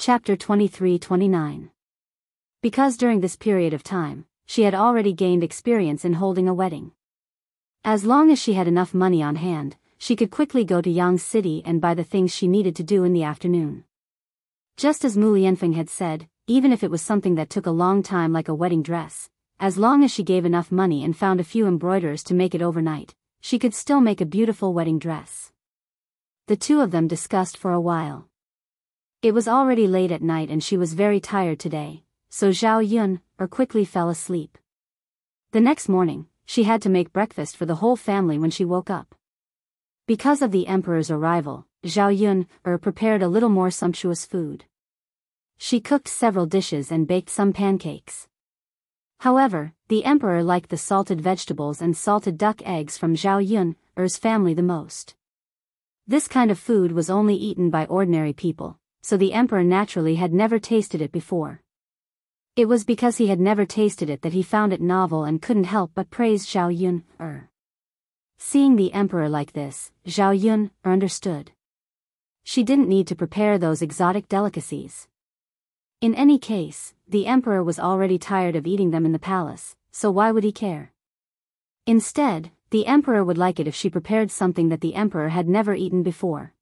Chapter 23-29. Because during this period of time, she had already gained experience in holding a wedding. As long as she had enough money on hand, she could quickly go to Yang City and buy the things she needed to do in the afternoon. Just as Mu Lianfeng had said, even if it was something that took a long time like a wedding dress, as long as she gave enough money and found a few embroiderers to make it overnight, she could still make a beautiful wedding dress. The two of them discussed for a while. It was already late at night and she was very tired today, so Zhao Yun quickly fell asleep. The next morning, she had to make breakfast for the whole family when she woke up. Because of the emperor's arrival, Zhao Yun prepared a little more sumptuous food. She cooked several dishes and baked some pancakes. However, the emperor liked the salted vegetables and salted duck eggs from Zhao Yun's family the most. This kind of food was only eaten by ordinary people, so the emperor naturally had never tasted it before. It was because he had never tasted it that he found it novel and couldn't help but praise Zhao Yun. Seeing the emperor like this, Zhao Yun understood. She didn't need to prepare those exotic delicacies. In any case, the emperor was already tired of eating them in the palace, so why would he care? Instead, the emperor would like it if she prepared something that the emperor had never eaten before.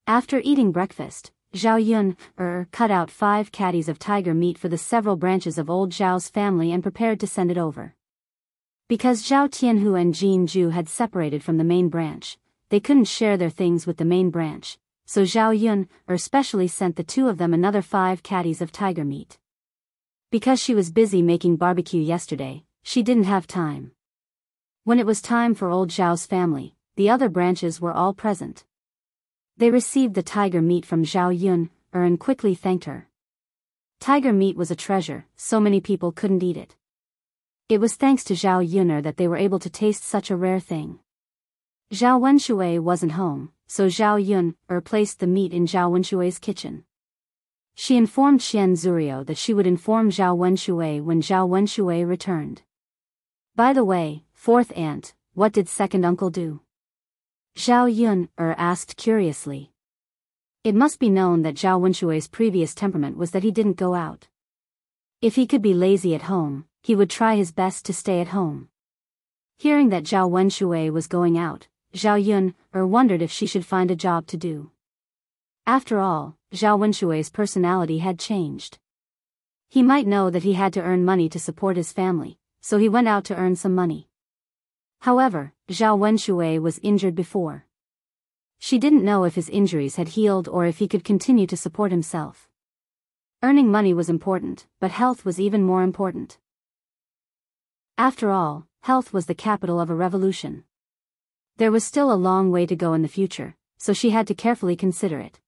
After eating breakfast, Zhao Yun cut out 5 caddies of tiger meat for the several branches of old Zhao's family and prepared to send it over. Because Zhao Tianhu and Jin Ju had separated from the main branch, they couldn't share their things with the main branch, so Zhao Yun specially sent the two of them another 5 caddies of tiger meat. Because she was busy making barbecue yesterday, she didn't have time. When it was time for old Zhao's family, the other branches were all present. They received the tiger meat from Zhao Yun and quickly thanked her. Tiger meat was a treasure, so many people couldn't eat it. It was thanks to Zhao Yun that they were able to taste such a rare thing. Zhao Wenshui wasn't home, so Zhao Yun placed the meat in Zhao Wenshui's kitchen. She informed Qian Zurio that she would inform Zhao Wenshui when Zhao Wenshui returned. By the way, fourth aunt, what did second uncle do? Zhao Yun asked curiously. It must be known that Zhao Wenshui's previous temperament was that he didn't go out. If he could be lazy at home, he would try his best to stay at home. Hearing that Zhao Wenshui was going out, Zhao Yun wondered if she should find a job to do. After all, Zhao Wenshui's personality had changed. He might know that he had to earn money to support his family, so he went out to earn some money. However, Zhao Wenshui was injured before. She didn't know if his injuries had healed or if he could continue to support himself. Earning money was important, but health was even more important. After all, health was the capital of a revolution. There was still a long way to go in the future, so she had to carefully consider it.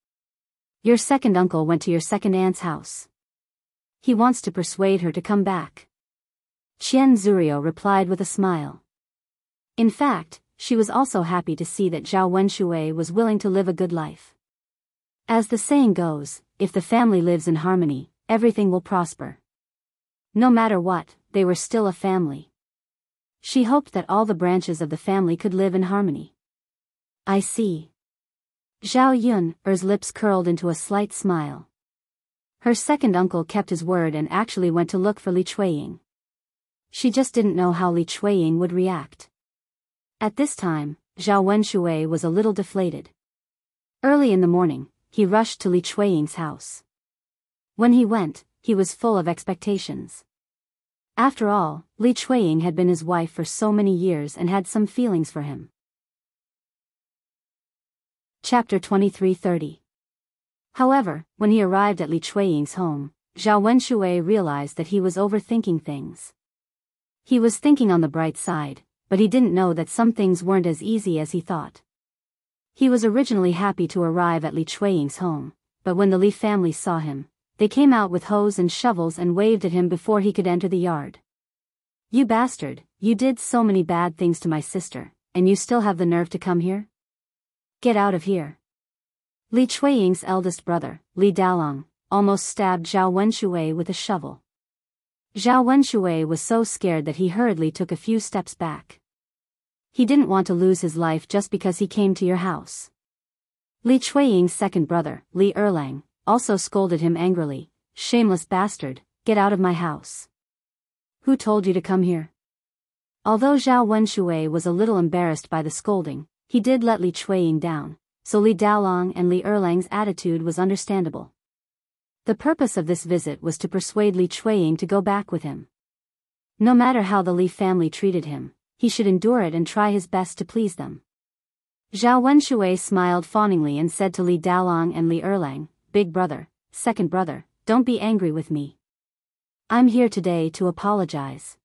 Your second uncle went to your second aunt's house. He wants to persuade her to come back. Qian Zurio replied with a smile. In fact, she was also happy to see that Zhao Wenshui was willing to live a good life. As the saying goes, if the family lives in harmony, everything will prosper. No matter what, they were still a family. She hoped that all the branches of the family could live in harmony. I see. Zhao Yun's lips curled into a slight smile. Her second uncle kept his word and actually went to look for Li Chuiying. She just didn't know how Li Chuiying would react. At this time, Zhao Wenshui was a little deflated. Early in the morning, he rushed to Li Chuiying's house. When he went, he was full of expectations. After all, Li Chuiying had been his wife for so many years and had some feelings for him. Chapter 23-30. However, when he arrived at Li Chuiying's home, Zhao Wenshui realized that he was overthinking things. He was thinking on the bright side, but he didn't know that some things weren't as easy as he thought. He was originally happy to arrive at Li Chuiying's home, but when the Li family saw him, they came out with hoes and shovels and waved at him before he could enter the yard. You bastard, you did so many bad things to my sister, and you still have the nerve to come here? Get out of here. Li Chuiying's eldest brother, Li Dalong, almost stabbed Zhao Wenshui with a shovel. Zhao Wenshui was so scared that he hurriedly took a few steps back. He didn't want to lose his life just because he came to your house. Li Chuiying's second brother, Li Erlang, also scolded him angrily. "Shameless bastard, get out of my house. Who told you to come here?" Although Zhao Wenshui was a little embarrassed by the scolding, he did let Li Chuiying down, so Li Daolong and Li Erlang's attitude was understandable. The purpose of this visit was to persuade Li Chuiying to go back with him. No matter how the Li family treated him, he should endure it and try his best to please them. Zhao Wenshui smiled fawningly and said to Li Daolong and Li Erlang, "Big brother, second brother, don't be angry with me. I'm here today to apologize."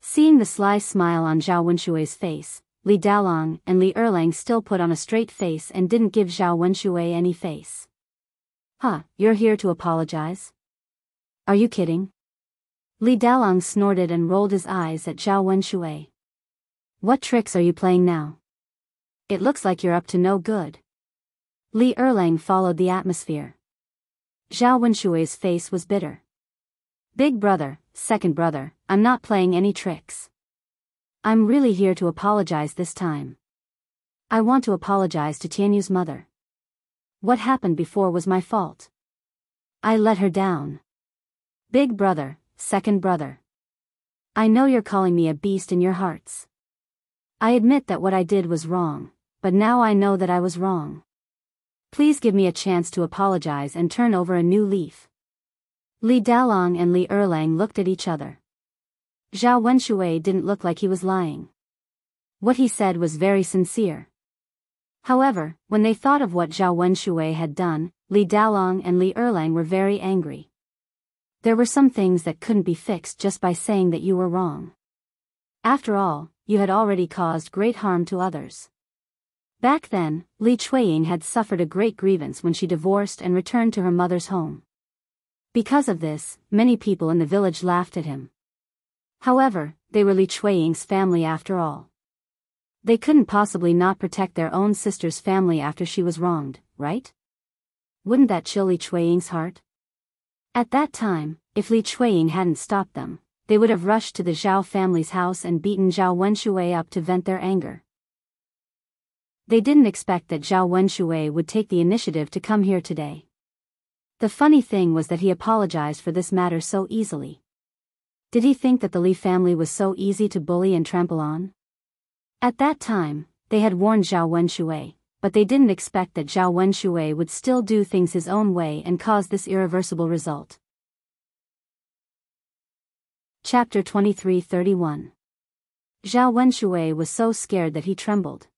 Seeing the sly smile on Zhao Wenshui's face, Li Daolong and Li Erlang still put on a straight face and didn't give Zhao Wenshui any face. "Huh, you're here to apologize? Are you kidding?" Li Daolong snorted and rolled his eyes at Zhao Wenshui. "What tricks are you playing now? It looks like you're up to no good." Li Erlang followed the atmosphere. Zhao Wenshui's face was bitter. "Big brother, second brother, I'm not playing any tricks. I'm really here to apologize this time. I want to apologize to Tianyu's mother. What happened before was my fault. I let her down. Big brother, second brother. I know you're calling me a beast in your hearts. I admit that what I did was wrong, but now I know that I was wrong. Please give me a chance to apologize and turn over a new leaf." Li Daolong and Li Erlang looked at each other. Zhao Wenshui didn't look like he was lying. What he said was very sincere. However, when they thought of what Zhao Wenshui had done, Li Daolong and Li Erlang were very angry. There were some things that couldn't be fixed just by saying that you were wrong. After all, you had already caused great harm to others. Back then, Li Chuiying had suffered a great grievance when she divorced and returned to her mother's home. Because of this, many people in the village laughed at him. However, they were Li Chuiying's family after all. They couldn't possibly not protect their own sister's family after she was wronged, right? Wouldn't that chill Li Chuiying's heart? At that time, if Li Chuiying hadn't stopped them, they would have rushed to the Zhao family's house and beaten Zhao Wenshui up to vent their anger. They didn't expect that Zhao Wenshui would take the initiative to come here today. The funny thing was that he apologized for this matter so easily. Did he think that the Li family was so easy to bully and trample on? At that time, they had warned Zhao Wenshui, but they didn't expect that Zhao Wenshui would still do things his own way and cause this irreversible result. Chapter 23:31. Zhao Wenshui was so scared that he trembled.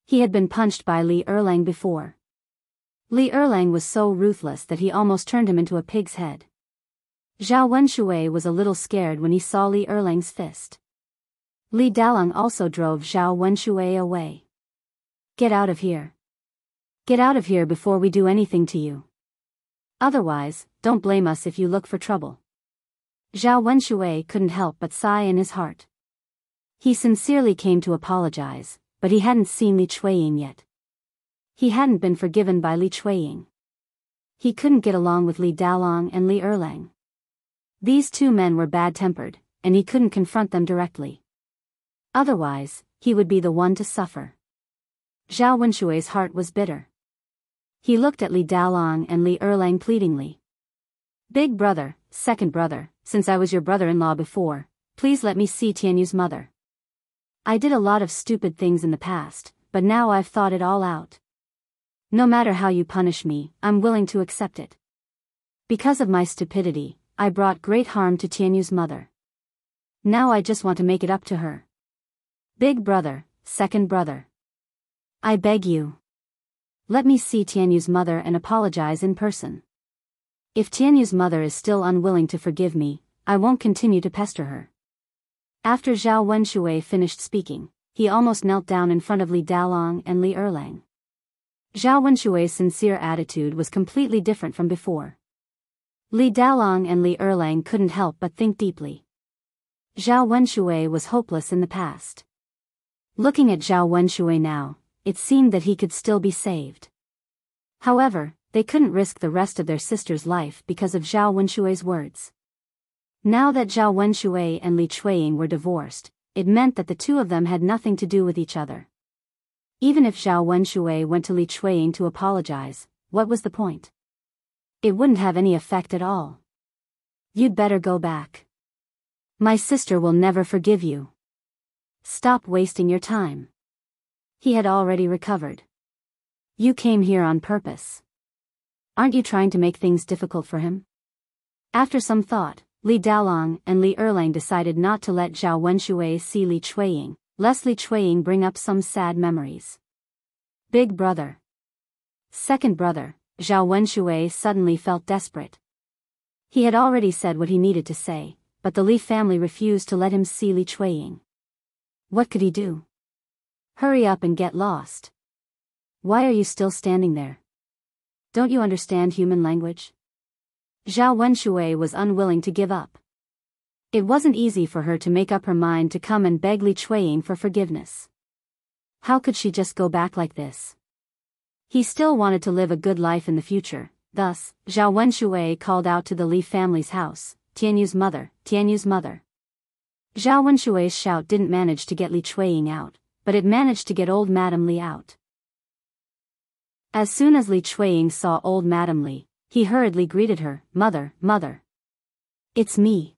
He had been punched by Li Erlang before. Li Erlang was so ruthless that he almost turned him into a pig's head. Zhao Wenshui was a little scared when he saw Li Erlang's fist. Li Daolong also drove Zhao Wenshui away. "Get out of here. Get out of here before we do anything to you. Otherwise, don't blame us if you look for trouble." Zhao Wenshui couldn't help but sigh in his heart. He sincerely came to apologize, but he hadn't seen Li Chuiying yet. He hadn't been forgiven by Li Chuiying. He couldn't get along with Li Daolong and Li Erlang. These two men were bad-tempered, and he couldn't confront them directly. Otherwise, he would be the one to suffer. Zhao Wenshui's heart was bitter. He looked at Li Daolong and Li Erlang pleadingly. "Big brother, second brother, since I was your brother-in-law before, please let me see Tianyu's mother. I did a lot of stupid things in the past, but now I've thought it all out. No matter how you punish me, I'm willing to accept it. Because of my stupidity, I brought great harm to Tianyu's mother. Now I just want to make it up to her. Big brother, second brother. I beg you. Let me see Tianyu's mother and apologize in person. If Tianyu's mother is still unwilling to forgive me, I won't continue to pester her." After Zhao Wenshui finished speaking, he almost knelt down in front of Li Daolong and Li Erlang. Zhao Wenshui's sincere attitude was completely different from before. Li Daolong and Li Erlang couldn't help but think deeply. Zhao Wenshui was hopeless in the past. Looking at Zhao Wenshui now, it seemed that he could still be saved. However, they couldn't risk the rest of their sister's life because of Zhao Wenshui's words. Now that Zhao Wenshui and Li Chuiying were divorced, it meant that the two of them had nothing to do with each other. Even if Zhao Wenshui went to Li Chuiying to apologize, what was the point? It wouldn't have any effect at all. You'd better go back. My sister will never forgive you. Stop wasting your time. He had already recovered. You came here on purpose. Aren't you trying to make things difficult for him? After some thought, Li Daolong and Li Erlang decided not to let Zhao Wenshui see Li Chuiying, lest Li Chuiying bring up some sad memories. Big brother. Second brother, Zhao Wenshui suddenly felt desperate. He had already said what he needed to say, but the Li family refused to let him see Li Chuiying. What could he do? Hurry up and get lost. Why are you still standing there? Don't you understand human language? Zhao Wenshui was unwilling to give up. It wasn't easy for her to make up her mind to come and beg Li Chuiying for forgiveness. How could she just go back like this? He still wanted to live a good life in the future. Thus, Zhao Wenshui called out to the Li family's house, Tianyu's mother, Tianyu's mother. Zhao Wenshui's shout didn't manage to get Li Chuiying out, but it managed to get old Madame Li out. As soon as Li Chuiying saw old Madame Li, he hurriedly greeted her, "Mother, mother." "It's me."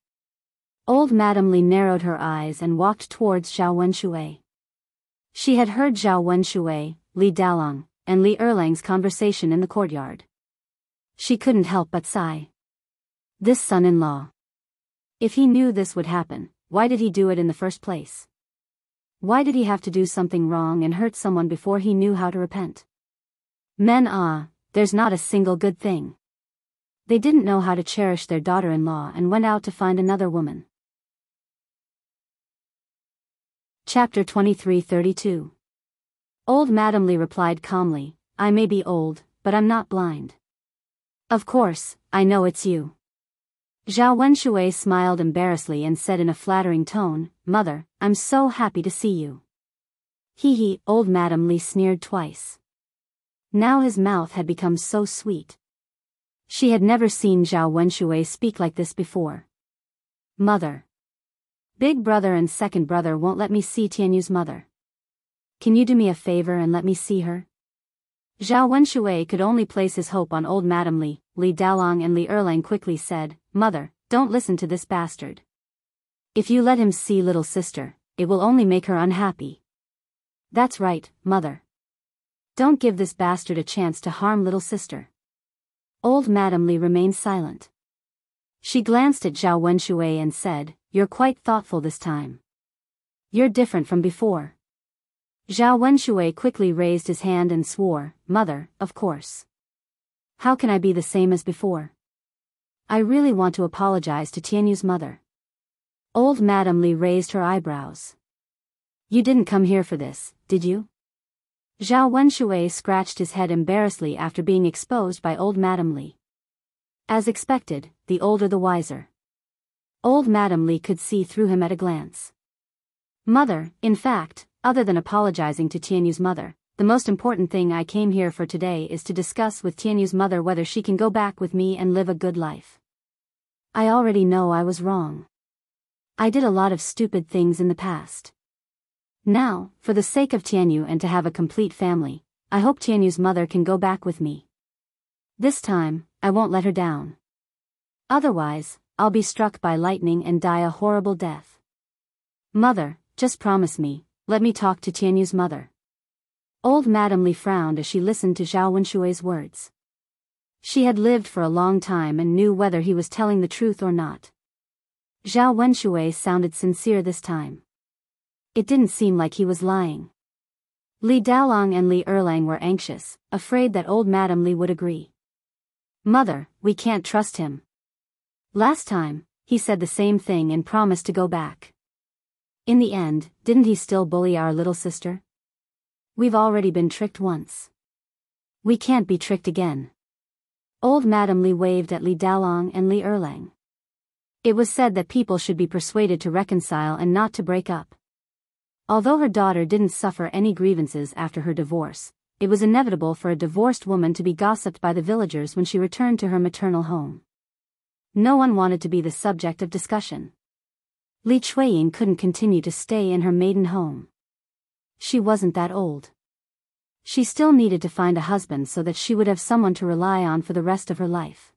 Old Madame Li narrowed her eyes and walked towards Zhao Wenshui. She had heard Zhao Wenshui, Li Daolong, and Li Erlang's conversation in the courtyard. She couldn't help but sigh. This son-in-law. If he knew this would happen, why did he do it in the first place? Why did he have to do something wrong and hurt someone before he knew how to repent? Men, there's not a single good thing. They didn't know how to cherish their daughter-in-law and went out to find another woman. Chapter 23:32. Old Madame Li replied calmly, "I may be old, but I'm not blind." "Of course, I know it's you." Zhao Wenshui smiled embarrassedly and said in a flattering tone, "Mother, I'm so happy to see you." Hee, old Madame Li sneered twice. Now his mouth had become so sweet. She had never seen Zhao Wenshui speak like this before. "Mother. Big brother and second brother won't let me see Tianyu's mother. Can you do me a favor and let me see her?" Zhao Wenshui could only place his hope on old Madame Li. Li Daolong and Li Erlang quickly said, "Mother, don't listen to this bastard. If you let him see little sister, it will only make her unhappy." "That's right, mother. Don't give this bastard a chance to harm little sister." Old Madame Li remained silent. She glanced at Zhao Wenshui and said, "You're quite thoughtful this time. You're different from before." Zhao Wenshui quickly raised his hand and swore, "Mother, of course. How can I be the same as before? I really want to apologize to Tianyu's mother." Old Madame Li raised her eyebrows. "You didn't come here for this, did you?" Zhao Wenshui scratched his head embarrassedly after being exposed by old Madame Li. As expected, the older the wiser. Old Madame Li could see through him at a glance. "Mother, in fact, other than apologizing to Tianyu's mother, the most important thing I came here for today is to discuss with Tianyu's mother whether she can go back with me and live a good life. I already know I was wrong. I did a lot of stupid things in the past. Now, for the sake of Tianyu and to have a complete family, I hope Tianyu's mother can go back with me. This time, I won't let her down. Otherwise, I'll be struck by lightning and die a horrible death. Mother, just promise me, let me talk to Tianyu's mother." Old Madame Li frowned as she listened to Zhao Wenshui's words. She had lived for a long time and knew whether he was telling the truth or not. Zhao Wenshui sounded sincere this time. It didn't seem like he was lying. Li Daolong and Li Erlang were anxious, afraid that old Madame Li would agree. "Mother, we can't trust him. Last time, he said the same thing and promised to go back. In the end, didn't he still bully our little sister? We've already been tricked once. We can't be tricked again." Old Madame Li waved at Li Daolong and Li Erlang. It was said that people should be persuaded to reconcile and not to break up. Although her daughter didn't suffer any grievances after her divorce, it was inevitable for a divorced woman to be gossiped by the villagers when she returned to her maternal home. No one wanted to be the subject of discussion. Li Chuiying couldn't continue to stay in her maiden home. She wasn't that old. She still needed to find a husband so that she would have someone to rely on for the rest of her life.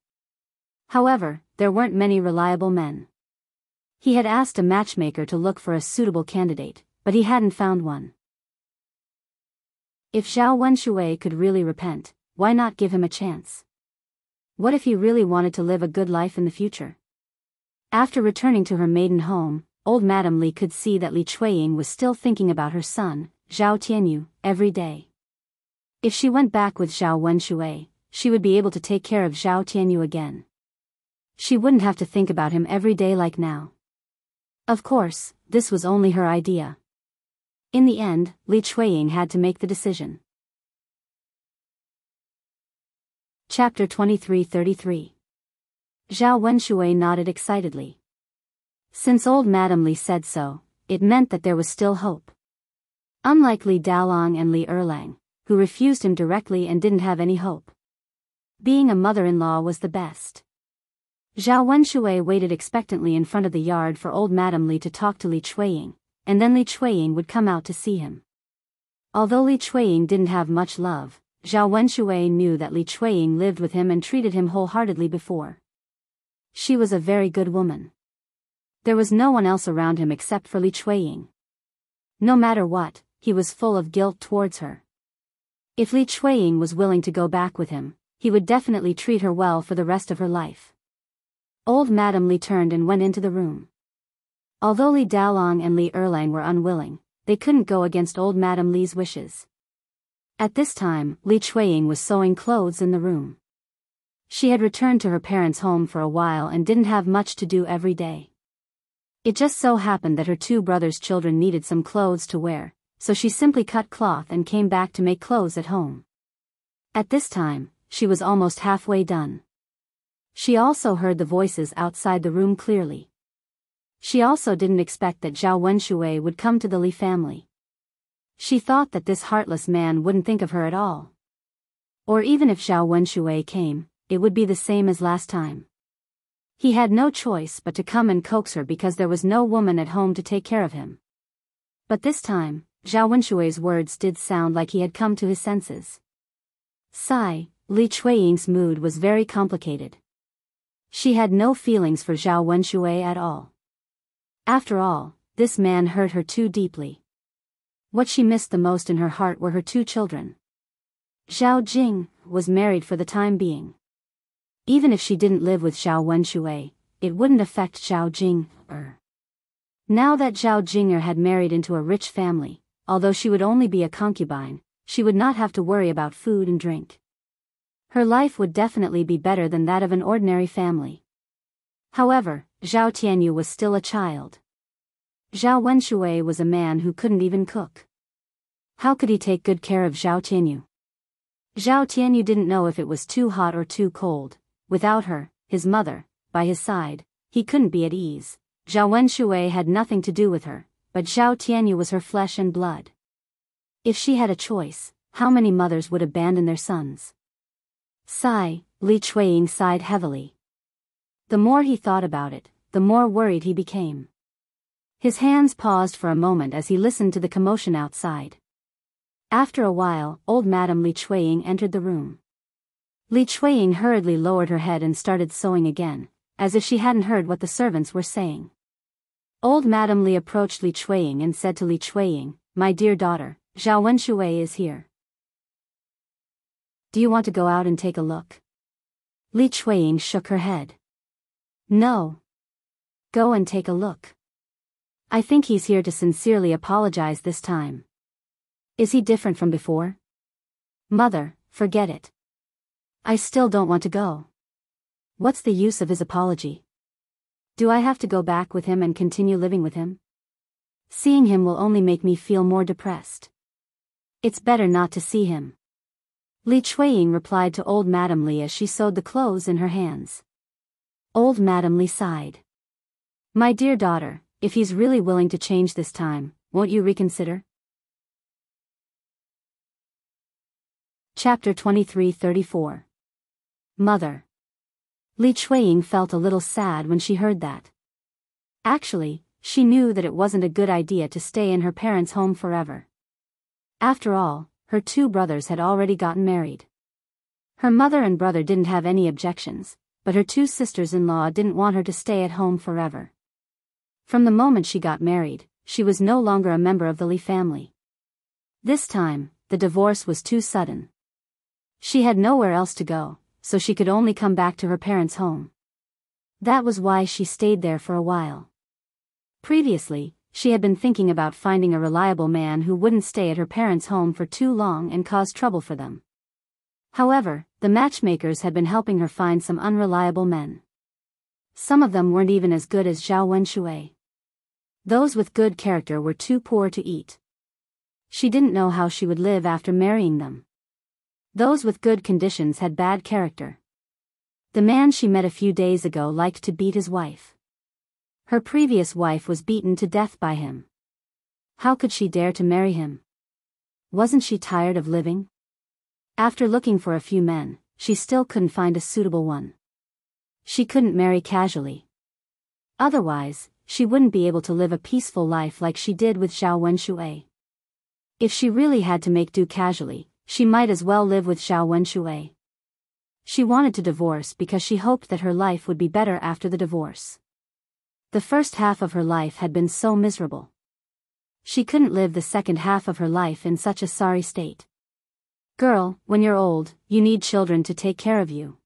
However, there weren't many reliable men. He had asked a matchmaker to look for a suitable candidate, but he hadn't found one. If Zhao Wenshui could really repent, why not give him a chance? What if he really wanted to live a good life in the future? After returning to her maiden home, old Madame Li could see that Li Chuiying was still thinking about her son, Zhao Tianyu, every day. If she went back with Zhao Wenshui, she would be able to take care of Zhao Tianyu again. She wouldn't have to think about him every day like now. Of course, this was only her idea. In the end, Li Chuiying had to make the decision. Chapter 23:33. Zhao Wenshui nodded excitedly. Since old Madame Li said so, it meant that there was still hope. Unlike Li Daolong and Li Erlang, who refused him directly and didn't have any hope. Being a mother-in-law was the best. Zhao Wenshui waited expectantly in front of the yard for old Madame Li to talk to Li Chuiying, and then Li Chuiying would come out to see him. Although Li Chuiying didn't have much love, Zhao Wenshui knew that Li Chuiying lived with him and treated him wholeheartedly before. She was a very good woman. There was no one else around him except for Li Chuiying. No matter what, he was full of guilt towards her. If Li Chuiying was willing to go back with him, he would definitely treat her well for the rest of her life. Old Madame Li turned and went into the room. Although Li Daolong and Li Erlang were unwilling, they couldn't go against old Madame Li's wishes. At this time, Li Chuiying was sewing clothes in the room. She had returned to her parents' home for a while and didn't have much to do every day. It just so happened that her two brothers' children needed some clothes to wear, so she simply cut cloth and came back to make clothes at home. At this time, she was almost halfway done. She also heard the voices outside the room clearly. She also didn't expect that Zhao Wenshui would come to the Li family. She thought that this heartless man wouldn't think of her at all. Or even if Zhao Wenshui came, it would be the same as last time. He had no choice but to come and coax her because there was no woman at home to take care of him. But this time, Zhao Wenshui's words did sound like he had come to his senses. Sigh, Li Chuiying's mood was very complicated. She had no feelings for Zhao Wenshui at all. After all, this man hurt her too deeply. What she missed the most in her heart were her two children. Zhao Jing was married for the time being. Even if she didn't live with Zhao Wenshui, it wouldn't affect Zhao Jing. Now that Zhao Jinger had married into a rich family, although she would only be a concubine, she would not have to worry about food and drink. Her life would definitely be better than that of an ordinary family. However, Zhao Tianyu was still a child. Zhao Wenshui was a man who couldn't even cook. How could he take good care of Zhao Tianyu? Zhao Tianyu didn't know if it was too hot or too cold. Without her, his mother, by his side, he couldn't be at ease. Zhao Wenshui had nothing to do with her, but Zhao Tianyu was her flesh and blood. If she had a choice, how many mothers would abandon their sons? Sigh, Li Chuiying sighed heavily. The more he thought about it, the more worried he became. His hands paused for a moment as he listened to the commotion outside. After a while, old Madame Li Chuiying entered the room. Li Chuiying hurriedly lowered her head and started sewing again, as if she hadn't heard what the servants were saying. Old Madame Li approached Li Chuiying and said to Li Chuiying, "My dear daughter, Zhao Wenshui is here. Do you want to go out and take a look?" Li Chuiying shook her head. "No. Go and take a look. I think he's here to sincerely apologize this time." "Is he different from before?" "Mother, forget it. I still don't want to go. What's the use of his apology? Do I have to go back with him and continue living with him? Seeing him will only make me feel more depressed. It's better not to see him." Li Chuiying replied to old Madame Li as she sewed the clothes in her hands. Old Madame Li sighed. "My dear daughter, if he's really willing to change this time, won't you reconsider?" Chapter 23:34. Mother. Li Chuiying felt a little sad when she heard that. Actually, she knew that it wasn't a good idea to stay in her parents' home forever. After all, her two brothers had already gotten married. Her mother and brother didn't have any objections, but her two sisters-in-law didn't want her to stay at home forever. From the moment she got married, she was no longer a member of the Li family. This time, the divorce was too sudden. She had nowhere else to go, so she could only come back to her parents' home. That was why she stayed there for a while. Previously, she had been thinking about finding a reliable man who wouldn't stay at her parents' home for too long and cause trouble for them. However, the matchmakers had been helping her find some unreliable men. Some of them weren't even as good as Zhao Wenshui. Those with good character were too poor to eat. She didn't know how she would live after marrying them. Those with good conditions had bad character. The man she met a few days ago liked to beat his wife. Her previous wife was beaten to death by him. How could she dare to marry him? Wasn't she tired of living? After looking for a few men, she still couldn't find a suitable one. She couldn't marry casually. Otherwise, she wouldn't be able to live a peaceful life like she did with Zhao Wenshui. If she really had to make do casually, she might as well live with Zhao Wenshui. She wanted to divorce because she hoped that her life would be better after the divorce. The first half of her life had been so miserable. She couldn't live the second half of her life in such a sorry state. Girl, when you're old, you need children to take care of you.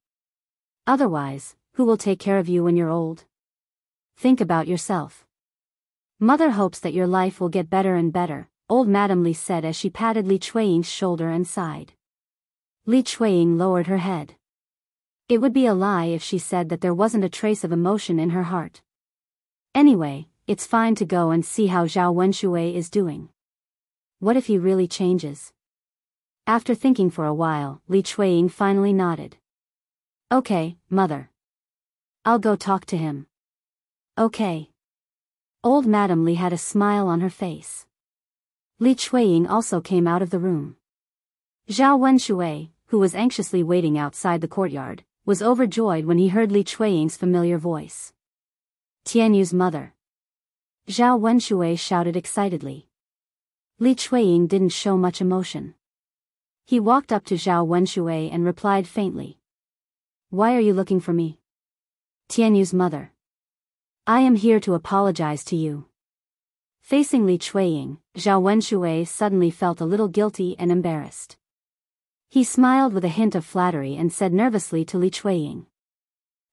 Otherwise, who will take care of you when you're old? Think about yourself. Mother hopes that your life will get better and better, old Madame Li said as she patted Li Chuiying's shoulder and sighed. Li Chuiying lowered her head. It would be a lie if she said that there wasn't a trace of emotion in her heart. Anyway, it's fine to go and see how Zhao Wenshui is doing. What if he really changes? After thinking for a while, Li Chuiying finally nodded. Okay, mother. I'll go talk to him. Okay. Old Madame Li had a smile on her face. Li Chuiying also came out of the room. Zhao Wenshui, who was anxiously waiting outside the courtyard, was overjoyed when he heard Li Chuiying's familiar voice. Tianyu's mother. Zhao Wenshui shouted excitedly. Li Chuiying didn't show much emotion. He walked up to Zhao Wenshui and replied faintly. Why are you looking for me? Tianyu's mother. I am here to apologize to you. Facing Li Chuiying, Zhao Wenshui suddenly felt a little guilty and embarrassed. He smiled with a hint of flattery and said nervously to Li Chuiying.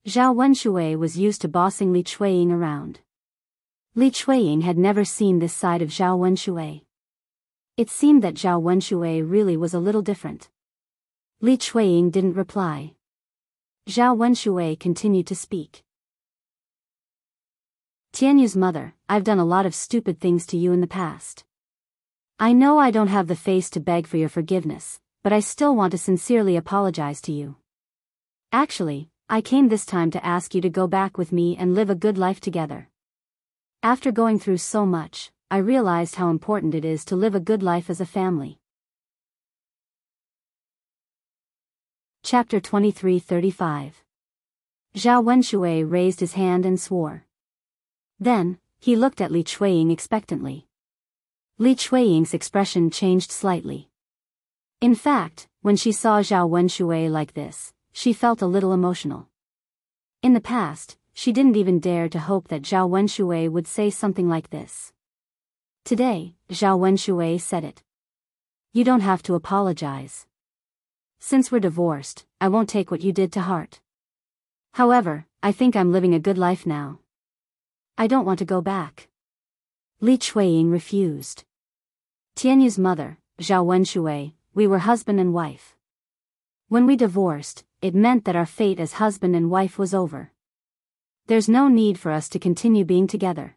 Zhao Wenshui was used to bossing Li Chuiying around. Li Chuiying had never seen this side of Zhao Wenshui. It seemed that Zhao Wenshui really was a little different. Li Chuiying didn't reply. Zhao Wenshui continued to speak. Tianyu's mother, I've done a lot of stupid things to you in the past. I know I don't have the face to beg for your forgiveness, but I still want to sincerely apologize to you. Actually, I came this time to ask you to go back with me and live a good life together. After going through so much, I realized how important it is to live a good life as a family. Chapter 23:35. Zhao Wenshui raised his hand and swore. Then, he looked at Li Chuiying expectantly. Li Chuiying's expression changed slightly. In fact, when she saw Zhao Wenshui like this, she felt a little emotional. In the past, she didn't even dare to hope that Zhao Wenshui would say something like this. Today, Zhao Wenshui said it. You don't have to apologize. Since we're divorced, I won't take what you did to heart. However, I think I'm living a good life now. I don't want to go back. Li Chuiying refused. Tianyu's mother, Zhao Wenshui, we were husband and wife. When we divorced, it meant that our fate as husband and wife was over. There's no need for us to continue being together.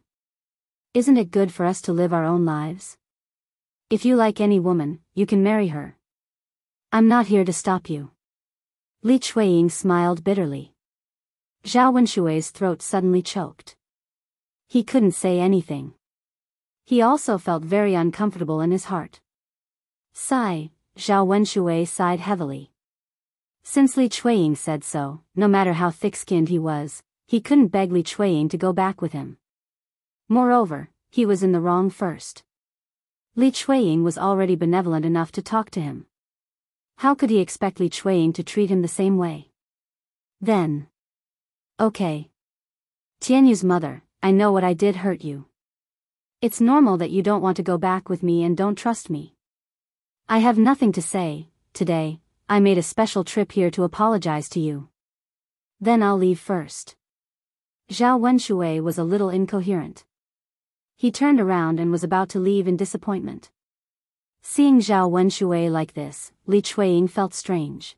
Isn't it good for us to live our own lives? If you like any woman, you can marry her. I'm not here to stop you. Li Chuiying smiled bitterly. Zhao Wenshui's throat suddenly choked. He couldn't say anything. He also felt very uncomfortable in his heart. Sigh, Zhao Wenshui sighed heavily. Since Li Chuiying said so, no matter how thick-skinned he was, he couldn't beg Li Chuiying to go back with him. Moreover, he was in the wrong first. Li Chuiying was already benevolent enough to talk to him. How could he expect Li Chuiying to treat him the same way? Then, Okay. Tianyu's mother, I know what I did hurt you. It's normal that you don't want to go back with me and don't trust me. I have nothing to say. Today, I made a special trip here to apologize to you. Then I'll leave first. Zhao Wenshui was a little incoherent. He turned around and was about to leave in disappointment. Seeing Zhao Wenshui like this, Li Chuiying felt strange.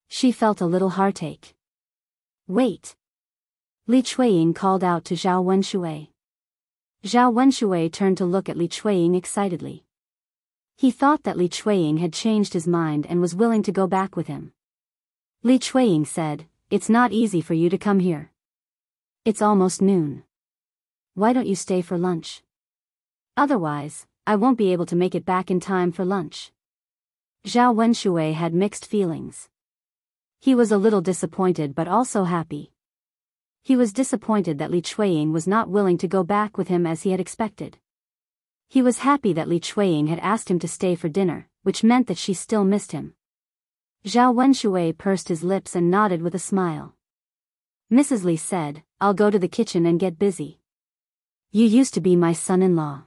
She felt a little heartache. Wait! Li Chuiying called out to Zhao Wenshui. Zhao Wenshui turned to look at Li Chuiying excitedly. He thought that Li Chuiying had changed his mind and was willing to go back with him. Li Chuiying said, "It's not easy for you to come here. It's almost noon. Why don't you stay for lunch? Otherwise, I won't be able to make it back in time for lunch." Zhao Wenshui had mixed feelings. He was a little disappointed but also happy. He was disappointed that Li Chuiying was not willing to go back with him as he had expected. He was happy that Li Chuiying had asked him to stay for dinner, which meant that she still missed him. Zhao Wenshui pursed his lips and nodded with a smile. Mrs. Li said, "I'll go to the kitchen and get busy. You used to be my son-in-law.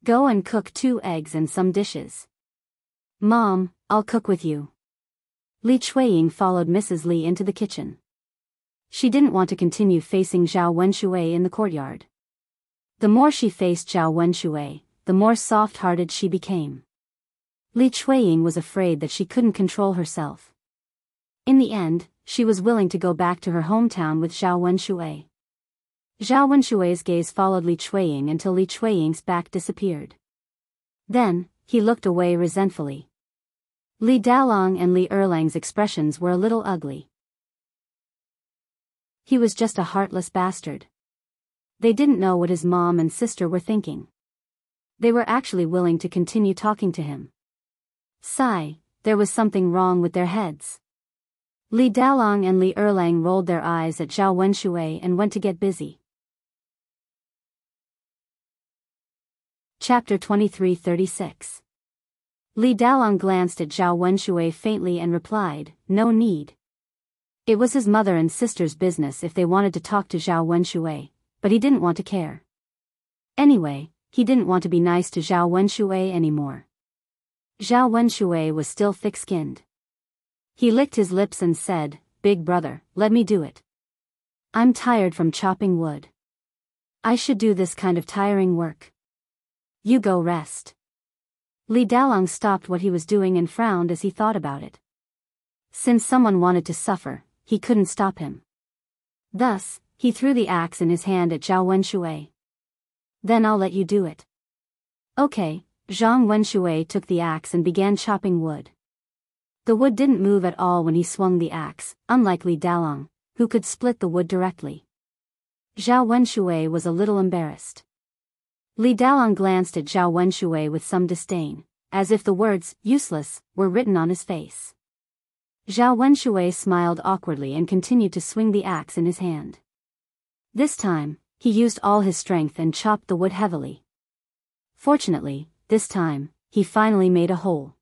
Go and cook 2 eggs and some dishes." "Mom, I'll cook with you." Li Chuiying followed Mrs. Li into the kitchen. She didn't want to continue facing Zhao Wenshui in the courtyard. The more she faced Zhao Wenshui, the more soft-hearted she became. Li Chuiying was afraid that she couldn't control herself. In the end, she was willing to go back to her hometown with Zhao Wenshui. Zhao Wenshui's gaze followed Li Chuiying until Li Chuiying's back disappeared. Then, he looked away resentfully. Li Dalong and Li Erlang's expressions were a little ugly. He was just a heartless bastard. They didn't know what his mom and sister were thinking. They were actually willing to continue talking to him. Sigh, there was something wrong with their heads. Li Dalong and Li Erlang rolled their eyes at Zhao Wenshui and went to get busy. Chapter 2336. Li Dalong glanced at Zhao Wenshui faintly and replied, "No need." It was his mother and sister's business if they wanted to talk to Zhao Wenshui, but he didn't want to care. Anyway, he didn't want to be nice to Zhao Wenshui anymore. Zhao Wenshui was still thick-skinned. He licked his lips and said, "Big brother, let me do it. I'm tired from chopping wood. I should do this kind of tiring work. You go rest." Li Dalong stopped what he was doing and frowned as he thought about it. Since someone wanted to suffer, he couldn't stop him. Thus, he threw the axe in his hand at Zhao Wenshui. "Then I'll let you do it." Okay, Zhang Wenshui took the axe and began chopping wood. The wood didn't move at all when he swung the axe, unlike Li Dalong, who could split the wood directly. Zhao Wenshui was a little embarrassed. Li Dalong glanced at Zhao Wenshui with some disdain, as if the words, "useless," were written on his face. Zhao Wenshui smiled awkwardly and continued to swing the axe in his hand. This time, he used all his strength and chopped the wood heavily. Fortunately, this time, he finally made a hole.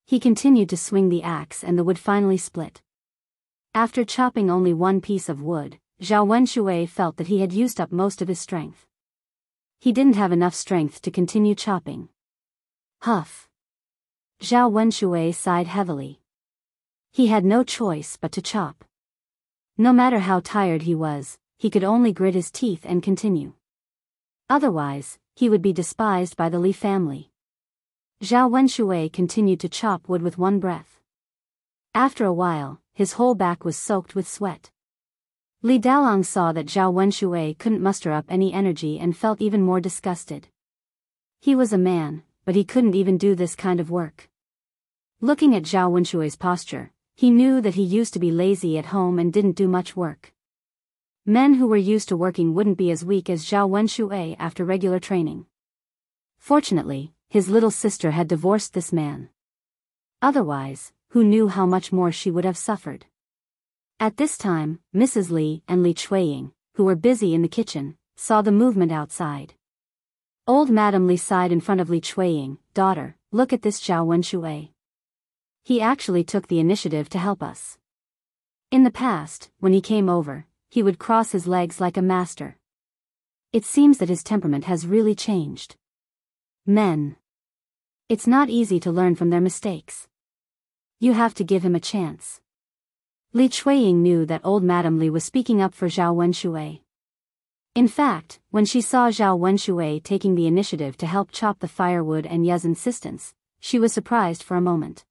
He continued to swing the axe and the wood finally split. After chopping only one piece of wood, Zhao Wenshui felt that he had used up most of his strength. He didn't have enough strength to continue chopping. Huff! Zhao Wenshui sighed heavily. He had no choice but to chop. No matter how tired he was, he could only grit his teeth and continue. Otherwise, he would be despised by the Li family. Zhao Wenshui continued to chop wood with one breath. After a while, his whole back was soaked with sweat. Li Dalong saw that Zhao Wenshui couldn't muster up any energy and felt even more disgusted. He was a man, but he couldn't even do this kind of work. Looking at Zhao Wenshui's posture, he knew that he used to be lazy at home and didn't do much work. Men who were used to working wouldn't be as weak as Zhao Wenshui after regular training. Fortunately, his little sister had divorced this man. Otherwise, who knew how much more she would have suffered. At this time, Mrs. Li and Li Chuiying, who were busy in the kitchen, saw the movement outside. Old Madame Li sighed in front of Li Chuiying, "Daughter, look at this Zhao Wenshui. He actually took the initiative to help us. In the past, when he came over, he would cross his legs like a master. It seems that his temperament has really changed. Men. It's not easy to learn from their mistakes. You have to give him a chance. Li Chuiying knew that old Madame Li was speaking up for Zhao Wenshui. In fact, when she saw Zhao Wenshui taking the initiative to help chop the firewood and Ye's insistence, she was surprised for a moment.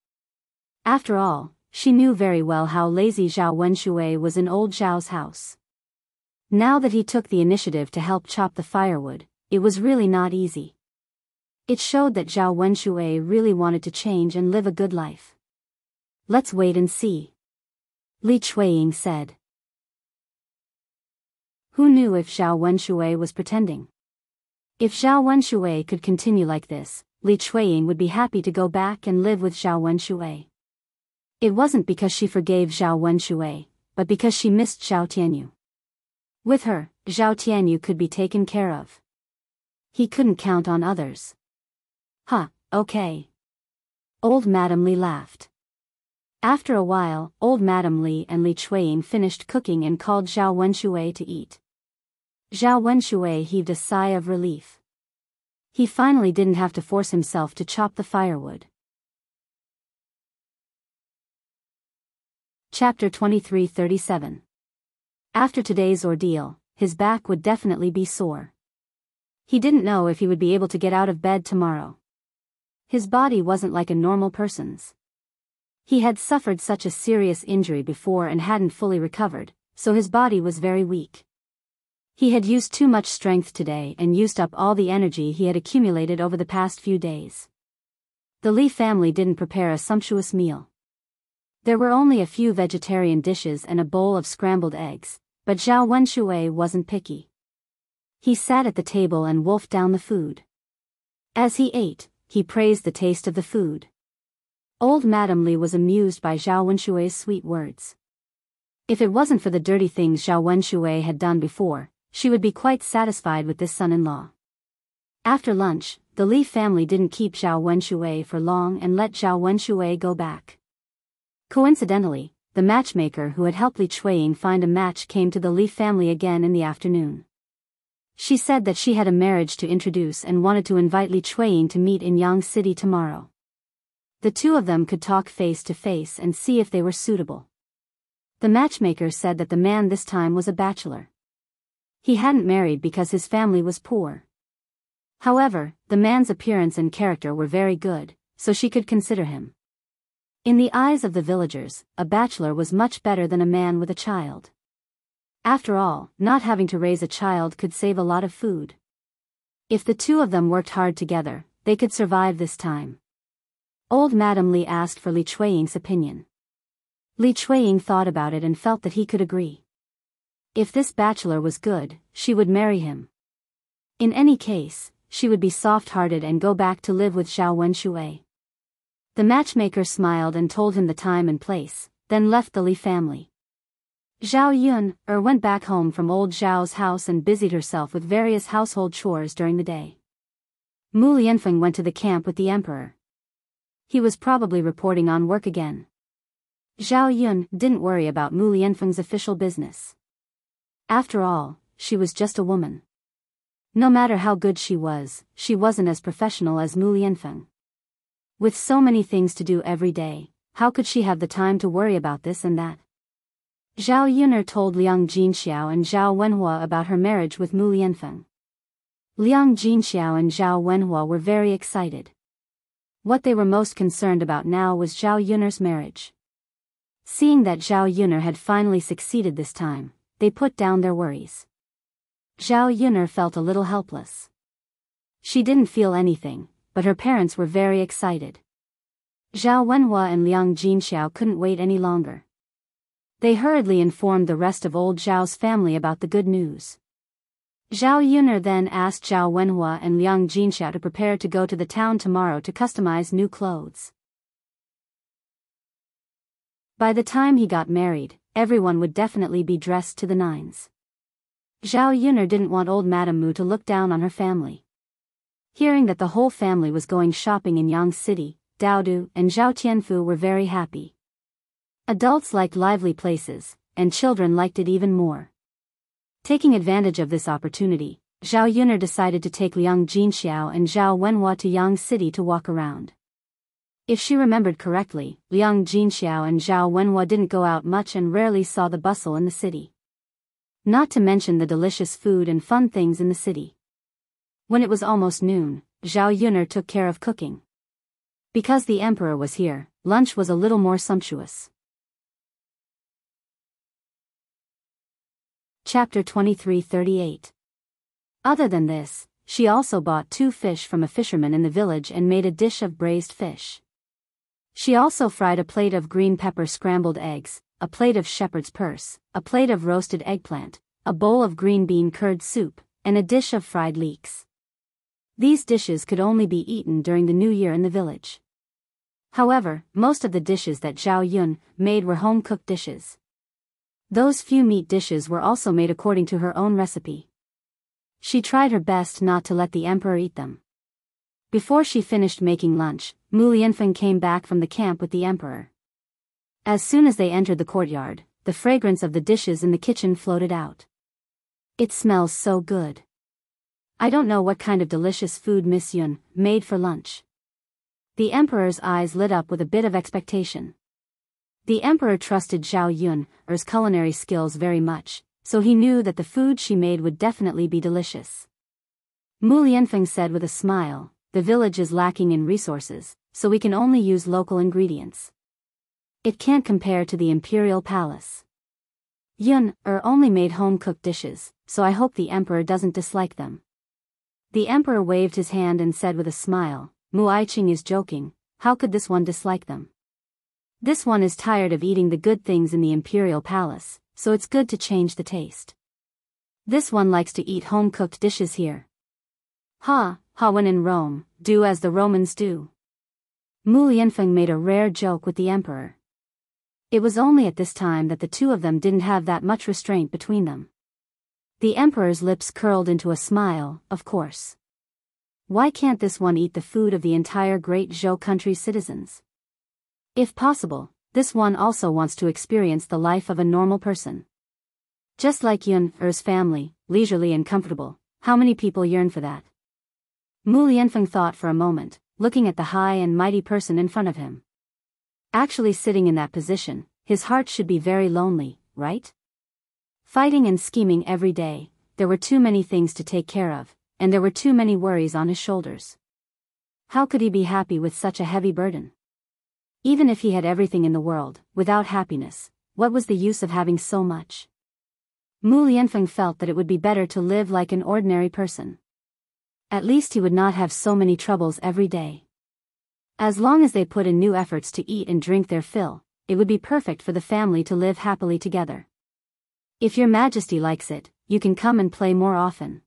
After all, she knew very well how lazy Zhao Wenshui was in old Zhao's house. Now that he took the initiative to help chop the firewood, it was really not easy. It showed that Zhao Wenshui really wanted to change and live a good life. Let's wait and see, Li Chuiying said. Who knew if Zhao Wenshui was pretending? If Zhao Wenshui could continue like this, Li Chuiying would be happy to go back and live with Zhao Wenshui. It wasn't because she forgave Zhao Wenshui, but because she missed Zhao Tianyu. With her, Zhao Tianyu could be taken care of. He couldn't count on others. Okay. Old Madame Li laughed. After a while, old Madame Li and Li Chuiying finished cooking and called Zhao Wenshui to eat. Zhao Wenshui heaved a sigh of relief. He finally didn't have to force himself to chop the firewood. Chapter 23:37. After today's ordeal, his back would definitely be sore. He didn't know if he would be able to get out of bed tomorrow. His body wasn't like a normal person's. He had suffered such a serious injury before and hadn't fully recovered, so his body was very weak. He had used too much strength today and used up all the energy he had accumulated over the past few days. The Li family didn't prepare a sumptuous meal. There were only a few vegetarian dishes and a bowl of scrambled eggs, but Zhao Wenshui wasn't picky. He sat at the table and wolfed down the food. As he ate, he praised the taste of the food. Old Madame Li was amused by Zhao Wenshui's sweet words. If it wasn't for the dirty things Zhao Wenshui had done before, she would be quite satisfied with this son-in-law. After lunch, the Li family didn't keep Zhao Wenshui for long and let Zhao Wenshui go back. Coincidentally, the matchmaker who had helped Li Chuiying find a match came to the Li family again in the afternoon. She said that she had a marriage to introduce and wanted to invite Li Chuiying to meet in Yang City tomorrow. The two of them could talk face to face and see if they were suitable. The matchmaker said that the man this time was a bachelor. He hadn't married because his family was poor. However, the man's appearance and character were very good, so she could consider him. In the eyes of the villagers, a bachelor was much better than a man with a child. After all, not having to raise a child could save a lot of food. If the two of them worked hard together, they could survive this time. Old Madame Li asked for Li Chuiying's opinion. Li Chuiying thought about it and felt that he could agree. If this bachelor was good, she would marry him. In any case, she would be soft-hearted and go back to live with Zhao Wenshui. The matchmaker smiled and told him the time and place, then left the Li family. Zhao Yun went back home from old Zhao's house and busied herself with various household chores during the day. Mu Lianfeng went to the camp with the emperor. He was probably reporting on work again. Zhao Yun didn't worry about Mu Lianfeng's official business. After all, she was just a woman. No matter how good she wasn't as professional as Mu Lianfeng. With so many things to do every day, how could she have the time to worry about this and that? Zhao Yuner told Liang Jinxiao and Zhao Wenhua about her marriage with Mu Lianfeng. Liang Jinxiao and Zhao Wenhua were very excited. What they were most concerned about now was Zhao Yuner's marriage. Seeing that Zhao Yuner had finally succeeded this time, they put down their worries. Zhao Yuner felt a little helpless. She didn't feel anything, but her parents were very excited. Zhao Wenhua and Liang Jinxiao couldn't wait any longer. They hurriedly informed the rest of old Zhao's family about the good news. Zhao Yuner then asked Zhao Wenhua and Liang Jinxiao to prepare to go to the town tomorrow to customize new clothes. By the time he got married, everyone would definitely be dressed to the nines. Zhao Yuner didn't want old Madame Mu to look down on her family. Hearing that the whole family was going shopping in Yang City, Daodu and Zhao Tianfu were very happy. Adults liked lively places, and children liked it even more. Taking advantage of this opportunity, Zhao Yuner decided to take Liang Jinxiao and Zhao Wenhua to Yang City to walk around. If she remembered correctly, Liang Jinxiao and Zhao Wenhua didn't go out much and rarely saw the bustle in the city. Not to mention the delicious food and fun things in the city. When it was almost noon, Zhao Yuner took care of cooking. Because the emperor was here, lunch was a little more sumptuous. Chapter 23:38. Other than this, she also bought 2 fish from a fisherman in the village and made a dish of braised fish. She also fried a plate of green pepper scrambled eggs, a plate of shepherd's purse, a plate of roasted eggplant, a bowl of green bean curd soup, and a dish of fried leeks. These dishes could only be eaten during the New Year in the village. However, most of the dishes that Zhao Yun made were home-cooked dishes. Those few meat dishes were also made according to her own recipe. She tried her best not to let the emperor eat them. Before she finished making lunch, Mu Lianfeng came back from the camp with the emperor. As soon as they entered the courtyard, the fragrance of the dishes in the kitchen floated out. It smells so good. I don't know what kind of delicious food Miss Yun made for lunch. The emperor's eyes lit up with a bit of expectation. The emperor trusted Zhao Yun's culinary skills very much, so he knew that the food she made would definitely be delicious. Mu Lianfeng said with a smile, "The village is lacking in resources, so we can only use local ingredients. It can't compare to the imperial palace. Yun only made home-cooked dishes, so I hope the emperor doesn't dislike them." The emperor waved his hand and said with a smile, "Mu Aiqing is joking, how could this one dislike them? This one is tired of eating the good things in the imperial palace, so it's good to change the taste. This one likes to eat home-cooked dishes here. When in Rome, do as the Romans do." Mu Lianfeng made a rare joke with the emperor. It was only at this time that the two of them didn't have that much restraint between them. The emperor's lips curled into a smile, of course. Why can't this one eat the food of the entire great Zhou country's citizens? If possible, this one also wants to experience the life of a normal person. Just like Yun's family, leisurely and comfortable, how many people yearn for that? Mu Lianfeng thought for a moment, looking at the high and mighty person in front of him. Actually sitting in that position, his heart should be very lonely, right? Fighting and scheming every day, there were too many things to take care of, and there were too many worries on his shoulders. How could he be happy with such a heavy burden? Even if he had everything in the world, without happiness, what was the use of having so much? Mu Lianfeng felt that it would be better to live like an ordinary person. At least he would not have so many troubles every day. As long as they put in new efforts to eat and drink their fill, it would be perfect for the family to live happily together. If your majesty likes it, you can come and play more often.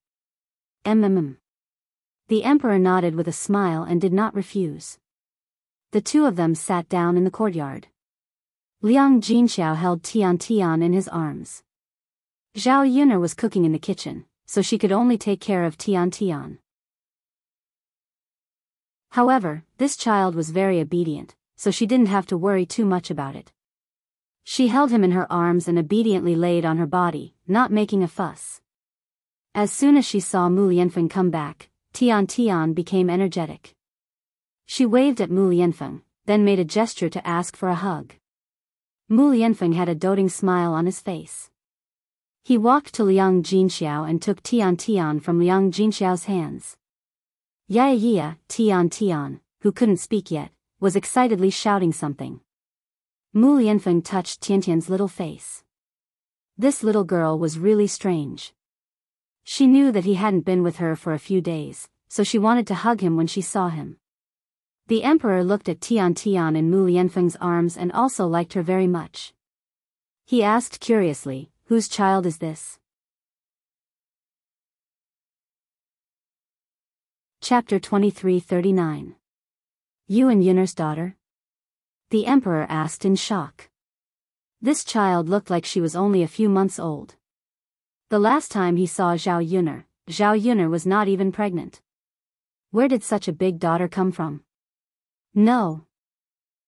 The emperor nodded with a smile and did not refuse. The two of them sat down in the courtyard. Liang Jinxiao held Tian in his arms. Zhao Yuner was cooking in the kitchen, so she could only take care of Tian. However, this child was very obedient, so she didn't have to worry too much about it. She held him in her arms and obediently laid on her body, not making a fuss. As soon as she saw Mu Lianfeng come back, Tian became energetic. She waved at Mu Lianfeng, then made a gesture to ask for a hug. Mu Lianfeng had a doting smile on his face. He walked to Liang Jinxiao and took Tian from Liang Jinxiao's hands. Tian, who couldn't speak yet, was excitedly shouting something. Mu Lianfeng touched Tian's little face. This little girl was really strange. She knew that he hadn't been with her for a few days, so she wanted to hug him when she saw him. The emperor looked at Tian in Mu Lianfeng's arms and also liked her very much. He asked curiously, "Whose child is this?" Chapter 23:39. You and Yuner's daughter? The emperor asked in shock. This child looked like she was only a few months old. The last time he saw Zhao Yuner was not even pregnant. Where did such a big daughter come from? No.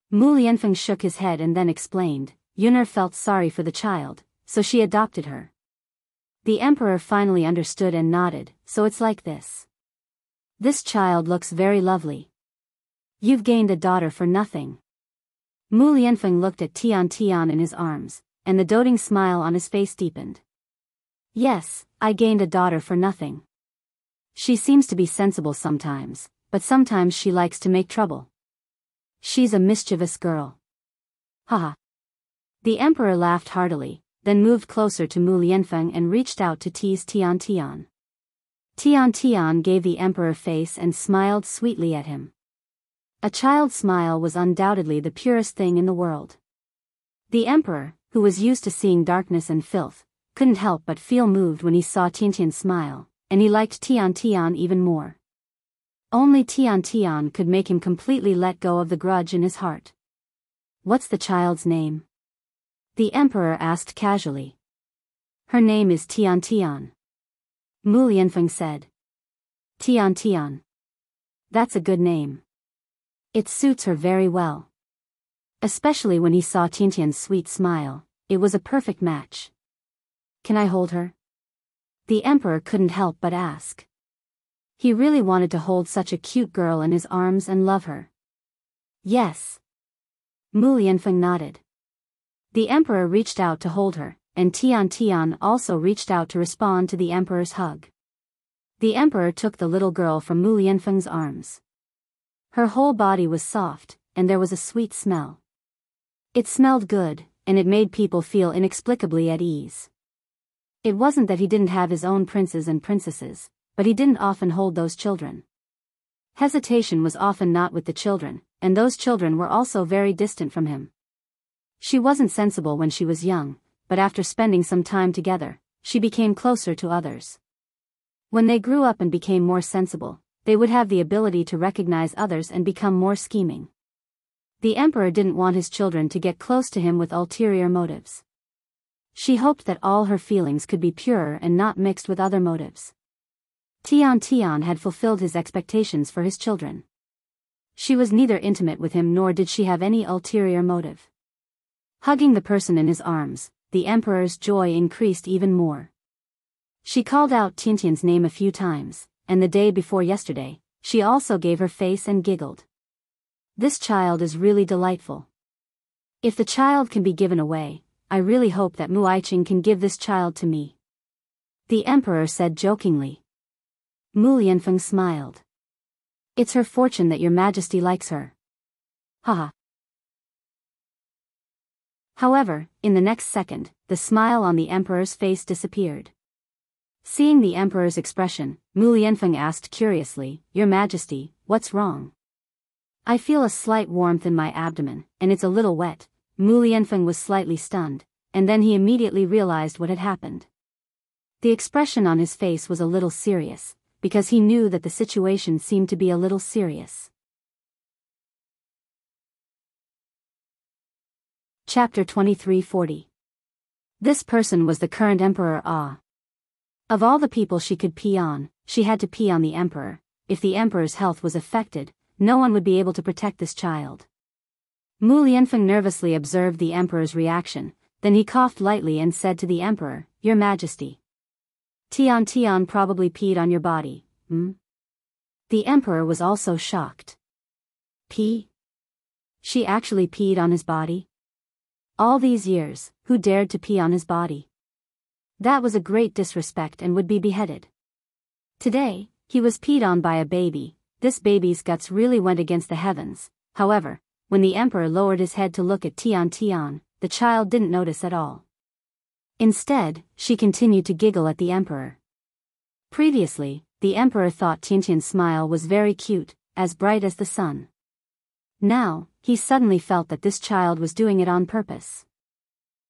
Mu Lianfeng shook his head and then explained, Yun'er felt sorry for the child, so she adopted her. The emperor finally understood and nodded, so it's like this. This child looks very lovely. You've gained a daughter for nothing. Mu Lianfeng looked at Tian Tian in his arms, and the doting smile on his face deepened. Yes, I gained a daughter for nothing. She seems to be sensible sometimes, but sometimes she likes to make trouble. She's a mischievous girl. Haha. The emperor laughed heartily, then moved closer to Mu Lianfeng and reached out to tease Tian Tian. Tian Tian gave the emperor face and smiled sweetly at him. A child's smile was undoubtedly the purest thing in the world. The emperor, who was used to seeing darkness and filth, couldn't help but feel moved when he saw Tiantian smile, and he liked Tian Tian even more. Only Tian Tian could make him completely let go of the grudge in his heart. What's the child's name? The emperor asked casually. Her name is Tian Tian. Mu Lianfeng said. Tian Tian. That's a good name. It suits her very well. Especially when he saw Tiantian's sweet smile, it was a perfect match. Can I hold her? The emperor couldn't help but ask. He really wanted to hold such a cute girl in his arms and love her. Yes. Mu Lianfeng nodded. The emperor reached out to hold her, and Tian Tian also reached out to respond to the emperor's hug. The emperor took the little girl from Mu Lianfeng's arms. Her whole body was soft, and there was a sweet smell. It smelled good, and it made people feel inexplicably at ease. It wasn't that he didn't have his own princes and princesses, but he didn't often hold those children. Hesitation was often not with the children, and those children were also very distant from him. She wasn't sensible when she was young, but after spending some time together, she became closer to others. When they grew up and became more sensible, they would have the ability to recognize others and become more scheming. The emperor didn't want his children to get close to him with ulterior motives. She hoped that all her feelings could be pure and not mixed with other motives. Tian Tian had fulfilled his expectations for his children. She was neither intimate with him nor did she have any ulterior motive. Hugging the person in his arms, the emperor's joy increased even more. She called out Tiantian's name a few times, and the day before yesterday, she also gave her face and giggled. This child is really delightful. If the child can be given away, I really hope that Mu Aiqing can give this child to me. The emperor said jokingly. Mu Lianfeng smiled. It's her fortune that your majesty likes her. Haha. However, in the next second, the smile on the emperor's face disappeared. Seeing the emperor's expression, Mu Lianfeng asked curiously, Your Majesty, what's wrong? I feel a slight warmth in my abdomen, and it's a little wet. Mu Lianfeng was slightly stunned, and then he immediately realized what had happened. The expression on his face was a little serious, because he knew that the situation seemed to be a little serious. Chapter 2340. This person was the current Emperor Ah. Of all the people she could pee on, she had to pee on the Emperor. If the Emperor's health was affected, no one would be able to protect this child. Mu Lianfeng nervously observed the Emperor's reaction, then he coughed lightly and said to the Emperor, Your Majesty. Tian Tian probably peed on your body, hmm? The Emperor was also shocked. Pee? She actually peed on his body? All these years, who dared to pee on his body? That was a great disrespect and would be beheaded. Today, he was peed on by a baby. This baby's guts really went against the heavens. However, when the Emperor lowered his head to look at Tian Tian, the child didn't notice at all. Instead, she continued to giggle at the Emperor. Previously, the Emperor thought Tiantian's smile was very cute, as bright as the sun. Now, he suddenly felt that this child was doing it on purpose.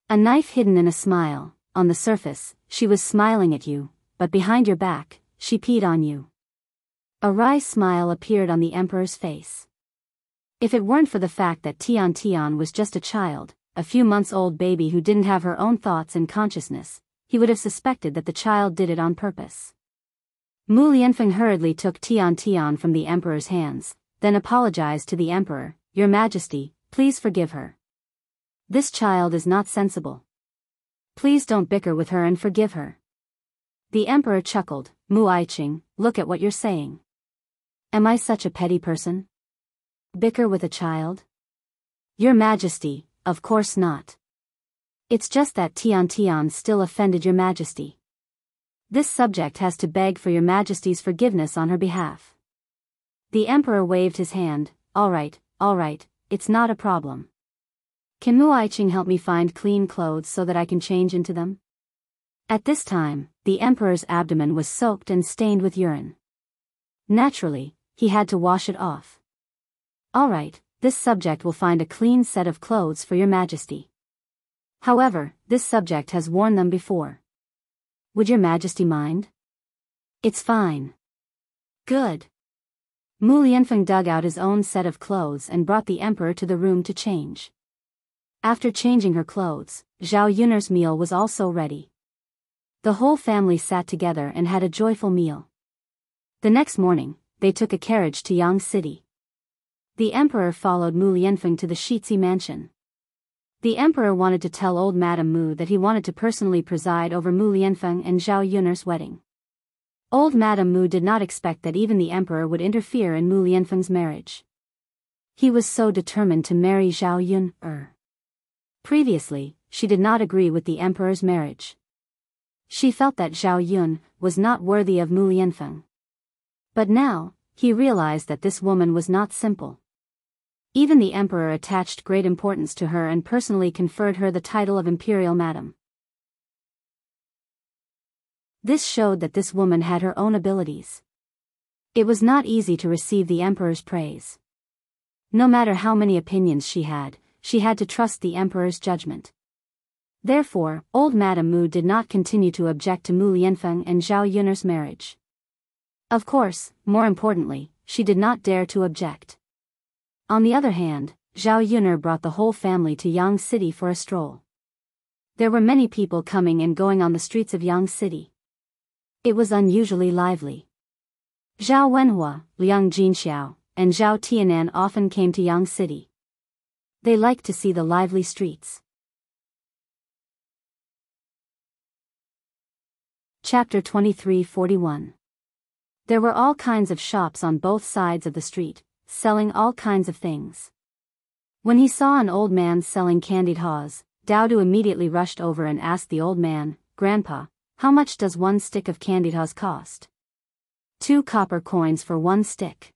A knife hidden in a smile. On the surface, she was smiling at you, but behind your back, she peed on you. A wry smile appeared on the Emperor's face. If it weren't for the fact that Tian Tian was just a child, a few months old baby who didn't have her own thoughts and consciousness, he would have suspected that the child did it on purpose. Mu Lianfeng hurriedly took Tian Tian from the Emperor's hands, then apologized to the Emperor, Your Majesty, Please forgive her. This child is not sensible. Please don't bicker with her and forgive her. The emperor chuckled. Mu Aiqing, look at what you're saying. Am I such a petty person? Bicker with a child? Your Majesty, of course not. It's just that Tian still offended your Majesty. This subject has to beg for your Majesty's forgiveness on her behalf. The emperor waved his hand. All right, it's not a problem. Can Mu Aiqing help me find clean clothes so that I can change into them? At this time, the emperor's abdomen was soaked and stained with urine. Naturally, he had to wash it off. All right, this subject will find a clean set of clothes for your Majesty. However, this subject has worn them before. Would your Majesty mind? It's fine. Good. Mu Lianfeng dug out his own set of clothes and brought the emperor to the room to change. After changing her clothes, Zhao Yun'er's meal was also ready. The whole family sat together and had a joyful meal. The next morning, they took a carriage to Yang City. The emperor followed Mu Lianfeng to the Shixi mansion. The emperor wanted to tell old Madame Mu that he wanted to personally preside over Mu Lianfeng and Zhao Yun'er's wedding. Old Madame Mu did not expect that even the emperor would interfere in Mu Lianfeng's marriage. He was so determined to marry Zhao Yun'er. Previously, she did not agree with the emperor's marriage. She felt that Zhao Yun was not worthy of Mu Lianfeng. But now, he realized that this woman was not simple. Even the emperor attached great importance to her and personally conferred her the title of imperial madam. This showed that this woman had her own abilities. It was not easy to receive the emperor's praise. No matter how many opinions she had to trust the emperor's judgment. Therefore, old Madame Mu did not continue to object to Mu Lianfeng and Zhao Yun'er's marriage. Of course, more importantly, she did not dare to object. On the other hand, Zhao Yun'er brought the whole family to Yang City for a stroll. There were many people coming and going on the streets of Yang City. It was unusually lively. Zhao Wenhua, Liang Jinxiao, and Zhao Tianan often came to Yang City. They liked to see the lively streets. Chapter 23:41. There were all kinds of shops on both sides of the street, selling all kinds of things. When he saw an old man selling candied haws, Daodu immediately rushed over and asked the old man, "Grandpa, how much does one stick of candied haws cost?" 2 copper coins for 1 stick.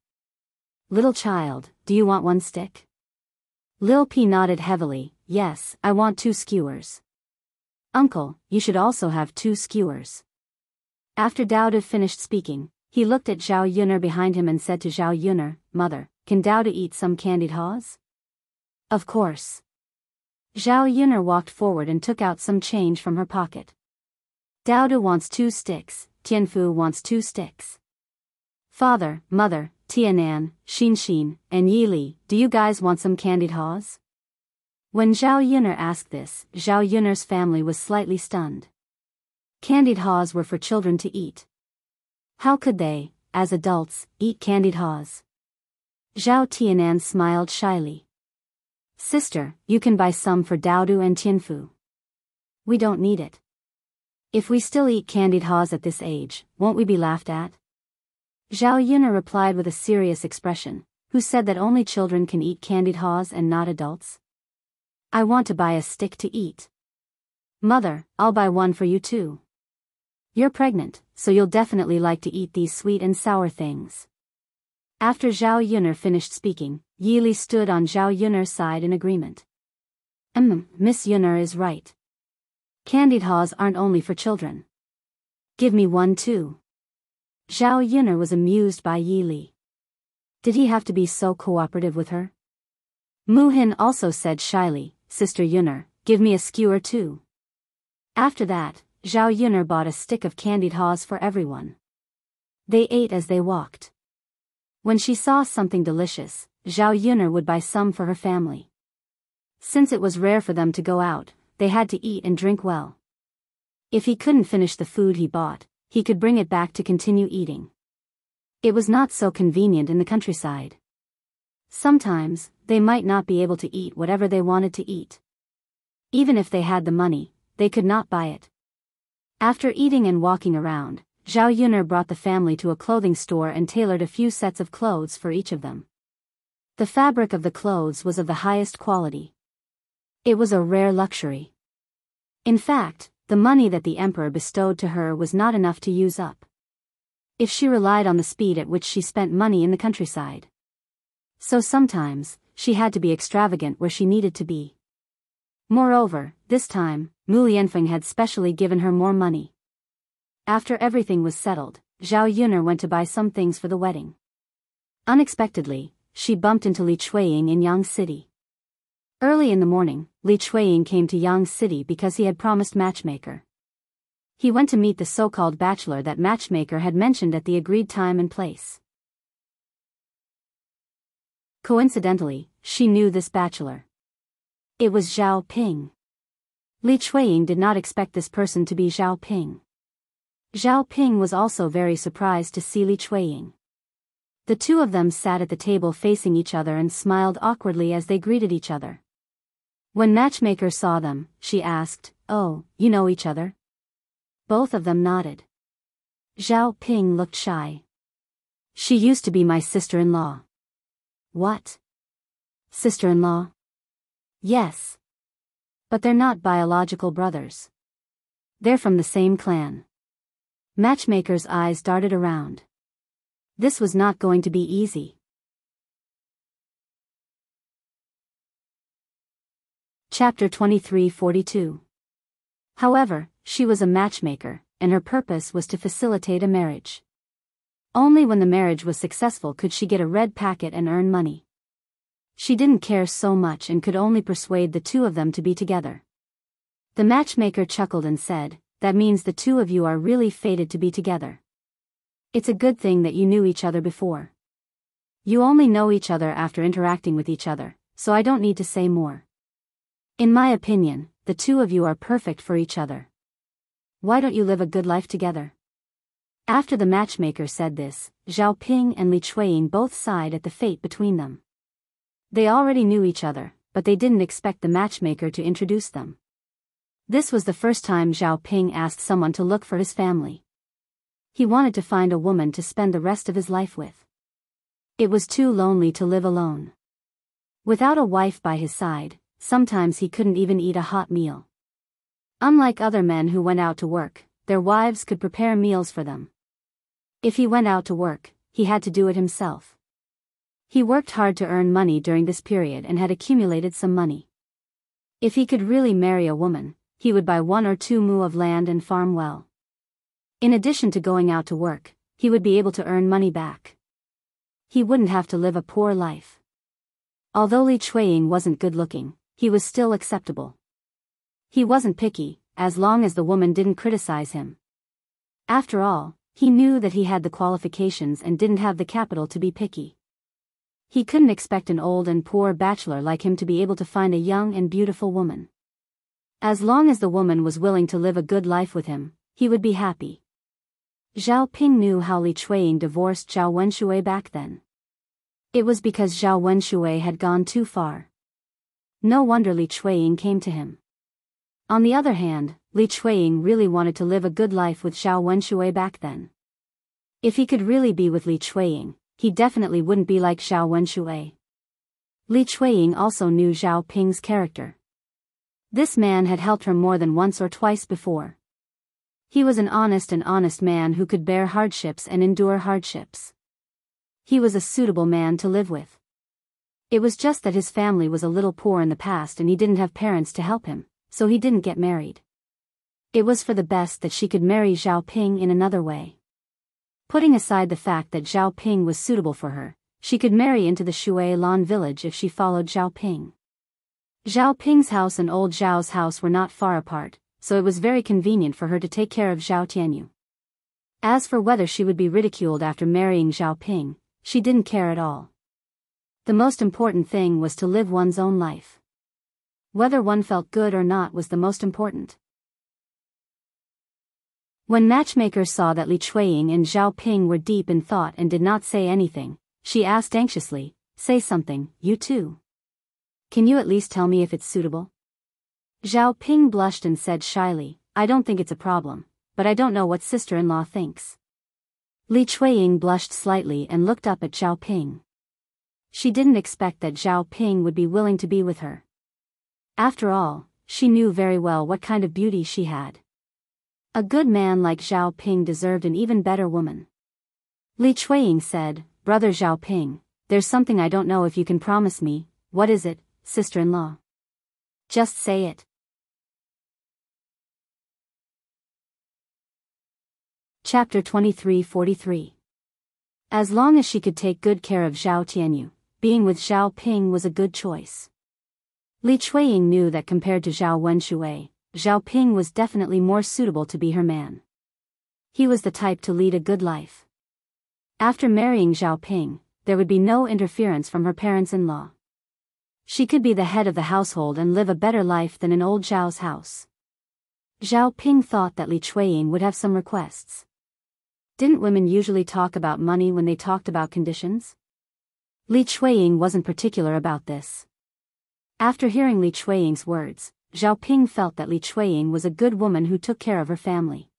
Little child, do you want 1 stick? Lil P nodded heavily. Yes, I want 2 skewers. Uncle, you should also have 2 skewers. After Daodu finished speaking, he looked at Zhao Yun'er behind him and said to Zhao Yun'er, "Mother, can Daodu eat some candied haws?" Of course. Zhao Yun'er walked forward and took out some change from her pocket. Daodu wants 2 sticks, Tianfu wants 2 sticks. Father, Mother, Tianan, Xin, and Yi Li, do you guys want some candied haws? When Zhao Yun'er asked this, Zhao Yun'er's family was slightly stunned. Candied haws were for children to eat. How could they, as adults, eat candied haws? Zhao Tianan smiled shyly. Sister, you can buy some for Daodu and Tianfu. We don't need it. If we still eat candied haws at this age, won't we be laughed at? Zhao Yun'er replied with a serious expression, who said that only children can eat candied haws and not adults? I want to buy a stick to eat. Mother, I'll buy one for you too. You're pregnant, so you'll definitely like to eat these sweet and sour things. After Zhao Yun'er finished speaking, Yi Li stood on Zhao Yun'er's side in agreement. Miss Yun'er is right. Candied haws aren't only for children. Give me one too. Zhao Yun'er was amused by Yi Li. Did he have to be so cooperative with her? Mu Hin also said shyly, Sister Yun'er, give me a skewer too. After that, Zhao Yun'er bought a stick of candied haws for everyone. They ate as they walked. When she saw something delicious, Zhao Yun'er would buy some for her family. Since it was rare for them to go out, they had to eat and drink well. If he couldn't finish the food he bought, he could bring it back to continue eating. It was not so convenient in the countryside. Sometimes, they might not be able to eat whatever they wanted to eat. Even if they had the money, they could not buy it. After eating and walking around, Zhao Yun'er brought the family to a clothing store and tailored a few sets of clothes for each of them. The fabric of the clothes was of the highest quality. It was a rare luxury. In fact, the money that the emperor bestowed to her was not enough to use up, if she relied on the speed at which she spent money in the countryside. So sometimes, she had to be extravagant where she needed to be. Moreover, this time, Mu Lianfeng had specially given her more money. After everything was settled, Zhao Yun'er went to buy some things for the wedding. Unexpectedly, she bumped into Li Chuiying in Yang City. Early in the morning, Li Chuiying came to Yang City because he had promised matchmaker. He went to meet the so-called bachelor that matchmaker had mentioned at the agreed time and place. Coincidentally, she knew this bachelor. It was Zhao Ping. Li Chuiying did not expect this person to be Zhao Ping. Zhao Ping was also very surprised to see Li Chuiying. The two of them sat at the table facing each other and smiled awkwardly as they greeted each other. When matchmaker saw them, she asked, "Oh, you know each other?" Both of them nodded. Zhao Ping looked shy. "She used to be my sister-in-law." "What? Sister-in-law?" "Yes. But they're not biological brothers. They're from the same clan." Matchmaker's eyes darted around. This was not going to be easy. Chapter 2342. However, she was a matchmaker, and her purpose was to facilitate a marriage. Only when the marriage was successful could she get a red packet and earn money. She didn't care so much and could only persuade the two of them to be together. The matchmaker chuckled and said, "That means the two of you are really fated to be together. It's a good thing that you knew each other before. You only know each other after interacting with each other, so I don't need to say more. In my opinion, the two of you are perfect for each other. Why don't you live a good life together?" After the matchmaker said this, Zhao Ping and Li Chuiying both sighed at the fate between them. They already knew each other, but they didn't expect the matchmaker to introduce them. This was the first time Zhao Ping asked someone to look for his family. He wanted to find a woman to spend the rest of his life with. It was too lonely to live alone. Without a wife by his side, sometimes he couldn't even eat a hot meal. Unlike other men who went out to work, their wives could prepare meals for them. If he went out to work, he had to do it himself. He worked hard to earn money during this period and had accumulated some money. If he could really marry a woman, he would buy 1 or 2 mu of land and farm well. In addition to going out to work, he would be able to earn money back. He wouldn't have to live a poor life. Although Li Chuiying wasn't good-looking, he was still acceptable. He wasn't picky, as long as the woman didn't criticize him. After all, he knew that he had the qualifications and didn't have the capital to be picky. He couldn't expect an old and poor bachelor like him to be able to find a young and beautiful woman. As long as the woman was willing to live a good life with him, he would be happy. Zhao Ping knew how Li Chuiying divorced Zhao Wenshui back then. It was because Zhao Wenshui had gone too far. No wonder Li Chuiying came to him. On the other hand, Li Chuiying really wanted to live a good life with Zhao Wenshui back then. If he could really be with Li Chuiying, he definitely wouldn't be like Zhao Wenshui. Li Chuiying also knew Zhao Ping's character. This man had helped her more than once or twice before. He was an honest man who could bear hardships and endure hardships. He was a suitable man to live with. It was just that his family was a little poor in the past and he didn't have parents to help him, so he didn't get married. It was for the best that she could marry Zhao Ping in another way. Putting aside the fact that Zhao Ping was suitable for her, she could marry into the Shui Lan village if she followed Zhao Ping. Zhao Ping's house and old Zhao's house were not far apart, so it was very convenient for her to take care of Zhao Tianyu. As for whether she would be ridiculed after marrying Zhao Ping, she didn't care at all. The most important thing was to live one's own life. Whether one felt good or not was the most important. When matchmaker saw that Li Chuiying and Zhao Ping were deep in thought and did not say anything, she asked anxiously, Say something, you too. Can you at least tell me if it's suitable? Zhao Ping blushed and said shyly, I don't think it's a problem, but I don't know what sister-in-law thinks. Li Chuiying blushed slightly and looked up at Zhao Ping. She didn't expect that Zhao Ping would be willing to be with her. After all, she knew very well what kind of beauty she had. A good man like Zhao Ping deserved an even better woman. Li Chuiying said, Brother Zhao Ping, there's something I don't know if you can promise me. What is it, sister-in-law? Just say it. Chapter 23:43. As long as she could take good care of Zhao Tianyu, being with Zhao Ping was a good choice. Li Chuiying knew that compared to Zhao Wenshui, Zhao Ping was definitely more suitable to be her man. He was the type to lead a good life. After marrying Zhao Ping, there would be no interference from her parents-in-law. She could be the head of the household and live a better life than in old Zhao's house. Zhao Ping thought that Li Chuiying would have some requests. Didn't women usually talk about money when they talked about conditions? Li Chuiying wasn't particular about this. After hearing Li Chuiying's words, Zhao Ping felt that Li Chuiying was a good woman who took care of her family.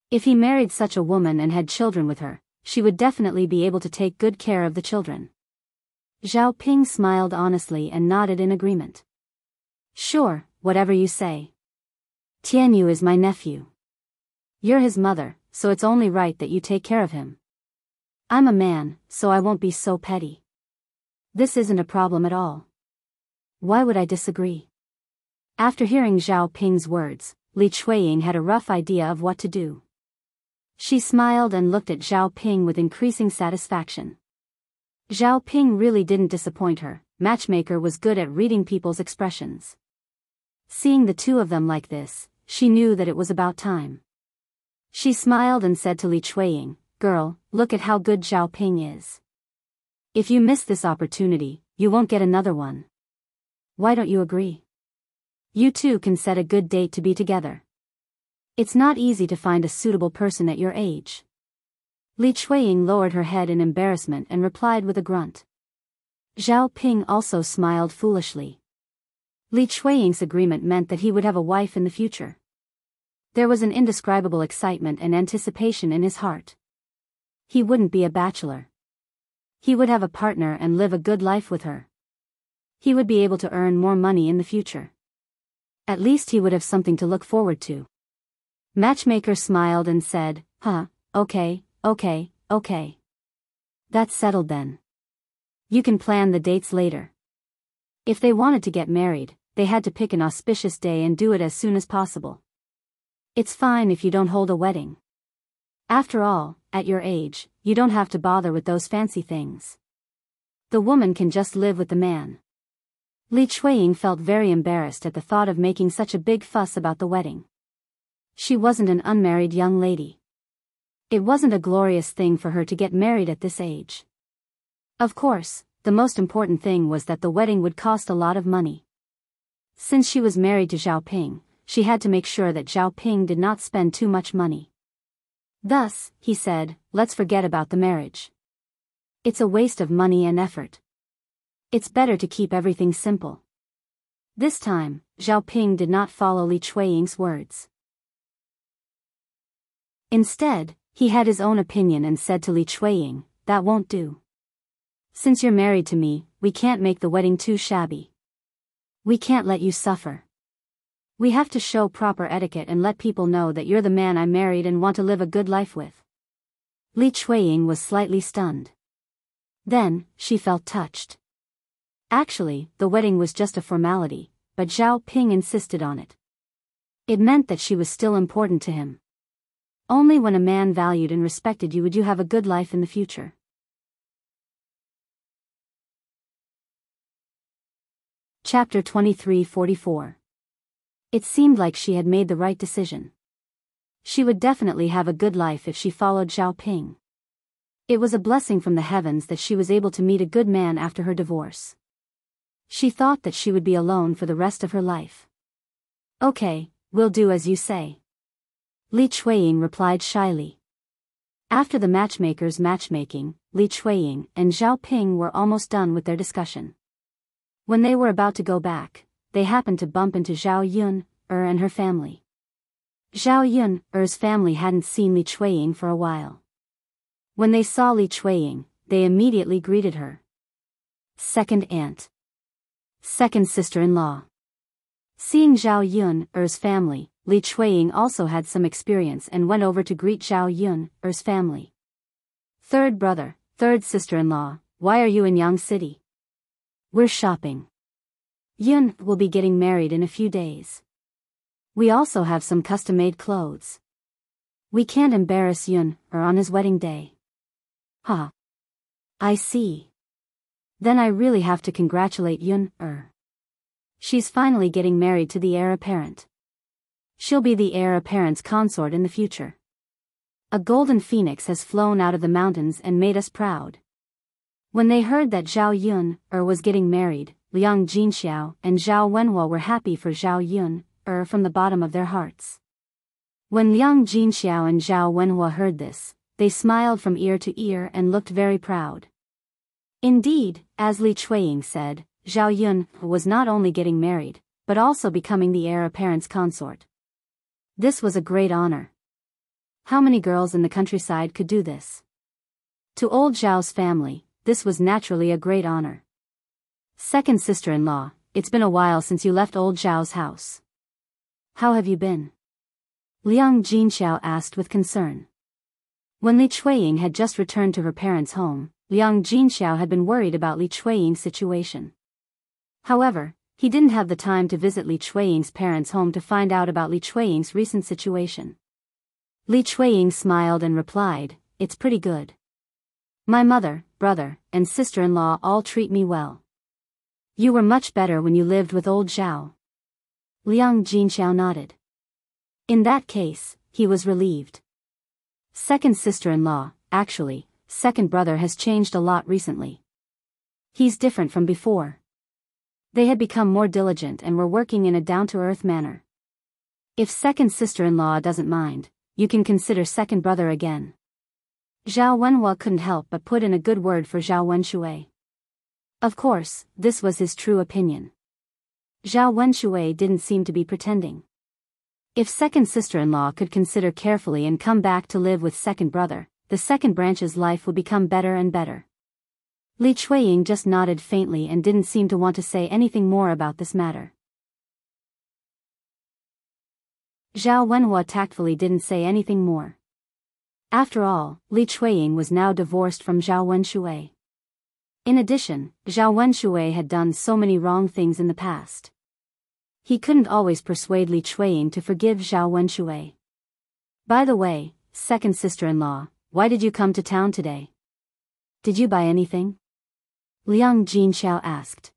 If he married such a woman and had children with her, she would definitely be able to take good care of the children. Zhao Ping smiled honestly and nodded in agreement. Sure, whatever you say. Tianyu is my nephew. You're his mother, so it's only right that you take care of him. I'm a man, so I won't be so petty. This isn't a problem at all. Why would I disagree? After hearing Zhao Ping's words, Li Chuiying had a rough idea of what to do. She smiled and looked at Zhao Ping with increasing satisfaction. Zhao Ping really didn't disappoint her. Matchmaker was good at reading people's expressions. Seeing the two of them like this, she knew that it was about time. She smiled and said to Li Chuiying, Girl, look at how good Zhao Ping is. If you miss this opportunity, you won't get another one. Why don't you agree? You two can set a good date to be together. It's not easy to find a suitable person at your age. Li Chuiying lowered her head in embarrassment and replied with a grunt. Zhao Ping also smiled foolishly. Li Chuiying's agreement meant that he would have a wife in the future. There was an indescribable excitement and anticipation in his heart. He wouldn't be a bachelor. He would have a partner and live a good life with her. He would be able to earn more money in the future. At least he would have something to look forward to. Matchmaker smiled and said, okay. That's settled then. You can plan the dates later. If they wanted to get married, they had to pick an auspicious day and do it as soon as possible. It's fine if you don't hold a wedding. After all, at your age, you don't have to bother with those fancy things. The woman can just live with the man. Li Chuiying felt very embarrassed at the thought of making such a big fuss about the wedding. She wasn't an unmarried young lady. It wasn't a glorious thing for her to get married at this age. Of course, the most important thing was that the wedding would cost a lot of money. Since she was married to Zhao Ping, she had to make sure that Zhao Ping did not spend too much money. Thus, he said, let's forget about the marriage. It's a waste of money and effort. It's better to keep everything simple. This time, Zhao Ping did not follow Li Chuiying's words. Instead, he had his own opinion and said to Li Chuiying, that won't do. Since you're married to me, we can't make the wedding too shabby. We can't let you suffer. We have to show proper etiquette and let people know that you're the man I married and want to live a good life with. Li Chuiying was slightly stunned. Then, she felt touched. Actually, the wedding was just a formality, but Zhao Ping insisted on it. It meant that she was still important to him. Only when a man valued and respected you would you have a good life in the future. Chapter 23:44. It seemed like she had made the right decision. She would definitely have a good life if she followed Zhao Ping. It was a blessing from the heavens that she was able to meet a good man after her divorce. She thought that she would be alone for the rest of her life. Okay, we'll do as you say. Li Chuiying replied shyly. After the matchmaker's matchmaking, Li Chuiying and Zhao Ping were almost done with their discussion. When they were about to go back, they happened to bump into Zhao Yun, and her family. Zhao Yun's family hadn't seen Li Chuiying for a while. When they saw Li Chuiying, they immediately greeted her. Second aunt. Second sister-in-law. Seeing Zhao Yun's family, Li Chuiying also had some experience and went over to greet Zhao Yun's family. Third brother, third sister-in-law, why are you in Yang City? We're shopping. Yun will be getting married in a few days. We also have some custom-made clothes. We can't embarrass Yun on his wedding day. Huh. I see. Then I really have to congratulate Yun. She's finally getting married to the heir apparent. She'll be the heir apparent's consort in the future. A golden phoenix has flown out of the mountains and made us proud. When they heard that Zhao Yun was getting married, Liang Jinxiao and Zhao Wenhua were happy for Zhao Yun from the bottom of their hearts. When Liang Jinxiao and Zhao Wenhua heard this, they smiled from ear to ear and looked very proud. Indeed, as Li Chuiying said, Zhao Yun was not only getting married, but also becoming the heir apparent's consort. This was a great honor. How many girls in the countryside could do this? To old Zhao's family, this was naturally a great honor. Second sister-in-law, it's been a while since you left old Zhao's house. How have you been? Liang Jinxiao asked with concern. When Li Chuiying had just returned to her parents' home, Liang Jinxiao had been worried about Li Chuiying's situation. However, he didn't have the time to visit Li Chuiying's parents' home to find out about Li Chuiying's recent situation. Li Chuiying smiled and replied, "It's pretty good. My mother, brother, and sister-in-law all treat me well. You were much better when you lived with old Zhao." Liang Jinxiao nodded. In that case, he was relieved. Second sister-in-law, actually, second brother has changed a lot recently. He's different from before. They had become more diligent and were working in a down-to-earth manner. If second sister-in-law doesn't mind, you can consider second brother again. Zhao Wenhua couldn't help but put in a good word for Zhao Wenshui. Of course, this was his true opinion. Zhao Wenshui didn't seem to be pretending. If second sister-in-law could consider carefully and come back to live with second brother, the second branch's life would become better and better. Li Chuiying just nodded faintly and didn't seem to want to say anything more about this matter. Zhao Wenhua tactfully didn't say anything more. After all, Li Chuiying was now divorced from Zhao Wenshui. In addition, Zhao Wenshui had done so many wrong things in the past. He couldn't always persuade Li Chuiying to forgive Zhao Wenshui. By the way, second sister-in-law, why did you come to town today? Did you buy anything? Liang Jinxiao asked.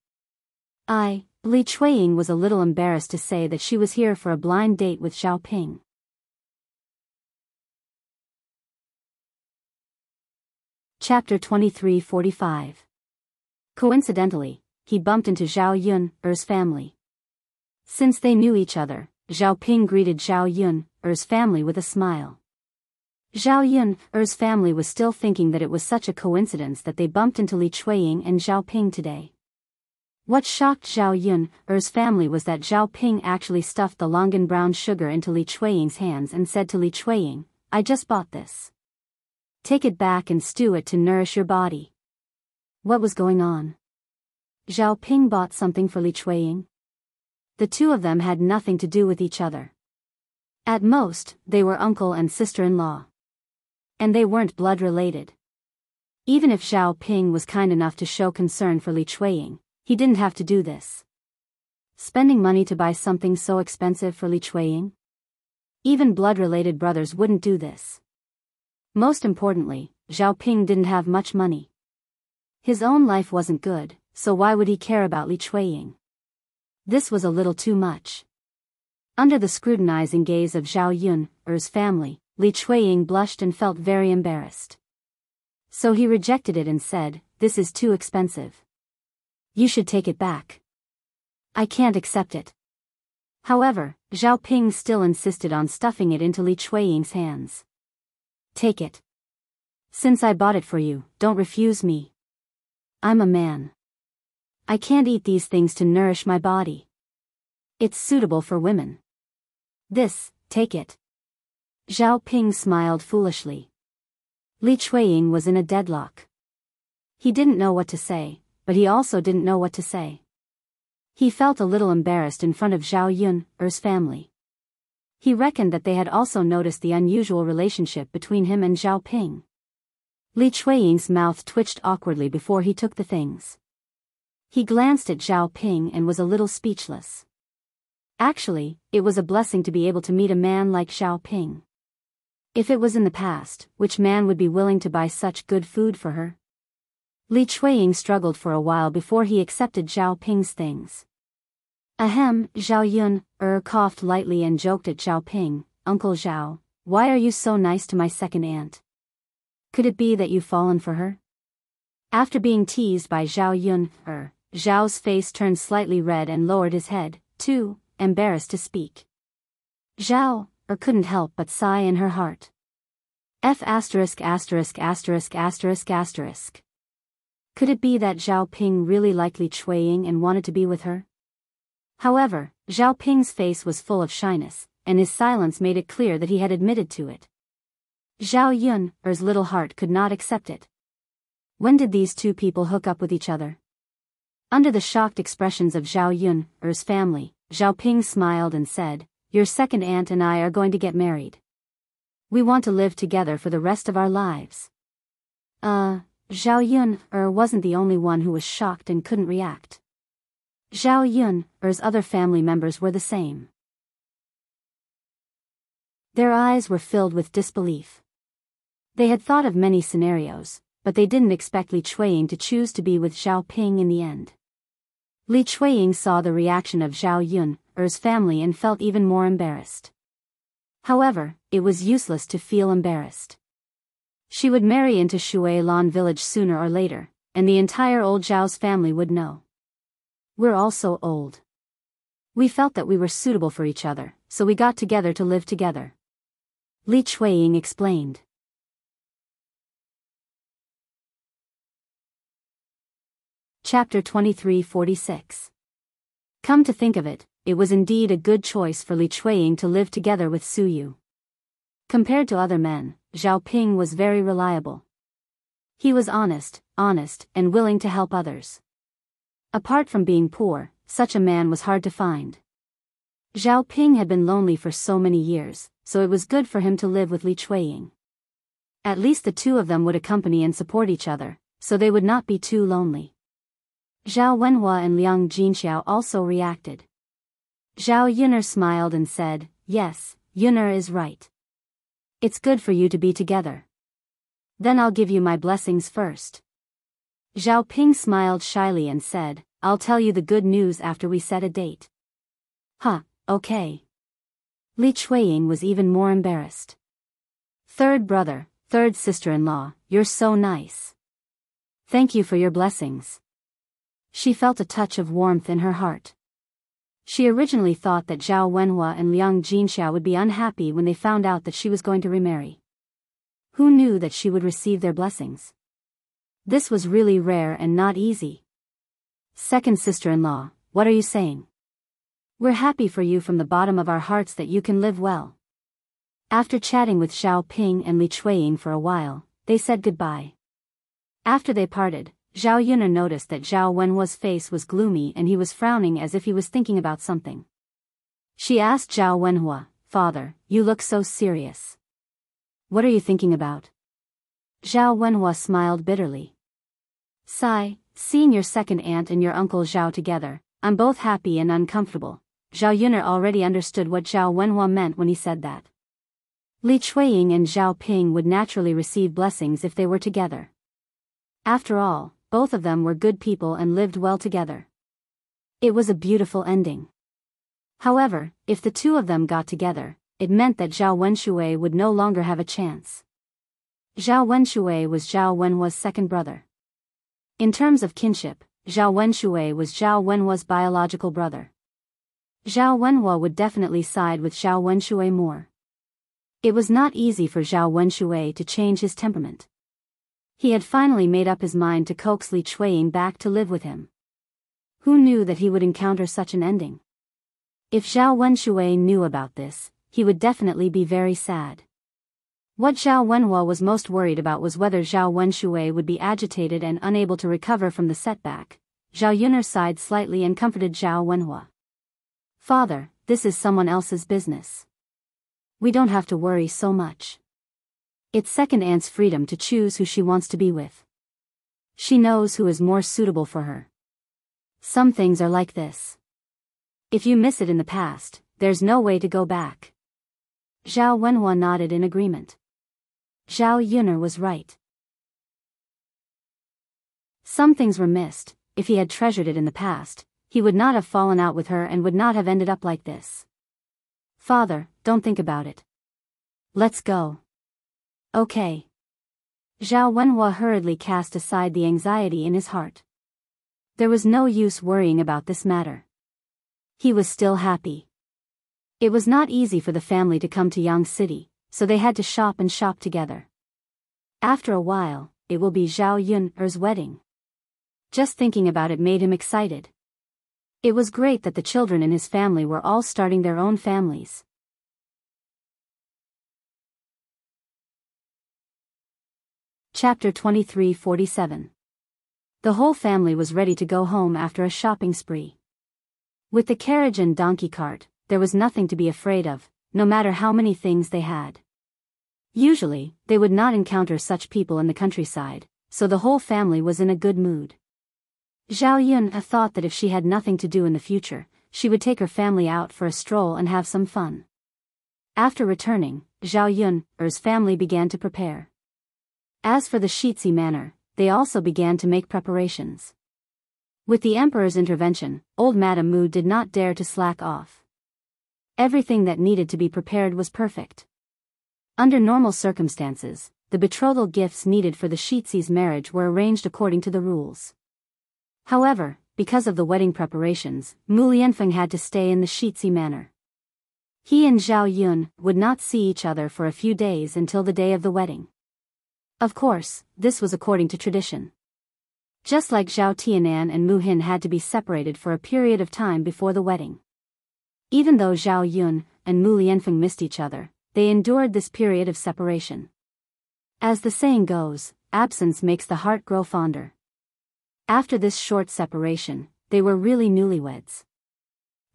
Li Chuiying was a little embarrassed to say that she was here for a blind date with Zhao Ping. Chapter 2345. Coincidentally, he bumped into Zhao Yun's family. Since they knew each other, Zhao Ping greeted Zhao Yun's family with a smile. Zhao Yun's family was still thinking that it was such a coincidence that they bumped into Li Chuiying and Zhao Ping today. What shocked Zhao Yun's family was that Zhao Ping actually stuffed the Longan brown sugar into Li Chuiying's hands and said to Li Chuiying, "I just bought this. Take it back and stew it to nourish your body." What was going on? Zhao Ping bought something for Li Chuiying? The two of them had nothing to do with each other. At most, they were uncle and sister-in-law. And they weren't blood-related. Even if Zhao Ping was kind enough to show concern for Li Chuiying, he didn't have to do this. Spending money to buy something so expensive for Li Chuiying? Even blood-related brothers wouldn't do this. Most importantly, Zhao Ping didn't have much money. His own life wasn't good, so why would he care about Li Chuiying? This was a little too much. Under the scrutinizing gaze of Zhao Yun's family, Li Chuiying blushed and felt very embarrassed. So he rejected it and said, "This is too expensive. You should take it back. I can't accept it." However, Zhao Ping still insisted on stuffing it into Li Chuiying's hands. "Take it." Since I bought it for you, don't refuse me. I'm a man. I can't eat these things to nourish my body. It's suitable for women. Take it. Zhao Ping smiled foolishly. Li Chueying was in a deadlock. He didn't know what to say, but he also didn't know what to say. He felt a little embarrassed in front of Zhao Yun's family. He reckoned that they had also noticed the unusual relationship between him and Zhao Ping. Li Chueying's mouth twitched awkwardly before he took the things. He glanced at Zhao Ping and was a little speechless. Actually, it was a blessing to be able to meet a man like Zhao Ping. If it was in the past, which man would be willing to buy such good food for her? Li Chueying struggled for a while before he accepted Zhao Ping's things. Ahem, Zhao Yun coughed lightly and joked at Zhao Ping. Uncle Zhao, why are you so nice to my second aunt? Could it be that you've fallen for her? After being teased by Zhao Yun, Zhao's face turned slightly red and lowered his head, too, embarrassed to speak. Zhao couldn't help but sigh in her heart. F**************. Could it be that Zhao Ping really liked Li Chueying and wanted to be with her? However, Zhao Ping's face was full of shyness, and his silence made it clear that he had admitted to it. Zhao Yun's little heart could not accept it. When did these two people hook up with each other? Under the shocked expressions of Zhao Yun's family, Zhao Ping smiled and said, "Your second aunt and I are going to get married. We want to live together for the rest of our lives." Zhao Yun wasn't the only one who was shocked and couldn't react. Zhao Yun's other family members were the same. Their eyes were filled with disbelief. They had thought of many scenarios, but they didn't expect Li Chueying to choose to be with Zhao Ping in the end. Li Chueying saw the reaction of Zhao Yun's family and felt even more embarrassed. However, it was useless to feel embarrassed. She would marry into Shui Lan village sooner or later, and the entire old Zhao's family would know. We're all so old. We felt that we were suitable for each other, so we got together to live together. Li Chueying explained. Chapter 2346. Come to think of it, it was indeed a good choice for Li Chueying to live together with Su Yu. Compared to other men, Zhao Ping was very reliable. He was honest, and willing to help others. Apart from being poor, such a man was hard to find. Zhao Ping had been lonely for so many years, so it was good for him to live with Li Chueying. At least the two of them would accompany and support each other, so they would not be too lonely. Zhao Wenhua and Liang Jinxiao also reacted. Zhao Yun'er smiled and said, "Yes, Yun'er is right. It's good for you to be together. Then I'll give you my blessings first." Zhao Ping smiled shyly and said, "I'll tell you the good news after we set a date." Okay. Li Chueying was even more embarrassed. "Third brother, third sister-in-law, you're so nice. Thank you for your blessings." She felt a touch of warmth in her heart. She originally thought that Zhao Wenhua and Liang Jinxiao would be unhappy when they found out that she was going to remarry. Who knew that she would receive their blessings? This was really rare and not easy. "Second sister-in-law, what are you saying? We're happy for you from the bottom of our hearts that you can live well." After chatting with Zhao Ping and Li Chueying for a while, they said goodbye. After they parted, Zhao Yun'er noticed that Zhao Wenhua's face was gloomy and he was frowning as if he was thinking about something. She asked Zhao Wenhua, "Father, you look so serious. What are you thinking about?" Zhao Wenhua smiled bitterly. "Sigh, seeing your second aunt and your uncle Zhao together, I'm both happy and uncomfortable." Zhao Yun'er already understood what Zhao Wenhua meant when he said that. Li Chueying and Zhao Ping would naturally receive blessings if they were together. After all, both of them were good people and lived well together. It was a beautiful ending. However, if the two of them got together, it meant that Zhao Wenshui would no longer have a chance. Zhao Wenshui was Zhao Wenhua's second brother. In terms of kinship, Zhao Wenshui was Zhao Wenhua's biological brother. Zhao Wenhua would definitely side with Zhao Wenshui more. It was not easy for Zhao Wenshui to change his temperament. He had finally made up his mind to coax Li Chuiying back to live with him. Who knew that he would encounter such an ending? If Zhao Wenshui knew about this, he would definitely be very sad. What Zhao Wenhua was most worried about was whether Zhao Wenshui would be agitated and unable to recover from the setback. Zhao Yuner sighed slightly and comforted Zhao Wenhua. "Father, this is someone else's business. We don't have to worry so much. It's second aunt's freedom to choose who she wants to be with. She knows who is more suitable for her. Some things are like this. If you miss it in the past, there's no way to go back." Zhao Wenhua nodded in agreement. Zhao Yuner was right. Some things were missed. If he had treasured it in the past, he would not have fallen out with her and would not have ended up like this. "Father, don't think about it. Let's go." "Okay." Zhao Wenhua hurriedly cast aside the anxiety in his heart. There was no use worrying about this matter. He was still happy. It was not easy for the family to come to Yang City, so they had to shop together. After a while, it will be Zhao Yuner's wedding. Just thinking about it made him excited. It was great that the children in his family were all starting their own families. Chapter 2347. The whole family was ready to go home after a shopping spree. With the carriage and donkey cart, there was nothing to be afraid of, no matter how many things they had. Usually, they would not encounter such people in the countryside, so the whole family was in a good mood. Zhao Yun thought that if she had nothing to do in the future, she would take her family out for a stroll and have some fun. After returning, Zhao Yun's family began to prepare. As for the Shitzi manor, they also began to make preparations. With the emperor's intervention, old Madame Mu did not dare to slack off. Everything that needed to be prepared was perfect. Under normal circumstances, the betrothal gifts needed for the Shitzi's marriage were arranged according to the rules. However, because of the wedding preparations, Mu Lianfeng had to stay in the Shitzi manor. He and Zhao Yun would not see each other for a few days until the day of the wedding. Of course, this was according to tradition. Just like Zhao Tianan and Mu Hin had to be separated for a period of time before the wedding. Even though Zhao Yun and Mu Lianfeng missed each other, they endured this period of separation. As the saying goes, absence makes the heart grow fonder. After this short separation, they were really newlyweds.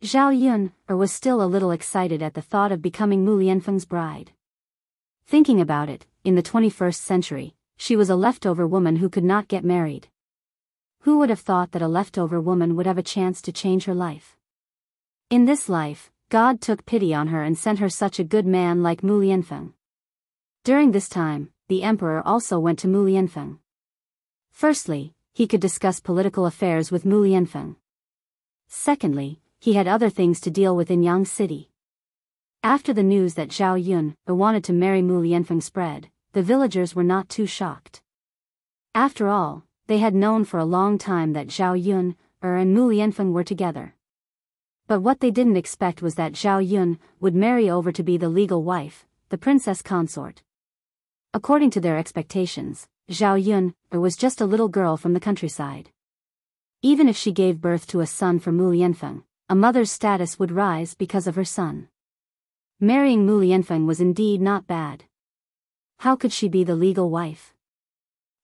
Zhao Yun was still a little excited at the thought of becoming Mu Lianfeng's bride. Thinking about it, in the 21st century, she was a leftover woman who could not get married. Who would have thought that a leftover woman would have a chance to change her life? In this life, God took pity on her and sent her such a good man like Mu Lianfeng. During this time, the emperor also went to Mu Lianfeng. Firstly, he could discuss political affairs with Mu Lianfeng. Secondly, he had other things to deal with in Yang City. After the news that Zhao Yun wanted to marry Mu Lianfeng spread, the villagers were not too shocked. After all, they had known for a long time that Zhao Yun and Mu Lianfeng were together. But what they didn't expect was that Zhao Yun would marry over to be the legal wife, the princess consort. According to their expectations, Zhao Yun was just a little girl from the countryside. Even if she gave birth to a son for Mu Lianfeng, a mother's status would rise because of her son. Marrying Mu Lianfeng was indeed not bad. How could she be the legal wife?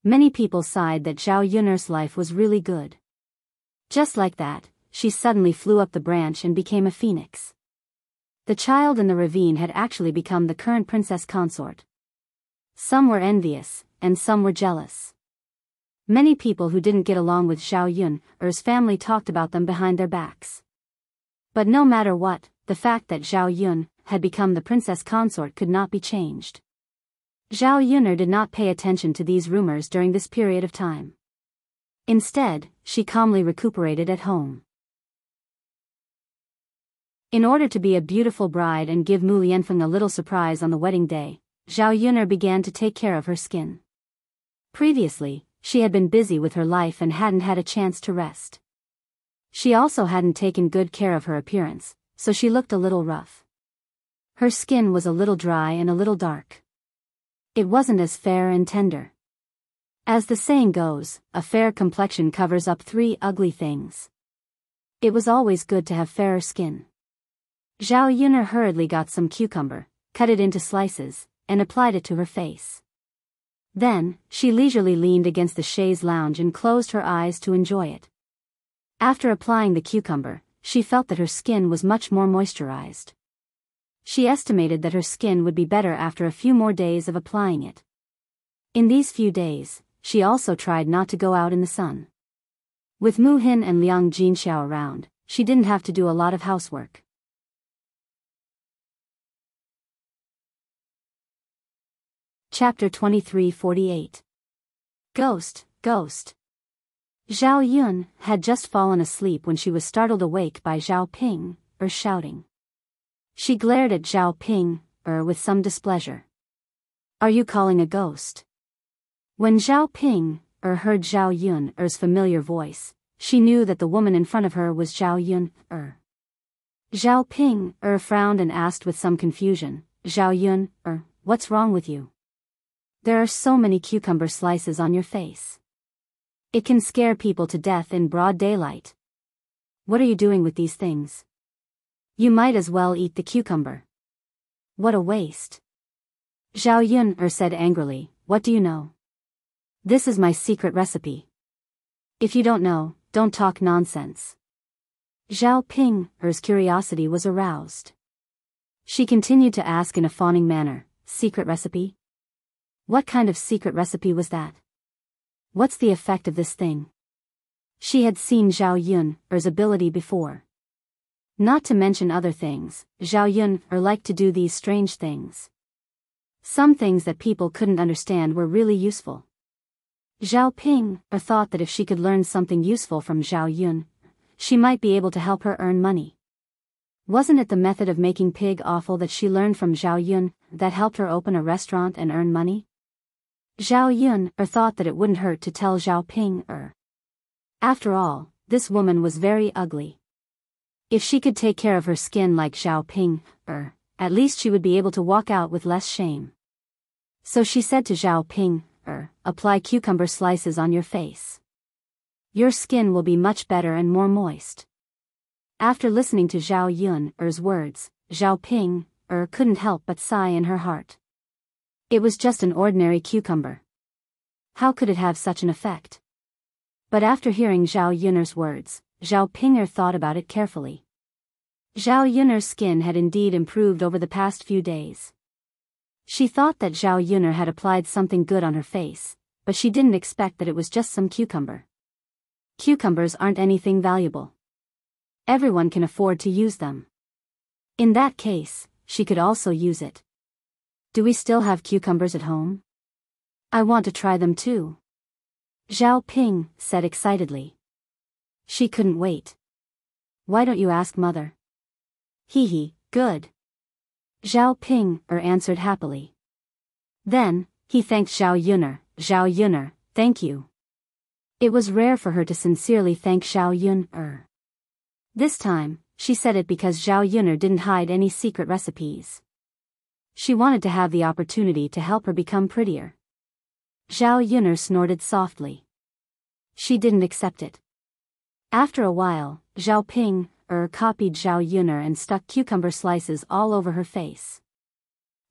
Many people sighed that Zhao Yun's life was really good. Just like that, she suddenly flew up the branch and became a phoenix. The child in the ravine had actually become the current princess consort. Some were envious, and some were jealous. Many people who didn't get along with Zhao Yun's family talked about them behind their backs. But no matter what, the fact that Zhao Yun had become the princess consort could not be changed. Zhao Yun did not pay attention to these rumors during this period of time. Instead, she calmly recuperated at home. In order to be a beautiful bride and give Mu Lianfeng a little surprise on the wedding day, Zhao Yun began to take care of her skin. Previously, she had been busy with her life and hadn't had a chance to rest. She also hadn't taken good care of her appearance, so she looked a little rough. Her skin was a little dry and a little dark. It wasn't as fair and tender. As the saying goes, a fair complexion covers up 3 ugly things. It was always good to have fairer skin. Zhao Yuner hurriedly got some cucumber, cut it into slices, and applied it to her face. Then, she leisurely leaned against the chaise lounge and closed her eyes to enjoy it. After applying the cucumber, she felt that her skin was much more moisturized. She estimated that her skin would be better after a few more days of applying it. In these few days, she also tried not to go out in the sun. With Mu Hin and Liang Jinxiao around, she didn't have to do a lot of housework. Chapter 23:48. Ghost. Zhao Yun had just fallen asleep when she was startled awake by Zhao Ping, shouting. She glared at Zhao Ping, with some displeasure. Are you calling a ghost? When Zhao Ping, heard Zhao Yun's familiar voice, she knew that the woman in front of her was Zhao Yun, Zhao Ping, frowned and asked with some confusion, Zhao Yun, what's wrong with you? There are so many cucumber slices on your face. It can scare people to death in broad daylight. What are you doing with these things? You might as well eat the cucumber. What a waste. Zhao Yun said angrily, what do you know? This is my secret recipe. If you don't know, don't talk nonsense. Zhao Ping's curiosity was aroused. She continued to ask in a fawning manner, secret recipe? What kind of secret recipe was that? What's the effect of this thing? She had seen Zhao Yun's ability before. Not to mention other things, Zhao Yun liked to do these strange things. Some things that people couldn't understand were really useful. Zhao Ping thought that if she could learn something useful from Zhao Yun, she might be able to help her earn money. Wasn't it the method of making pig offal that she learned from Zhao Yun that helped her open a restaurant and earn money? Zhao Yun thought that it wouldn't hurt to tell Zhao Ping. After all, this woman was very ugly. If she could take care of her skin like Zhao Ping, at least she would be able to walk out with less shame. So she said to Zhao Ping, apply cucumber slices on your face. Your skin will be much better and more moist. After listening to Zhao Yun's words, Zhao Ping couldn't help but sigh in her heart. It was just an ordinary cucumber. How could it have such an effect? But after hearing Zhao Yun's words, Zhao Ping thought about it carefully. Zhao Yun's skin had indeed improved over the past few days. She thought that Zhao Yun had applied something good on her face, but she didn't expect that it was just some cucumber. Cucumbers aren't anything valuable. Everyone can afford to use them. In that case, she could also use it. Do we still have cucumbers at home? I want to try them too. Zhao Ping said excitedly. She couldn't wait. Why don't you ask mother? Hee, good. Zhao Ping answered happily. Then, he thanked Zhao Yun, thank you. It was rare for her to sincerely thank Zhao Yun. This time, she said it because Zhao Yun didn't hide any secret recipes. She wanted to have the opportunity to help her become prettier. Zhao Yun snorted softly. She didn't accept it. After a while, Zhao Ping copied Zhao Yun and stuck cucumber slices all over her face.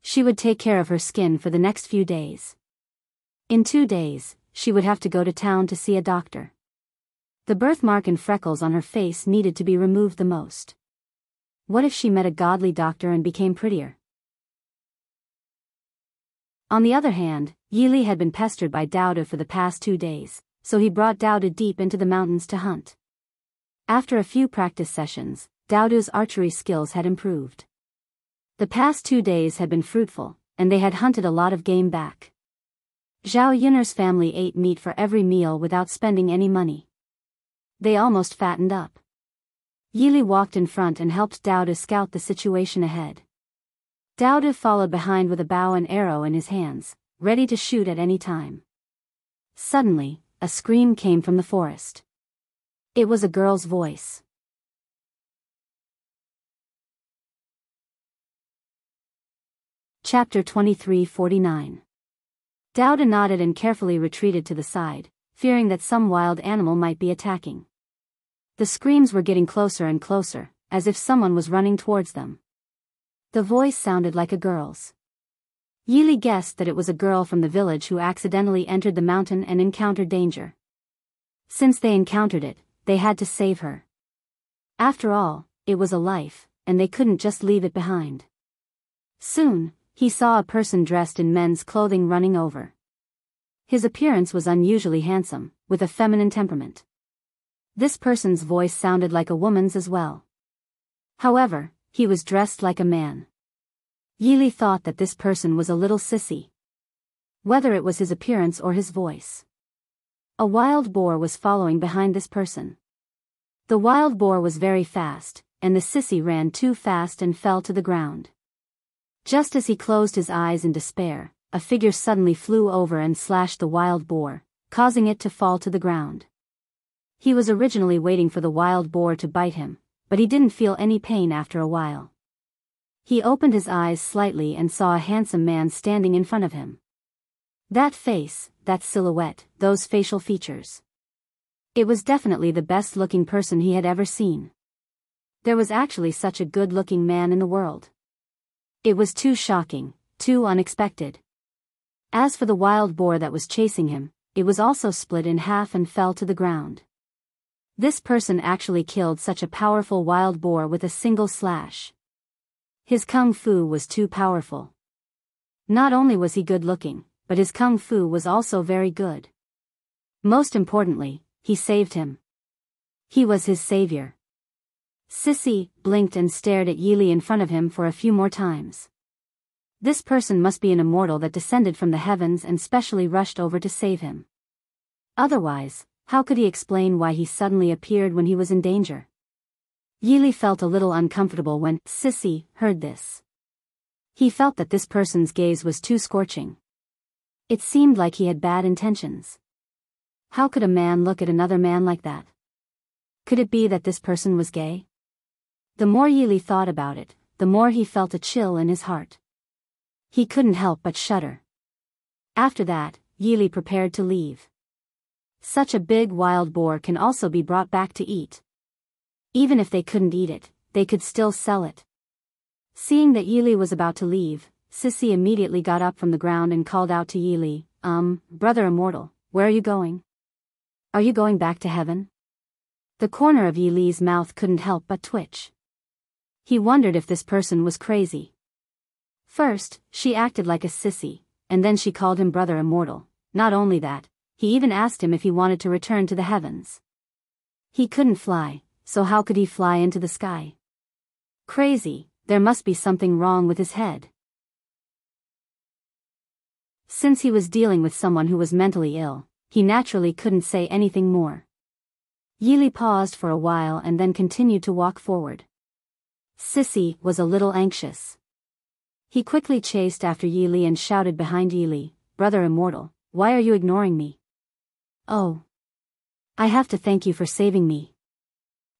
She would take care of her skin for the next few days. In 2 days, she would have to go to town to see a doctor. The birthmark and freckles on her face needed to be removed the most. What if she met a godly doctor and became prettier? On the other hand, Yili had been pestered by Dao for the past 2 days, so he brought Dao deep into the mountains to hunt. After a few practice sessions, Dao's archery skills had improved. The past 2 days had been fruitful, and they had hunted a lot of game back. Zhao Yun's family ate meat for every meal without spending any money. They almost fattened up. Yili walked in front and helped Dao scout the situation ahead. Dao followed behind with a bow and arrow in his hands, ready to shoot at any time. Suddenly, a scream came from the forest. It was a girl's voice. Chapter 23:49. Dao nodded and carefully retreated to the side, fearing that some wild animal might be attacking. The screams were getting closer and closer, as if someone was running towards them. The voice sounded like a girl's. Yili guessed that it was a girl from the village who accidentally entered the mountain and encountered danger. Since they encountered it, they had to save her. After all, it was a life, and they couldn't just leave it behind. Soon, he saw a person dressed in men's clothing running over. His appearance was unusually handsome, with a feminine temperament. This person's voice sounded like a woman's as well. However, he was dressed like a man. Yili thought that this person was a little sissy. Whether it was his appearance or his voice. A wild boar was following behind this person. The wild boar was very fast, and the sissy ran too fast and fell to the ground. Just as he closed his eyes in despair, a figure suddenly flew over and slashed the wild boar, causing it to fall to the ground. He was originally waiting for the wild boar to bite him, but he didn't feel any pain after a while. He opened his eyes slightly and saw a handsome man standing in front of him. That face, that silhouette, those facial features. It was definitely the best-looking person he had ever seen. There was actually such a good-looking man in the world. It was too shocking, too unexpected. As for the wild boar that was chasing him, it was also split in half and fell to the ground. This person actually killed such a powerful wild boar with a single slash. His kung fu was too powerful. Not only was he good-looking, but his kung fu was also very good. Most importantly, he saved him. He was his savior. Sissy blinked and stared at Yili in front of him for a few more times. This person must be an immortal that descended from the heavens and specially rushed over to save him. Otherwise, how could he explain why he suddenly appeared when he was in danger? Yili felt a little uncomfortable when Sissy heard this. He felt that this person's gaze was too scorching. It seemed like he had bad intentions. How could a man look at another man like that? Could it be that this person was gay? The more Yili thought about it, the more he felt a chill in his heart. He couldn't help but shudder. After that, Yili prepared to leave. Such a big wild boar can also be brought back to eat. Even if they couldn't eat it, they could still sell it. Seeing that Yili was about to leave, Sissy immediately got up from the ground and called out to Yili, Brother Immortal, where are you going? Are you going back to heaven? The corner of Yili's mouth couldn't help but twitch. He wondered if this person was crazy. First, she acted like a sissy, and then she called him Brother Immortal. Not only that, he even asked him if he wanted to return to the heavens. He couldn't fly, so how could he fly into the sky? Crazy, there must be something wrong with his head. Since he was dealing with someone who was mentally ill, he naturally couldn't say anything more. Yili paused for a while and then continued to walk forward. Sissy was a little anxious. He quickly chased after Yili and shouted behind Yili, Brother Immortal, why are you ignoring me? Oh. I have to thank you for saving me.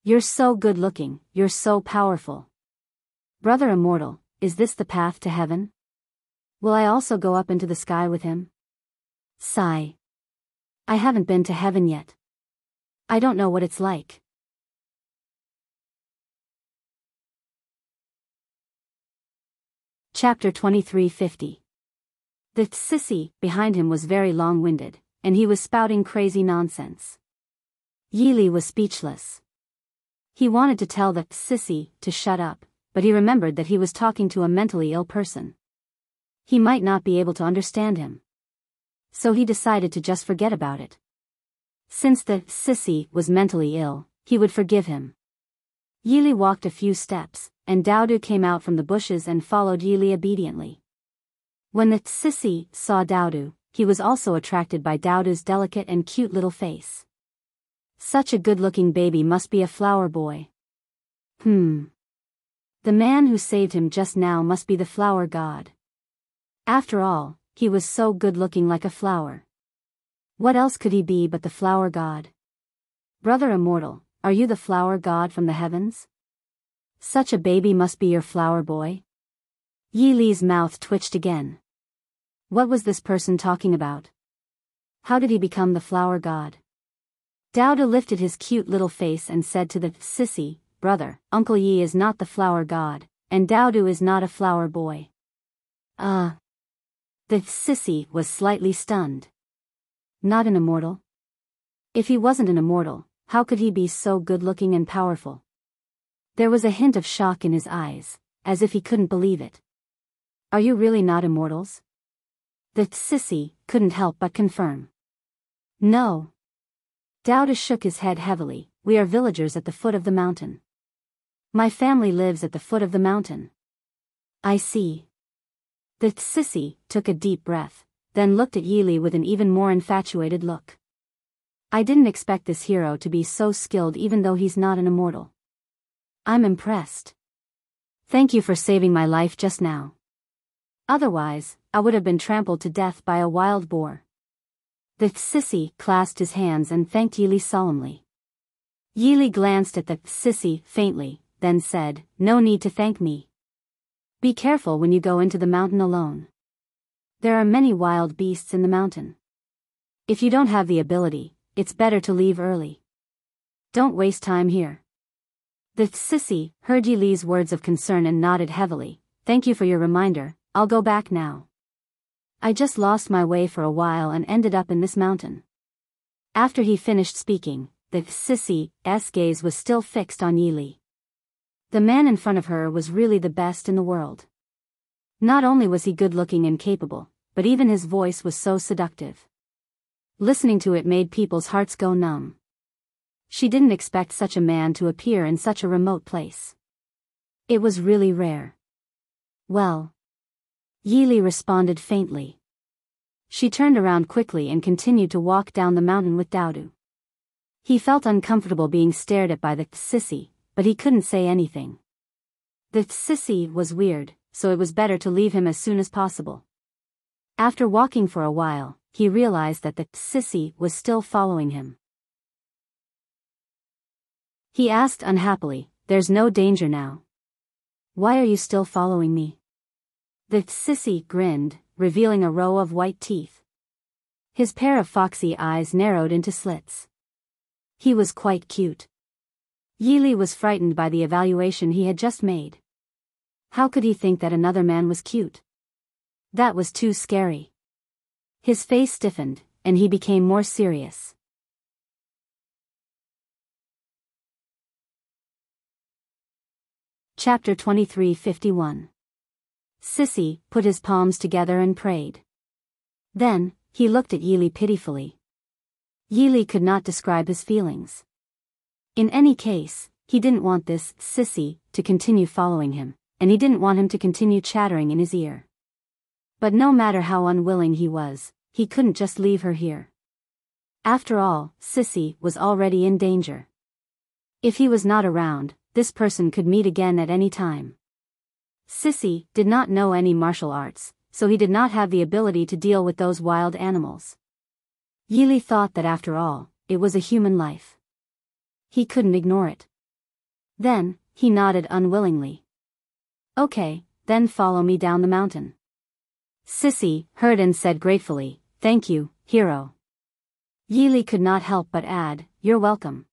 You're so good-looking, you're so powerful. Brother Immortal, is this the path to heaven? Will I also go up into the sky with him? Sigh. I haven't been to heaven yet. I don't know what it's like. Chapter 2350. The sissy behind him was very long-winded, and he was spouting crazy nonsense. Yili was speechless. He wanted to tell the sissy to shut up, but he remembered that he was talking to a mentally ill person. He might not be able to understand him. So he decided to just forget about it. Since the sissy was mentally ill, he would forgive him. Yili walked a few steps, and Daodu came out from the bushes and followed Yili obediently. When the sissy saw Daodu, he was also attracted by Daodu's delicate and cute little face. Such a good-looking baby must be a flower boy. The man who saved him just now must be the flower god. After all, he was so good-looking like a flower. What else could he be but the flower god? Brother Immortal, are you the flower god from the heavens? Such a baby must be your flower boy? Yili's mouth twitched again. What was this person talking about? How did he become the flower god? Dowda lifted his cute little face and said to the sissy, brother, Uncle Yi is not the flower god, and Dowdu is not a flower boy. The sissy was slightly stunned. Not an immortal? If he wasn't an immortal, how could he be so good-looking and powerful? There was a hint of shock in his eyes, as if he couldn't believe it. Are you really not immortals? The sissy couldn't help but confirm. No. Dowda shook his head heavily. We are villagers at the foot of the mountain. My family lives at the foot of the mountain. I see. The sissy took a deep breath, then looked at Yili with an even more infatuated look. I didn't expect this hero to be so skilled even though he's not an immortal. I'm impressed. Thank you for saving my life just now. Otherwise, I would have been trampled to death by a wild boar. The sissy clasped his hands and thanked Yili solemnly. Yili glanced at the sissy faintly, then said, No need to thank me. Be careful when you go into the mountain alone. There are many wild beasts in the mountain. If you don't have the ability, it's better to leave early. Don't waste time here. The sissy heard Yili's words of concern and nodded heavily. Thank you for your reminder, I'll go back now. I just lost my way for a while and ended up in this mountain. After he finished speaking, the sissy's gaze was still fixed on Yili. The man in front of her was really the best in the world. Not only was he good-looking and capable, but even his voice was so seductive. Listening to it made people's hearts go numb. She didn't expect such a man to appear in such a remote place. It was really rare. Well. Yili responded faintly. She turned around quickly and continued to walk down the mountain with Dowdu. He felt uncomfortable being stared at by the sissy, but he couldn't say anything. The sissy was weird, so it was better to leave him as soon as possible. After walking for a while, he realized that the sissy was still following him. He asked unhappily, There's no danger now. Why are you still following me? The sissy grinned, revealing a row of white teeth. His pair of foxy eyes narrowed into slits. He was quite cute. Yili was frightened by the evaluation he had just made. How could he think that another man was cute? That was too scary. His face stiffened, and he became more serious. Chapter 23:51. Sissy put his palms together and prayed. Then, he looked at Yili pitifully. Yili could not describe his feelings. In any case, he didn't want this sissy to continue following him, and he didn't want him to continue chattering in his ear. But no matter how unwilling he was, he couldn't just leave her here. After all, Sissy was already in danger. If he was not around, this person could meet again at any time. Sissy did not know any martial arts, so he did not have the ability to deal with those wild animals. Yili thought that after all, it was a human life. He couldn't ignore it. Then, he nodded unwillingly. Okay, then follow me down the mountain. Sissy heard and said gratefully, Thank you, hero. Yili could not help but add, You're welcome.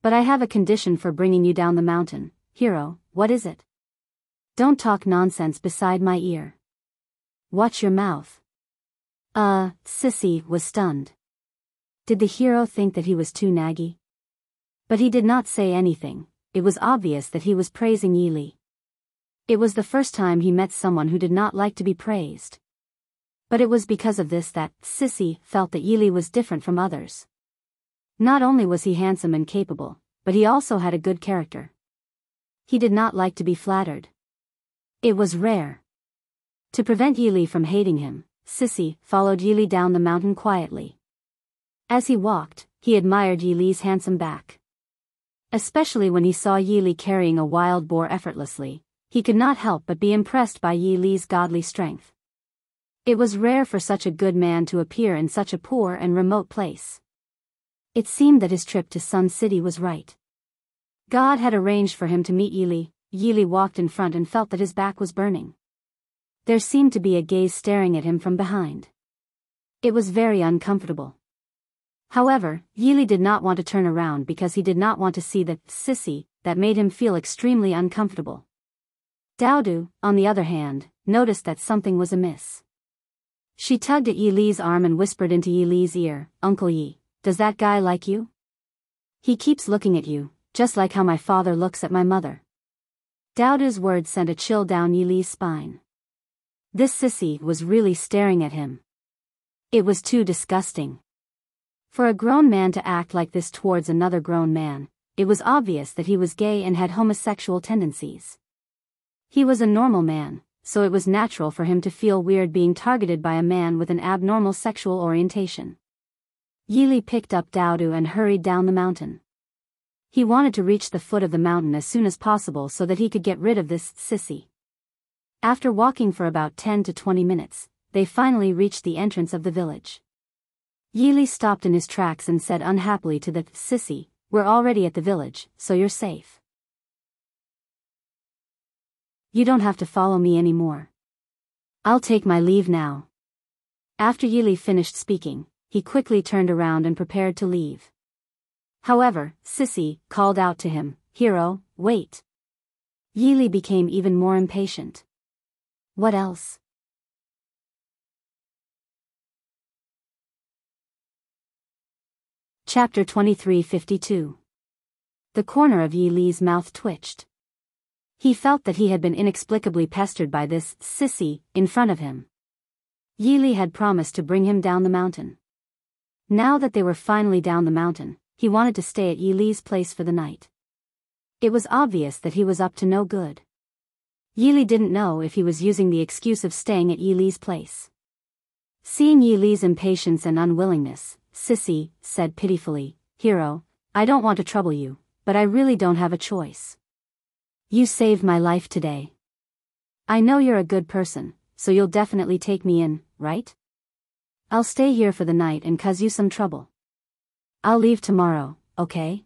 But I have a condition for bringing you down the mountain, hero, what is it? Don't talk nonsense beside my ear. Watch your mouth. Sissy was stunned. Did the hero think that he was too naggy? But he did not say anything. It was obvious that he was praising Yili. It was the first time he met someone who did not like to be praised. But it was because of this that Sissy felt that Yili was different from others. Not only was he handsome and capable, but he also had a good character. He did not like to be flattered. It was rare. To prevent Yili from hating him, Sissy followed Yili down the mountain quietly. As he walked, he admired Yili's handsome back. Especially when he saw Yili carrying a wild boar effortlessly, he could not help but be impressed by Yili's godly strength. It was rare for such a good man to appear in such a poor and remote place. It seemed that his trip to Sun City was right. God had arranged for him to meet Yili. Yili walked in front and felt that his back was burning. There seemed to be a gaze staring at him from behind. It was very uncomfortable. However, Yili did not want to turn around because he did not want to see the sissy that made him feel extremely uncomfortable. Daodu, on the other hand, noticed that something was amiss. She tugged at Yili's arm and whispered into Yili's ear, "Uncle Yi, does that guy like you? He keeps looking at you, just like how my father looks at my mother." Daodu's words sent a chill down Yili's spine. This sissy was really staring at him. It was too disgusting. For a grown man to act like this towards another grown man, it was obvious that he was gay and had homosexual tendencies. He was a normal man, so it was natural for him to feel weird being targeted by a man with an abnormal sexual orientation. Yili picked up Daodu and hurried down the mountain. He wanted to reach the foot of the mountain as soon as possible so that he could get rid of this sissy. After walking for about 10 to 20 minutes, they finally reached the entrance of the village. Yili stopped in his tracks and said unhappily to the sissy, "We're already at the village, so you're safe. You don't have to follow me anymore. I'll take my leave now." After Yili finished speaking, he quickly turned around and prepared to leave. However, Sissy called out to him, "Hero, wait." Yili became even more impatient. What else? Chapter 23:52. The corner of Yili's mouth twitched. He felt that he had been inexplicably pestered by this sissy in front of him. Yili had promised to bring him down the mountain. Now that they were finally down the mountain, he wanted to stay at Yili's place for the night. It was obvious that he was up to no good. Yili didn't know if he was using the excuse of staying at Yili's place. Seeing Yili's impatience and unwillingness, Sissy said pitifully, "Hero, I don't want to trouble you, but I really don't have a choice. You saved my life today. I know you're a good person, so you'll definitely take me in, right? I'll stay here for the night and cause you some trouble. I'll leave tomorrow, okay?"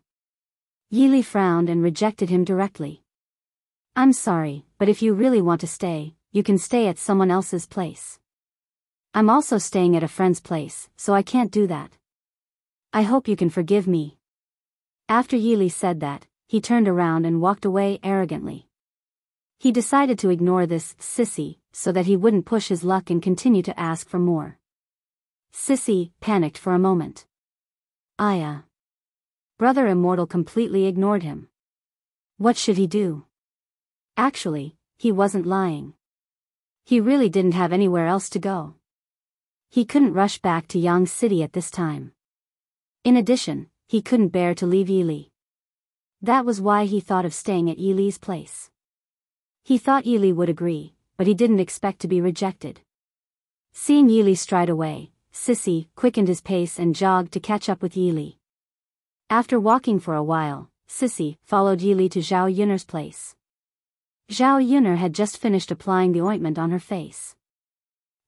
Yili frowned and rejected him directly. "I'm sorry, but if you really want to stay, you can stay at someone else's place. I'm also staying at a friend's place, so I can't do that. I hope you can forgive me." After Yili said that, he turned around and walked away arrogantly. He decided to ignore this sissy, so that he wouldn't push his luck and continue to ask for more. Sissy panicked for a moment. Brother Immortal completely ignored him. What should he do? Actually, he wasn't lying. He really didn't have anywhere else to go. He couldn't rush back to Yang City at this time. In addition, he couldn't bear to leave Yili. That was why he thought of staying at Yili's place. He thought Yili would agree, but he didn't expect to be rejected. Seeing Yili stride away, Sissy quickened his pace and jogged to catch up with Yili. After walking for a while, Sissy followed Yili to Zhao Yun'er's place. Zhao Yun'er had just finished applying the ointment on her face.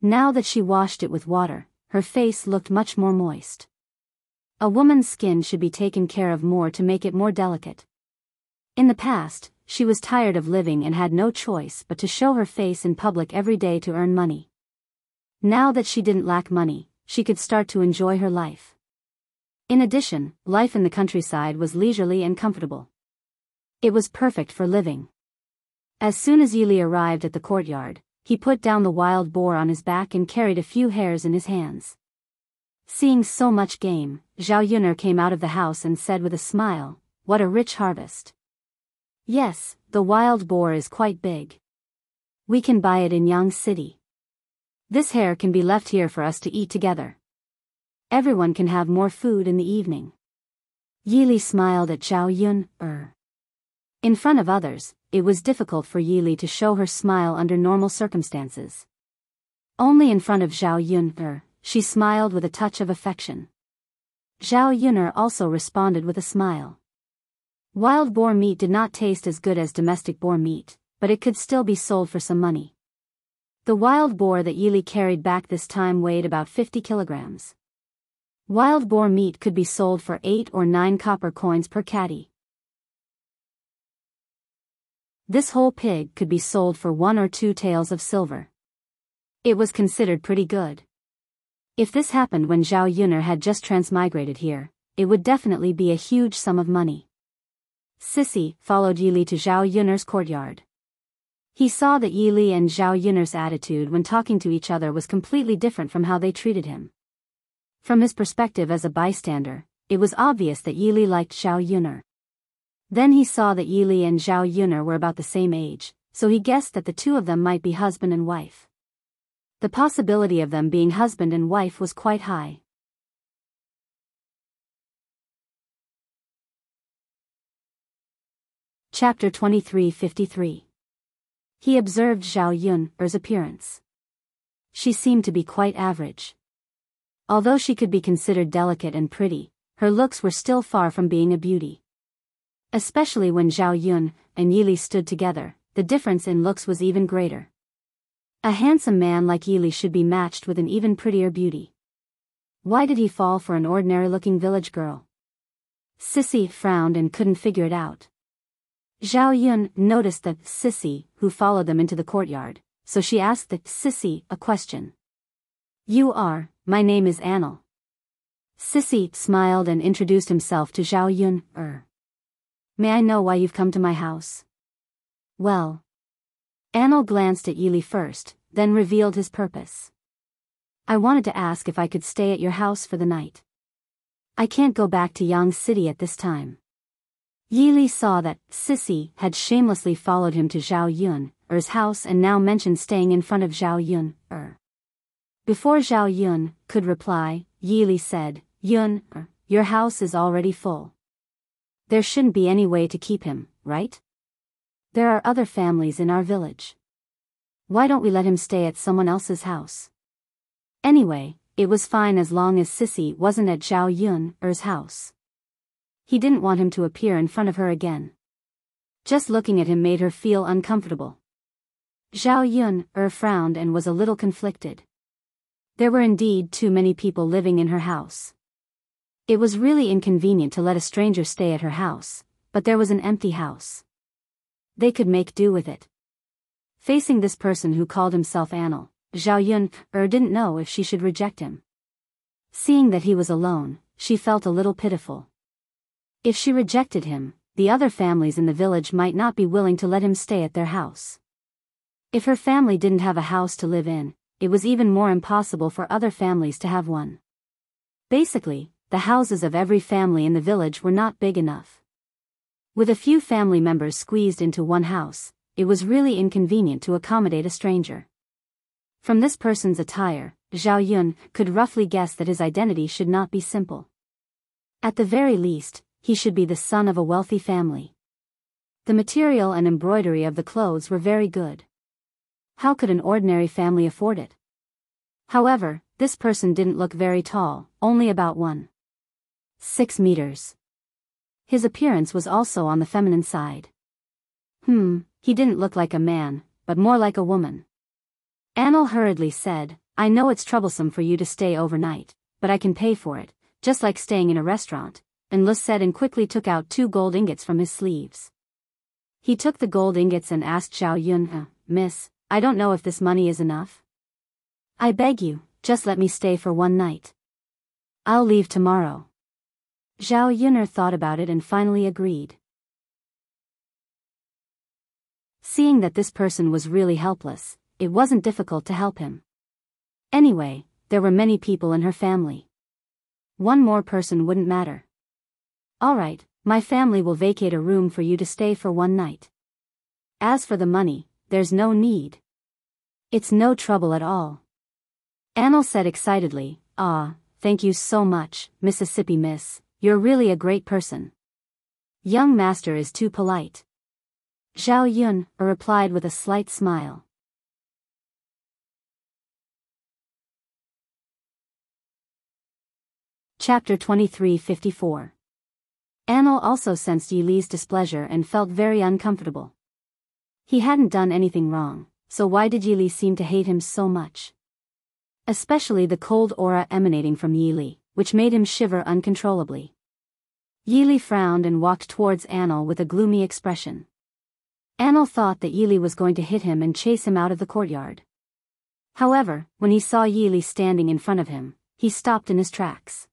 Now that she washed it with water, her face looked much more moist. A woman's skin should be taken care of more to make it more delicate. In the past, she was tired of living and had no choice but to show her face in public every day to earn money. Now that she didn't lack money, she could start to enjoy her life. In addition, life in the countryside was leisurely and comfortable. It was perfect for living. As soon as Yili arrived at the courtyard, he put down the wild boar on his back and carried a few hares in his hands. Seeing so much game, Zhao Yun'er came out of the house and said with a smile, "What a rich harvest." "Yes, the wild boar is quite big. We can buy it in Yang City. This hare can be left here for us to eat together. Everyone can have more food in the evening." Yili smiled at Zhao Yun'er. In front of others, it was difficult for Yili to show her smile under normal circumstances. Only in front of Zhao Yun'er, she smiled with a touch of affection. Zhao Yun'er also responded with a smile. Wild boar meat did not taste as good as domestic boar meat, but it could still be sold for some money. The wild boar that Yili carried back this time weighed about 50 kilograms. Wild boar meat could be sold for 8 or 9 copper coins per catty. This whole pig could be sold for 1 or 2 taels of silver. It was considered pretty good. If this happened when Zhao Yuner had just transmigrated here, it would definitely be a huge sum of money. Sissy followed Yi Li to Zhao Yuner's courtyard. He saw that Yi Li and Zhao Yuner's attitude when talking to each other was completely different from how they treated him. From his perspective as a bystander, it was obvious that Yi Li liked Zhao Yuner. Then he saw that Yi Li and Zhao Yuner were about the same age, so he guessed that the two of them might be husband and wife. The possibility of them being husband and wife was quite high. Chapter 23:53. He observed Zhao Yuner's appearance. She seemed to be quite average. Although she could be considered delicate and pretty, her looks were still far from being a beauty. Especially when Zhao Yuner and Yi Li stood together, the difference in looks was even greater. A handsome man like Yi Li should be matched with an even prettier beauty. Why did he fall for an ordinary-looking village girl? Sissy frowned and couldn't figure it out. Zhao Yuner noticed that Sissy, who followed them into the courtyard, so she asked the Sissy a question. My name is Anil. Sissy smiled and introduced himself to Zhao Yuner. May I know why you've come to my house? Well. Anil glanced at Yi Li first, then revealed his purpose. I wanted to ask if I could stay at your house for the night. I can't go back to Yang City at this time. Yi Li saw that Sissy had shamelessly followed him to Zhao Yuner's house and now mentioned staying in front of Zhao Yuner. Before Zhao Yuner could reply, Yi Li said, Yuner, your house is already full. There shouldn't be any way to keep him, right? There are other families in our village. Why don't we let him stay at someone else's house? Anyway, it was fine as long as Sissy wasn't at Zhao Yuner's house. He didn't want him to appear in front of her again. Just looking at him made her feel uncomfortable. Zhao Yuner frowned and was a little conflicted. There were indeed too many people living in her house. It was really inconvenient to let a stranger stay at her house, but there was an empty house. They could make do with it. Facing this person who called himself Anil, Zhao Yuner didn't know if she should reject him. Seeing that he was alone, she felt a little pitiful. If she rejected him, the other families in the village might not be willing to let him stay at their house. If her family didn't have a house to live in, it was even more impossible for other families to have one. Basically, the houses of every family in the village were not big enough. With a few family members squeezed into one house, it was really inconvenient to accommodate a stranger. From this person's attire, Zhao Yuner could roughly guess that his identity should not be simple. At the very least, he should be the son of a wealthy family. The material and embroidery of the clothes were very good. How could an ordinary family afford it? However, this person didn't look very tall, only about 1.6 meters. His appearance was also on the feminine side. He didn't look like a man, but more like a woman. Anil hurriedly said, I know it's troublesome for you to stay overnight, but I can pay for it, just like staying in a restaurant. And Lu said and quickly took out 2 gold ingots from his sleeves. He took the gold ingots and asked Zhao Yuner, Miss, I don't know if this money is enough. I beg you, just let me stay for one night. I'll leave tomorrow. Zhao Yuner thought about it and finally agreed. Seeing that this person was really helpless, it wasn't difficult to help him. Anyway, there were many people in her family. One more person wouldn't matter. Alright, my family will vacate a room for you to stay for one night. As for the money, there's no need. It's no trouble at all. Anil said excitedly, thank you so much, Mississippi Miss, you're really a great person. Young master is too polite. Zhao Yuner replied with a slight smile. Chapter 23:54. Anil also sensed Yi Li's displeasure and felt very uncomfortable. He hadn't done anything wrong, so why did Yi Li seem to hate him so much? Especially the cold aura emanating from Yi Li, which made him shiver uncontrollably. Yi Li frowned and walked towards Anil with a gloomy expression. Anil thought that Yi Li was going to hit him and chase him out of the courtyard. However, when he saw Yili standing in front of him, he stopped in his tracks.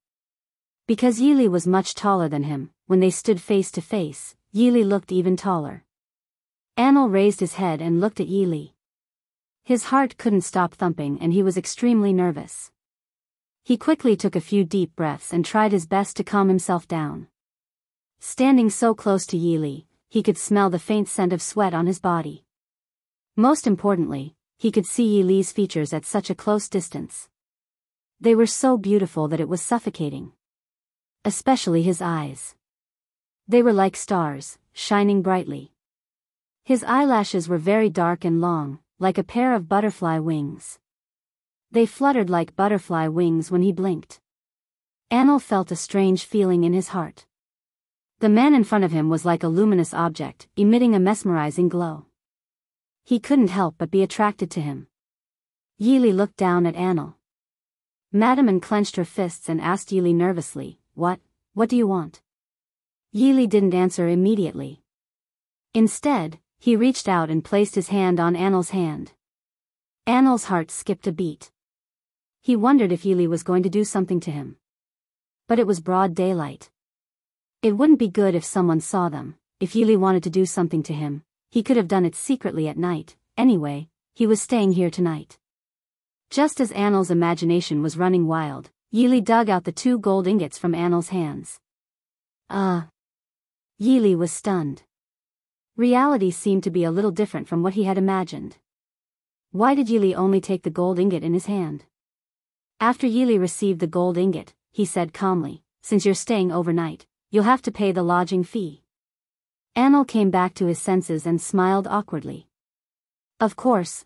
Because Yili was much taller than him, when they stood face to face, Yili looked even taller. Anil raised his head and looked at Yili. His heart couldn't stop thumping and he was extremely nervous. He quickly took a few deep breaths and tried his best to calm himself down. Standing so close to Yili, he could smell the faint scent of sweat on his body. Most importantly, he could see Yili's features at such a close distance. They were so beautiful that it was suffocating. Especially his eyes. They were like stars, shining brightly. His eyelashes were very dark and long, like a pair of butterfly wings. They fluttered like butterfly wings when he blinked. Anil felt a strange feeling in his heart. The man in front of him was like a luminous object, emitting a mesmerizing glow. He couldn't help but be attracted to him. Yili looked down at Anil. Madam clenched her fists and asked Yili nervously, What do you want? Yili didn't answer immediately. Instead, he reached out and placed his hand on Anil's hand. Anil's heart skipped a beat. He wondered if Yili was going to do something to him. But it was broad daylight. It wouldn't be good if someone saw them. If Yili wanted to do something to him, he could have done it secretly at night. Anyway, he was staying here tonight. Just as Anil's imagination was running wild, Yili dug out the 2 gold ingots from Anil's hands. Yili was stunned. Reality seemed to be a little different from what he had imagined. Why did Yili only take the gold ingot in his hand? After Yili received the gold ingot, he said calmly, Since you're staying overnight, you'll have to pay the lodging fee. Anil came back to his senses and smiled awkwardly. Of course.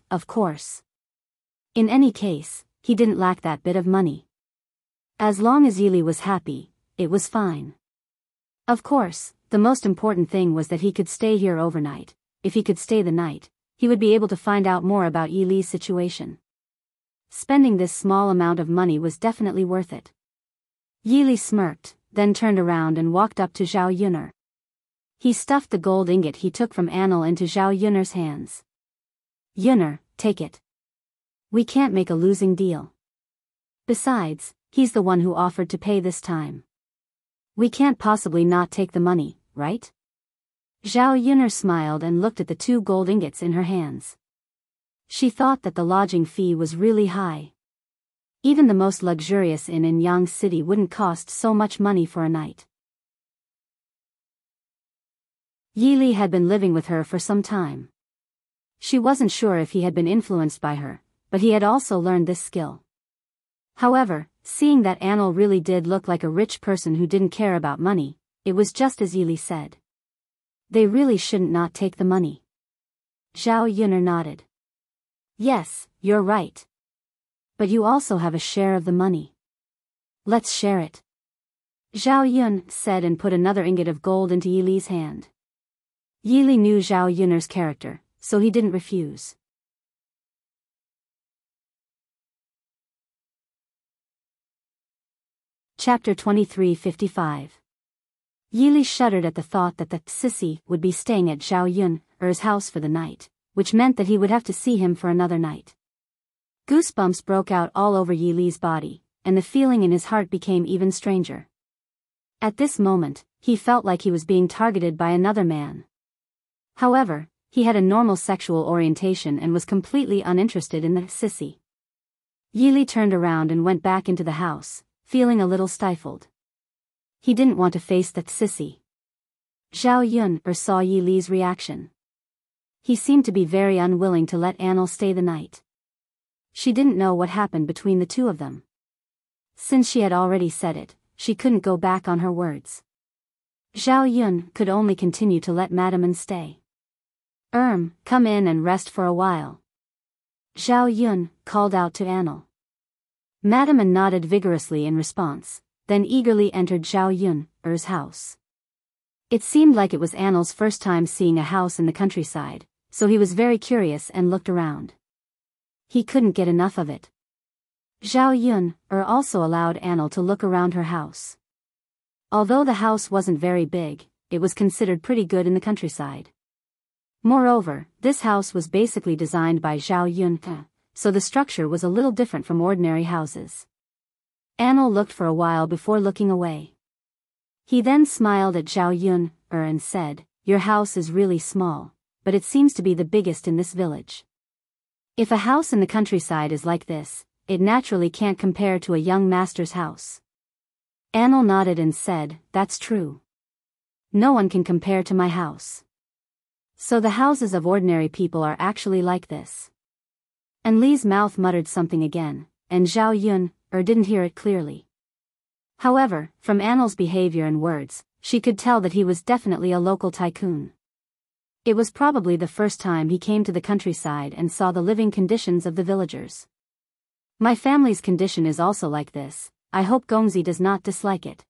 In any case, he didn't lack that bit of money. As long as Yili was happy, it was fine. Of course, the most important thing was that he could stay here overnight. If he could stay the night, he would be able to find out more about Yili's situation. Spending this small amount of money was definitely worth it. Yili smirked, then turned around and walked up to Zhao Yun'er. He stuffed the gold ingot he took from Anil into Zhao Yun'er's hands. Yun'er, take it. We can't make a losing deal. Besides, he's the one who offered to pay this time. We can't possibly not take the money, right? Zhao Yun'er smiled and looked at the 2 gold ingots in her hands. She thought that the lodging fee was really high. Even the most luxurious inn in Yang City wouldn't cost so much money for a night. Yili had been living with her for some time. She wasn't sure if he had been influenced by her, but he had also learned this skill. However, seeing that Anil really did look like a rich person who didn't care about money, it was just as Yili said. They really shouldn't not take the money. Zhao Yun'er nodded. Yes, you're right. But you also have a share of the money. Let's share it. Zhao Yun said and put another ingot of gold into Yili's hand. Yili knew Zhao Yun'er's character, so he didn't refuse. Chapter 2355. Yili shuddered at the thought that the sissy would be staying at Zhao Yun'er's house for the night, which meant that he would have to see him for another night. Goosebumps broke out all over Yili's body, and the feeling in his heart became even stranger. At this moment, he felt like he was being targeted by another man. However, he had a normal sexual orientation and was completely uninterested in the sissy. Yili turned around and went back into the house, feeling a little stifled. He didn't want to face that sissy. Zhao Yun'er saw Yili's reaction. He seemed to be very unwilling to let Anil stay the night. She didn't know what happened between the 2 of them. Since she had already said it, she couldn't go back on her words. Zhao Yun could only continue to let Madam stay. Come in and rest for a while. Zhao Yun called out to Anil. Madam nodded vigorously in response, then eagerly entered Zhao Yun'er's house. It seemed like it was Anil's first time seeing a house in the countryside, so he was very curious and looked around. He couldn't get enough of it. Zhao Yun'er also allowed Anil to look around her house. Although the house wasn't very big, it was considered pretty good in the countryside. Moreover, this house was basically designed by Zhao Yun'er, so the structure was a little different from ordinary houses. Anil looked for a while before looking away. He then smiled at Zhao Yun and said, "Your house is really small, but it seems to be the biggest in this village. If a house in the countryside is like this, it naturally can't compare to a young master's house." Anil nodded and said, "That's true. No one can compare to my house. So the houses of ordinary people are actually like this." And Li's mouth muttered something again, and Zhao Yun didn't hear it clearly. However, from Anil's behavior and words, she could tell that he was definitely a local tycoon. It was probably the first time he came to the countryside and saw the living conditions of the villagers. "My family's condition is also like this. I hope Gongzi does not dislike it."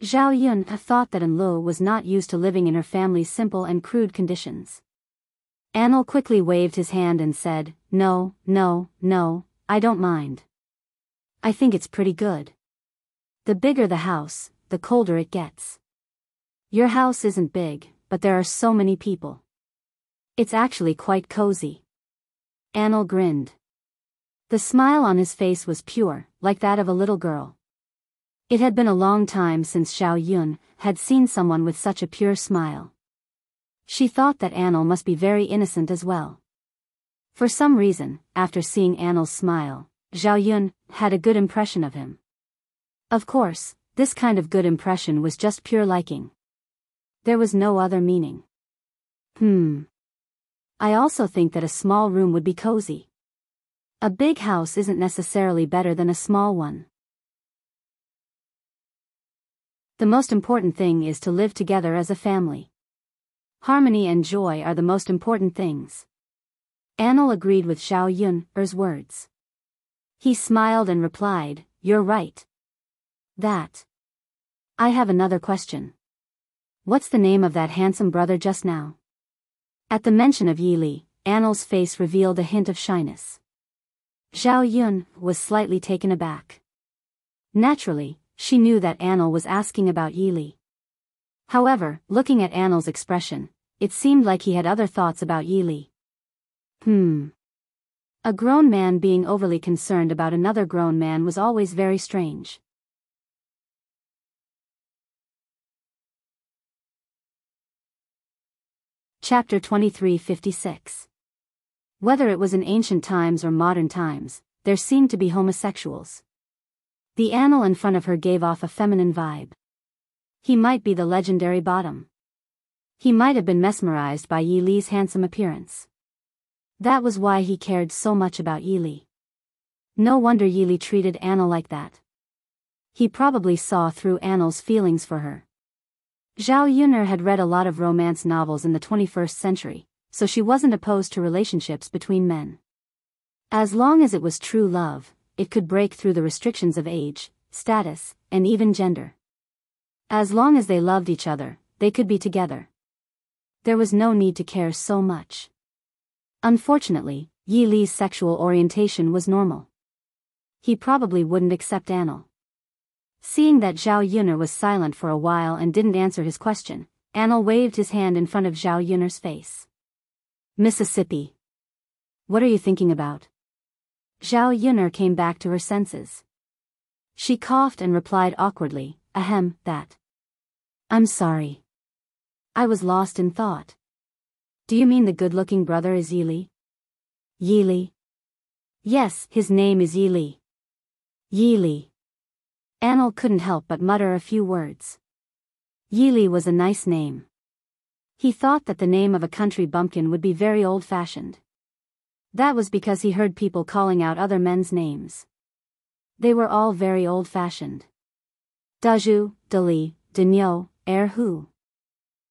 Zhao Yun thought that Anlu was not used to living in her family's simple and crude conditions. Anil quickly waved his hand and said, No, I don't mind. I think it's pretty good. The bigger the house, the colder it gets. Your house isn't big, but there are so many people. It's actually quite cozy." Anil grinned. The smile on his face was pure, like that of a little girl. It had been a long time since Zhao Yun had seen someone with such a pure smile. She thought that Anil must be very innocent as well. For some reason, after seeing Anil's smile, Zhao Yun had a good impression of him. Of course, this kind of good impression was just pure liking. There was no other meaning. I also think that a small room would be cozy. A big house isn't necessarily better than a small one. The most important thing is to live together as a family. Harmony and joy are the most important things. Anil agreed with Zhao Yun's words. He smiled and replied, "You're right. I have another question. What's the name of that handsome brother just now?" At the mention of Yi Li, Anil's face revealed a hint of shyness. Zhao Yun was slightly taken aback. Naturally, she knew that Anil was asking about Yi Li. However, looking at Anil's expression, it seemed like he had other thoughts about Yi Li. A grown man being overly concerned about another grown man was always very strange. Chapter 2356. Whether it was in ancient times or modern times, there seemed to be homosexuals. The Anil in front of her gave off a feminine vibe. He might be the legendary bottom. He might have been mesmerized by Yi Li's handsome appearance. That was why he cared so much about Yi Li. No wonder Yi Li treated Anil like that. He probably saw through Anil's feelings for her. Zhao Yuner had read a lot of romance novels in the 21st century, so she wasn't opposed to relationships between men. As long as it was true love, it could break through the restrictions of age, status, and even gender. As long as they loved each other, they could be together. There was no need to care so much. Unfortunately, Yi Li's sexual orientation was normal. He probably wouldn't accept Anil. Seeing that Zhao Yuner was silent for a while and didn't answer his question, Anil waved his hand in front of Zhao Yuner's face. "Mississippi. What are you thinking about?" Zhao Yuner came back to her senses. She coughed and replied awkwardly, that. "I'm sorry. I was lost in thought. Do you mean the good-looking brother is Yi Li?" "Yi Li?" "Yes, his name is Yi Li." "Yi Li." Anil couldn't help but mutter a few words. Yi Li was a nice name. He thought that the name of a country bumpkin would be very old-fashioned. That was because he heard people calling out other men's names. They were all very old-fashioned. Daju, Dali, Dinyo, Hu.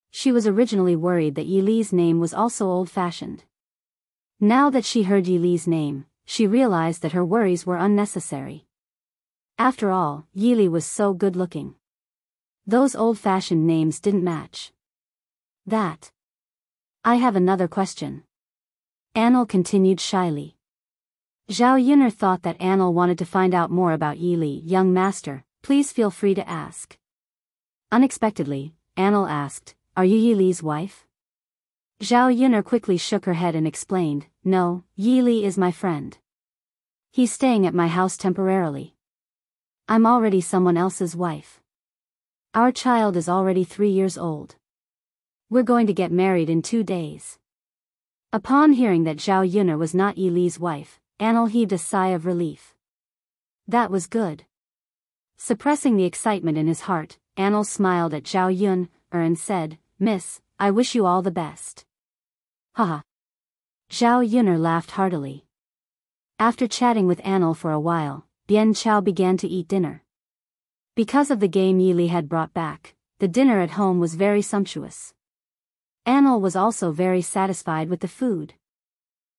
She was originally worried that Yi Li's name was also old-fashioned. Now that she heard Yi Li's name, she realized that her worries were unnecessary. After all, Yi Li was so good-looking. Those old-fashioned names didn't match. I have another question. Anil continued shyly. Zhao Yuner thought that Anil wanted to find out more about Yi Li. "Young master, please feel free to ask." Unexpectedly, Anil asked, "Are you Yi Li's wife?" Zhao Yuner quickly shook her head and explained, "No, Yi Li is my friend." He's staying at my house temporarily. I'm already someone else's wife. Our child is already 3 years old. We're going to get married in 2 days. Upon hearing that Zhao Yun'er was not Yi Li's wife, Anil heaved a sigh of relief. That was good. Suppressing the excitement in his heart, Anil smiled at Zhao Yun'er and said, "Miss, I wish you all the best." Haha. Zhao Yun'er laughed heartily. After chatting with Anil for a while, Bian Chao began to eat dinner. Because of the game Yi Li had brought back, the dinner at home was very sumptuous. Anil was also very satisfied with the food.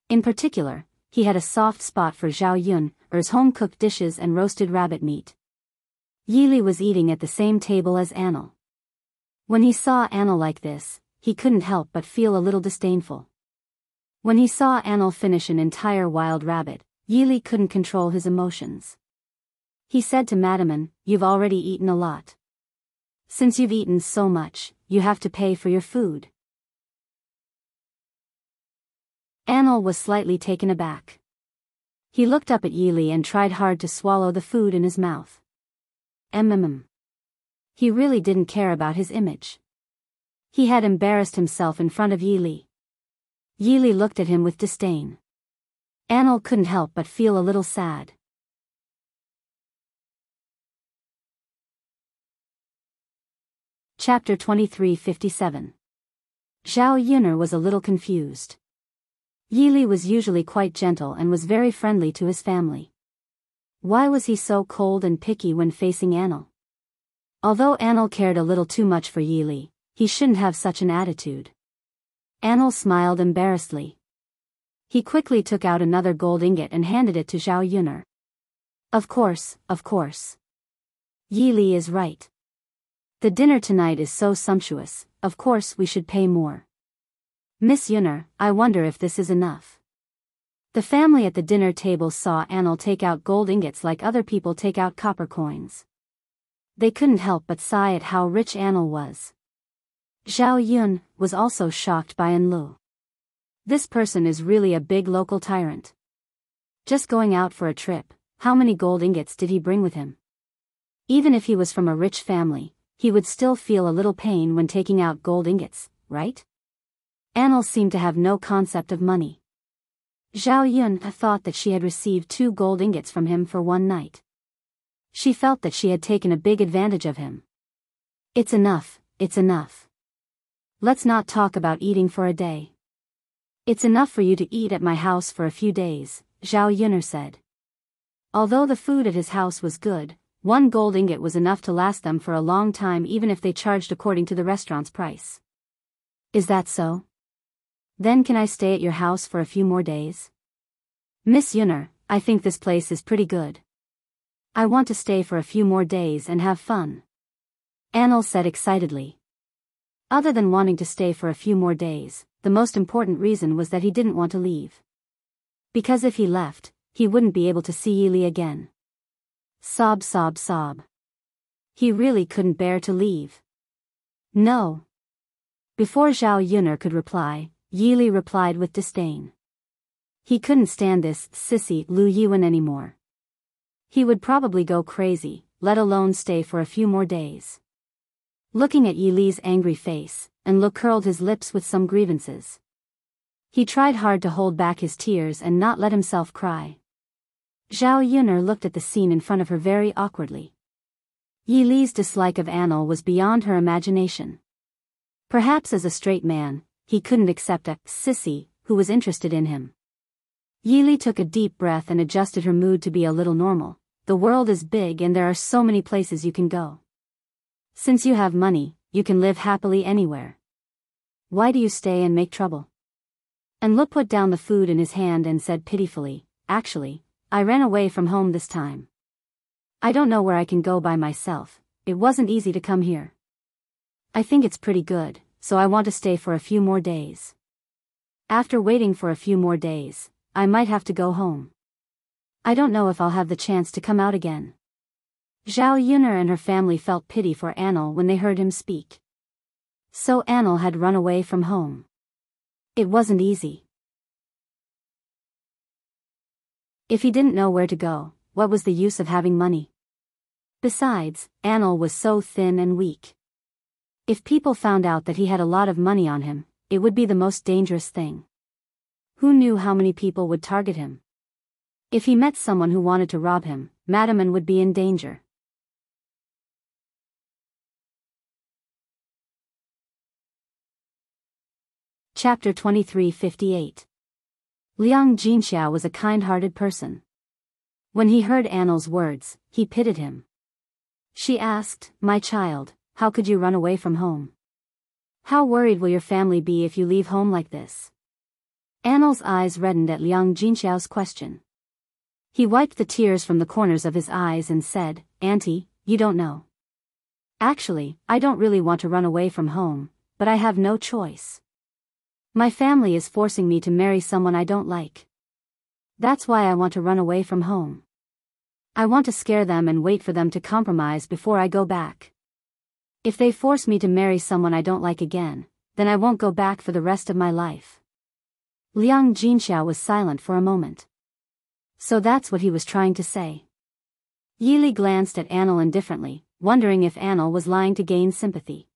In particular, he had a soft spot for Zhao Yun'er's home-cooked dishes and roasted rabbit meat. Yi Li was eating at the same table as Anil. When he saw Anil like this, he couldn't help but feel a little disdainful. When he saw Anil finish an entire wild rabbit, Yi Li couldn't control his emotions. He said to Madaman, "You've already eaten a lot. Since you've eaten so much, you have to pay for your food." Anil was slightly taken aback. He looked up at Yi Li and tried hard to swallow the food in his mouth. He really didn't care about his image. He had embarrassed himself in front of Yi Li. Yi Li looked at him with disdain. Anil couldn't help but feel a little sad. Chapter 2357. Zhao Yun'er was a little confused. Yi Li was usually quite gentle and was very friendly to his family. Why was he so cold and picky when facing Anil? Although Anil cared a little too much for Yi Li, he shouldn't have such an attitude. Anil smiled embarrassedly. He quickly took out another gold ingot and handed it to Zhao Yun'er. Of course. Yi Li is right. The dinner tonight is so sumptuous, of course we should pay more. Miss Yun'er, I wonder if this is enough. The family at the dinner table saw Anil take out gold ingots like other people take out copper coins. They couldn't help but sigh at how rich Anil was. Zhao Yun was also shocked by Anlu. This person is really a big local tyrant. Just going out for a trip, how many gold ingots did he bring with him? Even if he was from a rich family, he would still feel a little pain when taking out gold ingots, right? Anil seemed to have no concept of money. Zhao Yun thought that she had received 2 gold ingots from him for one night. She felt that she had taken a big advantage of him. It's enough. Let's not talk about eating for a day. It's enough for you to eat at my house for a few days, Zhao Yun'er said. Although the food at his house was good, 1 gold ingot was enough to last them for a long time even if they charged according to the restaurant's price. Is that so? Then can I stay at your house for a few more days? Miss Yun'er, I think this place is pretty good. I want to stay for a few more days and have fun. Anil said excitedly. Other than wanting to stay for a few more days, the most important reason was that he didn't want to leave. Because if he left, he wouldn't be able to see Yi Li again. Sob. He really couldn't bear to leave. No. Before Zhao Yun'er could reply, Yi Li replied with disdain. He couldn't stand this sissy Lu Yuan anymore. He would probably go crazy, let alone stay for a few more days. Looking at Yi Li's angry face, Anlu curled his lips with some grievances. He tried hard to hold back his tears and not let himself cry. Zhao Yun'er looked at the scene in front of her very awkwardly. Yi Li's dislike of Anil was beyond her imagination. Perhaps as a straight man, he couldn't accept a sissy who was interested in him. Yi Li took a deep breath and adjusted her mood to be a little normal. The world is big and there are so many places you can go. Since you have money, you can live happily anywhere. Why do you stay and make trouble? Anlu put down the food in his hand and said pitifully, Actually, I ran away from home this time. I don't know where I can go by myself. It wasn't easy to come here. I think it's pretty good, so I want to stay for a few more days. After waiting for a few more days, I might have to go home. I don't know if I'll have the chance to come out again. Zhao Yun'er and her family felt pity for Anil when they heard him speak. So Anil had run away from home. It wasn't easy. If he didn't know where to go, what was the use of having money? Besides, Anil was so thin and weak. If people found out that he had a lot of money on him, it would be the most dangerous thing. Who knew how many people would target him? If he met someone who wanted to rob him, Madaman would be in danger. Chapter 2358. Liang Jinxiao was a kind-hearted person. When he heard Anil's words, he pitied him. She asked, "My child, how could you run away from home? How worried will your family be if you leave home like this?" Anil's eyes reddened at Liang Jinxiao's question. He wiped the tears from the corners of his eyes and said, "Auntie, you don't know. Actually, I don't really want to run away from home, but I have no choice. My family is forcing me to marry someone I don't like. That's why I want to run away from home. I want to scare them and wait for them to compromise before I go back. If they force me to marry someone I don't like again, then I won't go back for the rest of my life." Liang Jinxiao was silent for a moment. So that's what he was trying to say. Yili glanced at Anil indifferently, wondering if Anil was lying to gain sympathy.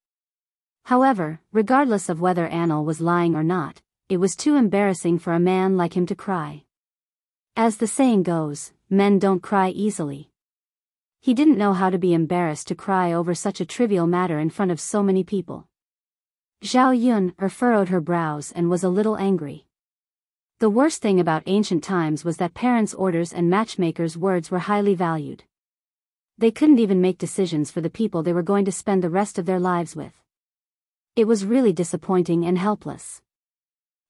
However, regardless of whether Anil was lying or not, it was too embarrassing for a man like him to cry. As the saying goes, men don't cry easily. He didn't know how to be embarrassed to cry over such a trivial matter in front of so many people. Zhao Yun furrowed her brows and was a little angry. The worst thing about ancient times was that parents' orders and matchmakers' words were highly valued. They couldn't even make decisions for the people they were going to spend the rest of their lives with. It was really disappointing and helpless.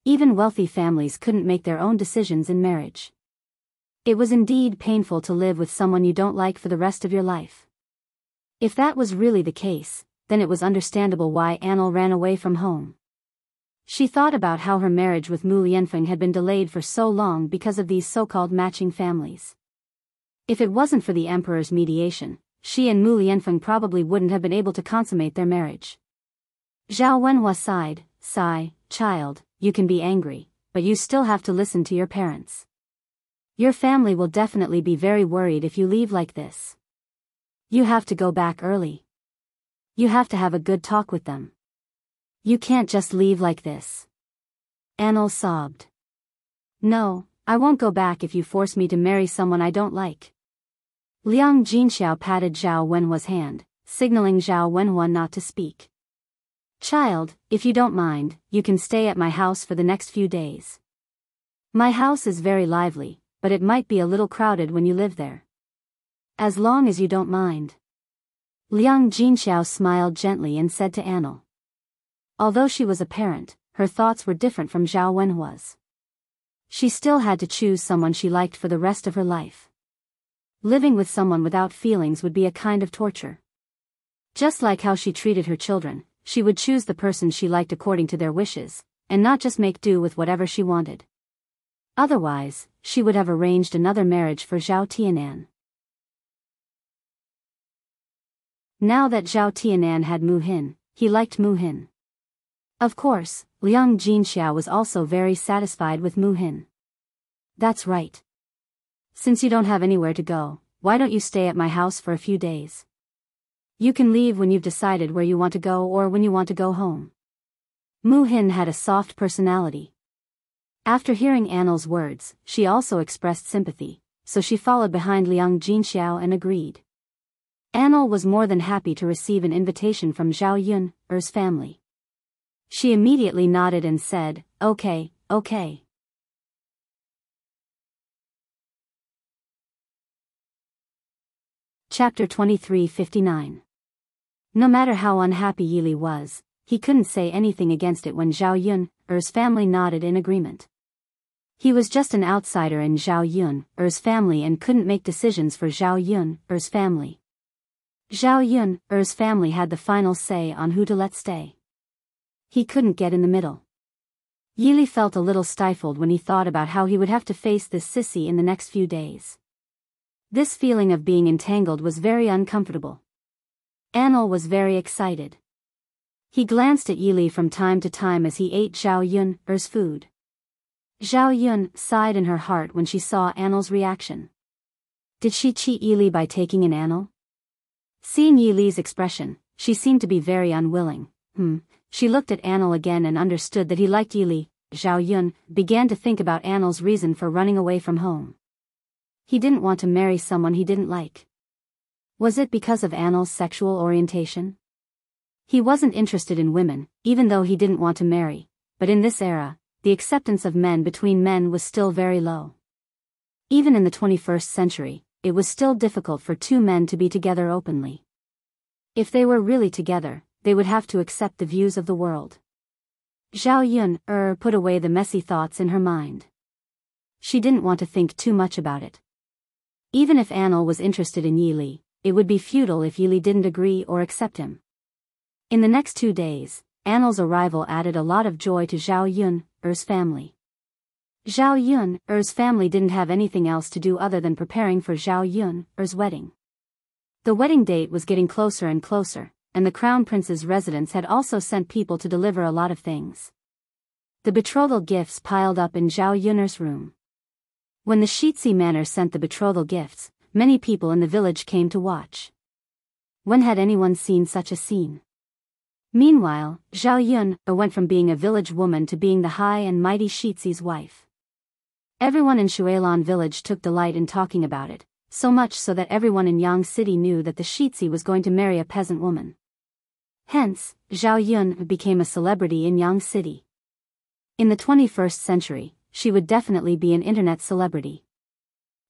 Even wealthy families couldn't make their own decisions in marriage. It was indeed painful to live with someone you don't like for the rest of your life. If that was really the case, then it was understandable why Anil ran away from home. She thought about how her marriage with Mu Lianfeng had been delayed for so long because of these so-called matching families. If it wasn't for the emperor's mediation, she and Mu Lianfeng probably wouldn't have been able to consummate their marriage. Zhao Wenhua sighed, "Sigh, child, you can be angry, but you still have to listen to your parents. Your family will definitely be very worried if you leave like this. You have to go back early. You have to have a good talk with them. You can't just leave like this." Anil sobbed. "No, I won't go back if you force me to marry someone I don't like." Liang Jinxiao patted Zhao Wenhua's hand, signaling Zhao Wenhua not to speak. "Child, if you don't mind, you can stay at my house for the next few days. My house is very lively, but it might be a little crowded when you live there. As long as you don't mind." Liang Jinxiao smiled gently and said to Anil. Although she was a parent, her thoughts were different from Zhao Wenhua's. She still had to choose someone she liked for the rest of her life. Living with someone without feelings would be a kind of torture. Just like how she treated her children, she would choose the person she liked according to their wishes, and not just make do with whatever she wanted. Otherwise, she would have arranged another marriage for Zhao Tianan. Now that Zhao Tianan had Mu Hin, he liked Mu Hin. Of course, Liang Jinxiao was also very satisfied with Mu Hin. "That's right. Since you don't have anywhere to go, why don't you stay at my house for a few days? You can leave when you've decided where you want to go or when you want to go home." Mu Hin had a soft personality. After hearing Anil's words, she also expressed sympathy, so she followed behind Liang Jinxiao and agreed. Anil was more than happy to receive an invitation from Zhao Yun's family. She immediately nodded and said, "Okay, okay." Chapter 2359. No matter how unhappy Yili was, he couldn't say anything against it when Zhao Yun's family nodded in agreement. He was just an outsider in Zhao Yun's family and couldn't make decisions for Zhao Yun's family. Zhao Yun's family had the final say on who to let stay. He couldn't get in the middle. Yili felt a little stifled when he thought about how he would have to face this sissy in the next few days. This feeling of being entangled was very uncomfortable. Anil was very excited. He glanced at Yili from time to time as he ate Zhao Yun's food. Zhao Yun sighed in her heart when she saw Annel's reaction. Did she cheat Yili by taking in Annel? Seeing Yili's expression, she seemed to be very unwilling. She looked at Annel again and understood that he liked Yili. Zhao Yun began to think about Annel's reason for running away from home. He didn't want to marry someone he didn't like. Was it because of Annel's sexual orientation? He wasn't interested in women, even though he didn't want to marry, but in this era, the acceptance of men between men was still very low. Even in the 21st century, it was still difficult for two men to be together openly. If they were really together, they would have to accept the views of the world. Zhao Yun put away the messy thoughts in her mind. She didn't want to think too much about it. Even if Annel was interested in Yili, it would be futile if Yili didn't agree or accept him. In the next 2 days, Annel's arrival added a lot of joy to Zhao Yun's family. Zhao Yun's family didn't have anything else to do other than preparing for Zhao Yun's wedding. The wedding date was getting closer and closer, and the crown prince's residence had also sent people to deliver a lot of things. The betrothal gifts piled up in Zhao Yun's room. When the Shitsi manor sent the betrothal gifts, many people in the village came to watch. When had anyone seen such a scene? Meanwhile, Zhao Yun went from being a village woman to being the high and mighty Shitsi's wife. Everyone in Shuilan village took delight in talking about it, so much so that everyone in Yang City knew that the Shitsi was going to marry a peasant woman. Hence, Zhao Yun became a celebrity in Yang City. In the 21st century, she would definitely be an internet celebrity.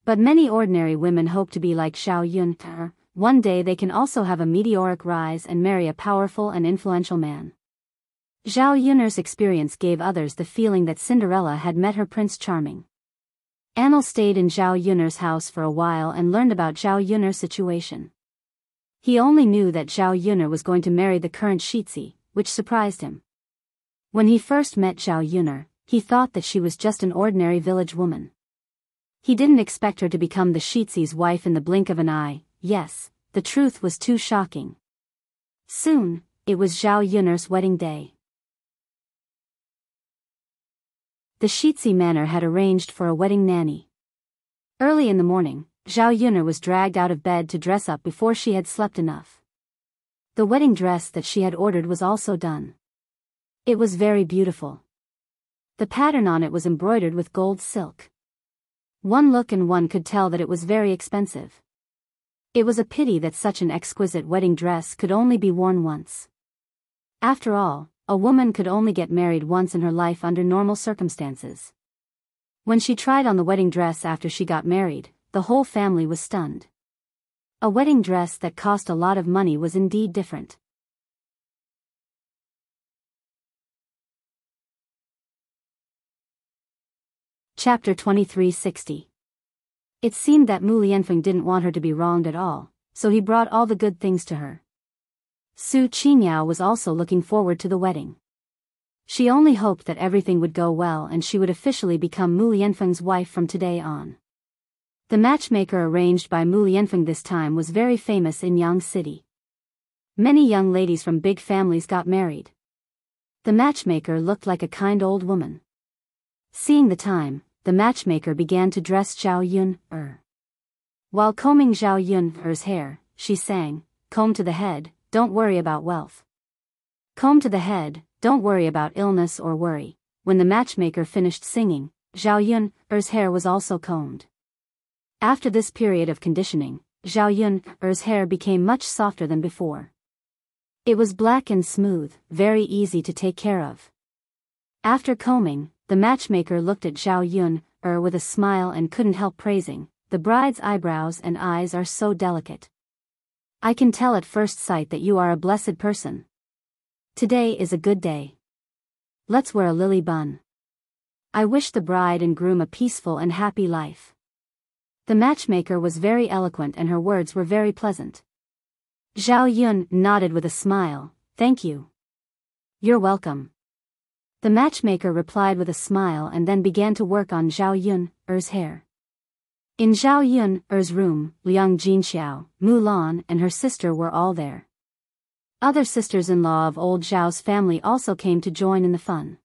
But many ordinary women hope to be like Zhao Yun. One day they can also have a meteoric rise and marry a powerful and influential man. Zhao Yun's experience gave others the feeling that Cinderella had met her Prince Charming. Annel stayed in Zhao Yun's house for a while and learned about Zhao Yun's situation. He only knew that Zhao Yun was going to marry the current Shitsi, which surprised him. When he first met Zhao Yun, he thought that she was just an ordinary village woman. He didn't expect her to become the Shitsi's wife in the blink of an eye. Yes, the truth was too shocking. Soon, it was Zhao Yun's wedding day. The Shitsi manor had arranged for a wedding nanny. Early in the morning, Zhao Yun was dragged out of bed to dress up before she had slept enough. The wedding dress that she had ordered was also done. It was very beautiful. The pattern on it was embroidered with gold silk. One look and one could tell that it was very expensive. It was a pity that such an exquisite wedding dress could only be worn once. After all, a woman could only get married once in her life under normal circumstances. When she tried on the wedding dress after she got married, the whole family was stunned. A wedding dress that cost a lot of money was indeed different. Chapter 2360. It seemed that Mu Lianfeng didn't want her to be wronged at all, so he brought all the good things to her. Su Qingyao was also looking forward to the wedding. She only hoped that everything would go well and she would officially become Mu Lianfeng's wife from today on. The matchmaker arranged by Mu Lianfeng this time was very famous in Yang City. Many young ladies from big families got married. The matchmaker looked like a kind old woman. Seeing the time, the matchmaker began to dress Zhao Yun. While combing Zhao Yun's hair, she sang, "Comb to the head, don't worry about wealth. Comb to the head, don't worry about illness or worry." When the matchmaker finished singing, Zhao Yun's hair was also combed. After this period of conditioning, Zhao Yun's hair became much softer than before. It was black and smooth, very easy to take care of. After combing, the matchmaker looked at Zhao Yun with a smile and couldn't help praising, "The bride's eyebrows and eyes are so delicate. I can tell at first sight that you are a blessed person. Today is a good day. Let's wear a lily bun. I wish the bride and groom a peaceful and happy life." The matchmaker was very eloquent and her words were very pleasant. Zhao Yun nodded with a smile, "Thank you. You're welcome." The matchmaker replied with a smile and then began to work on Zhao Yun's hair. In Zhao Yun's room, Liang Jinxiao, Mu Lan and her sister were all there. Other sisters-in-law of old Zhao's family also came to join in the fun.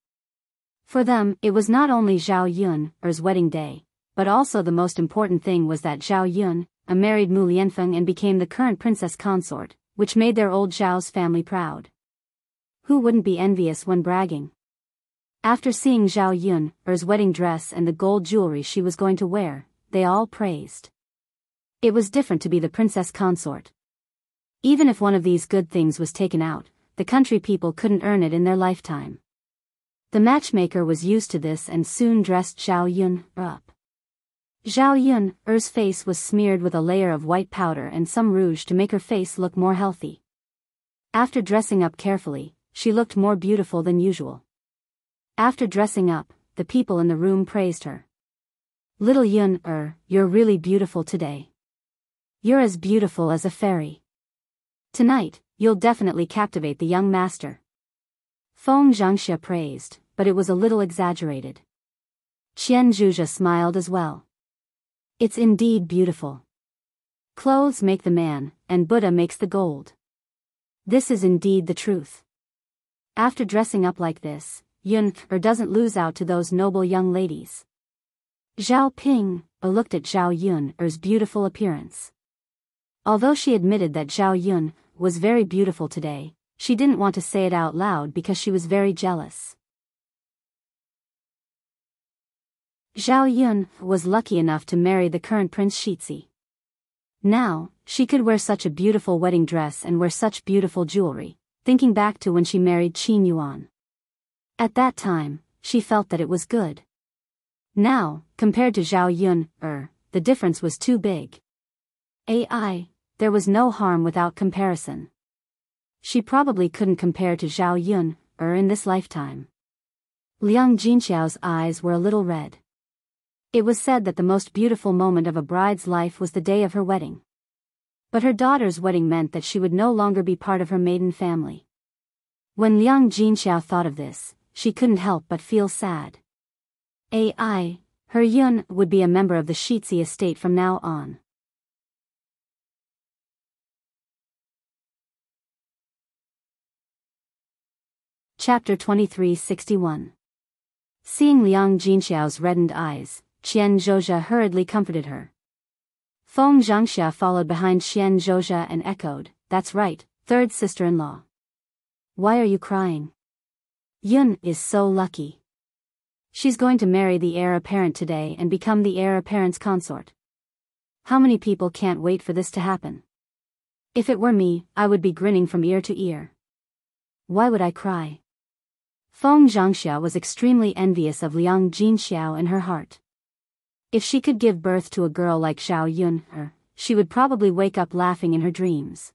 For them, it was not only Zhao Yun's wedding day, but also the most important thing was that Zhao Yun married Mu Lianfeng and became the current princess consort, which made their old Zhao's family proud. Who wouldn't be envious when bragging? After seeing Zhao Yun's wedding dress and the gold jewelry she was going to wear, they all praised. It was different to be the princess consort. Even if one of these good things was taken out, the country people couldn't earn it in their lifetime. The matchmaker was used to this and soon dressed Zhao Yun up. Zhao Yun's face was smeared with a layer of white powder and some rouge to make her face look more healthy. After dressing up carefully, she looked more beautiful than usual. After dressing up, the people in the room praised her. Little you're really beautiful today. You're as beautiful as a fairy. Tonight, you'll definitely captivate the young master. Feng Zhangxia praised, but it was a little exaggerated. Qian Zhuzha smiled as well. It's indeed beautiful. Clothes make the man, and Buddha makes the gold. This is indeed the truth. After dressing up like this, Yun doesn't lose out to those noble young ladies. Zhao Ping looked at Zhao Yun's beautiful appearance. Although she admitted that Zhao Yun was very beautiful today, she didn't want to say it out loud because she was very jealous. Zhao Yun was lucky enough to marry the current Prince Shizhi. Now, she could wear such a beautiful wedding dress and wear such beautiful jewelry, thinking back to when she married Qin Yuan. At that time, she felt that it was good. Now, compared to Zhao Yun, the difference was too big. There was no harm without comparison. She probably couldn't compare to Zhao Yun, in this lifetime. Liang Jinxiao's eyes were a little red. It was said that the most beautiful moment of a bride's life was the day of her wedding. But her daughter's wedding meant that she would no longer be part of her maiden family. When Liang Jinxiao thought of this, she couldn't help but feel sad. Her Yun would be a member of the Shizhi estate from now on. Chapter 2361. Seeing Liang Jinxiao's reddened eyes, Qian Zhozha hurriedly comforted her. Feng Zhangxia followed behind Qian Zhozha and echoed, "That's right, third sister-in-law. Why are you crying? Yun is so lucky. She's going to marry the heir apparent today and become the heir apparent's consort. How many people can't wait for this to happen? If it were me, I would be grinning from ear to ear. Why would I cry?" Feng Zhangxia was extremely envious of Liang Jinxiao in her heart. If she could give birth to a girl like Zhao Yun, she would probably wake up laughing in her dreams.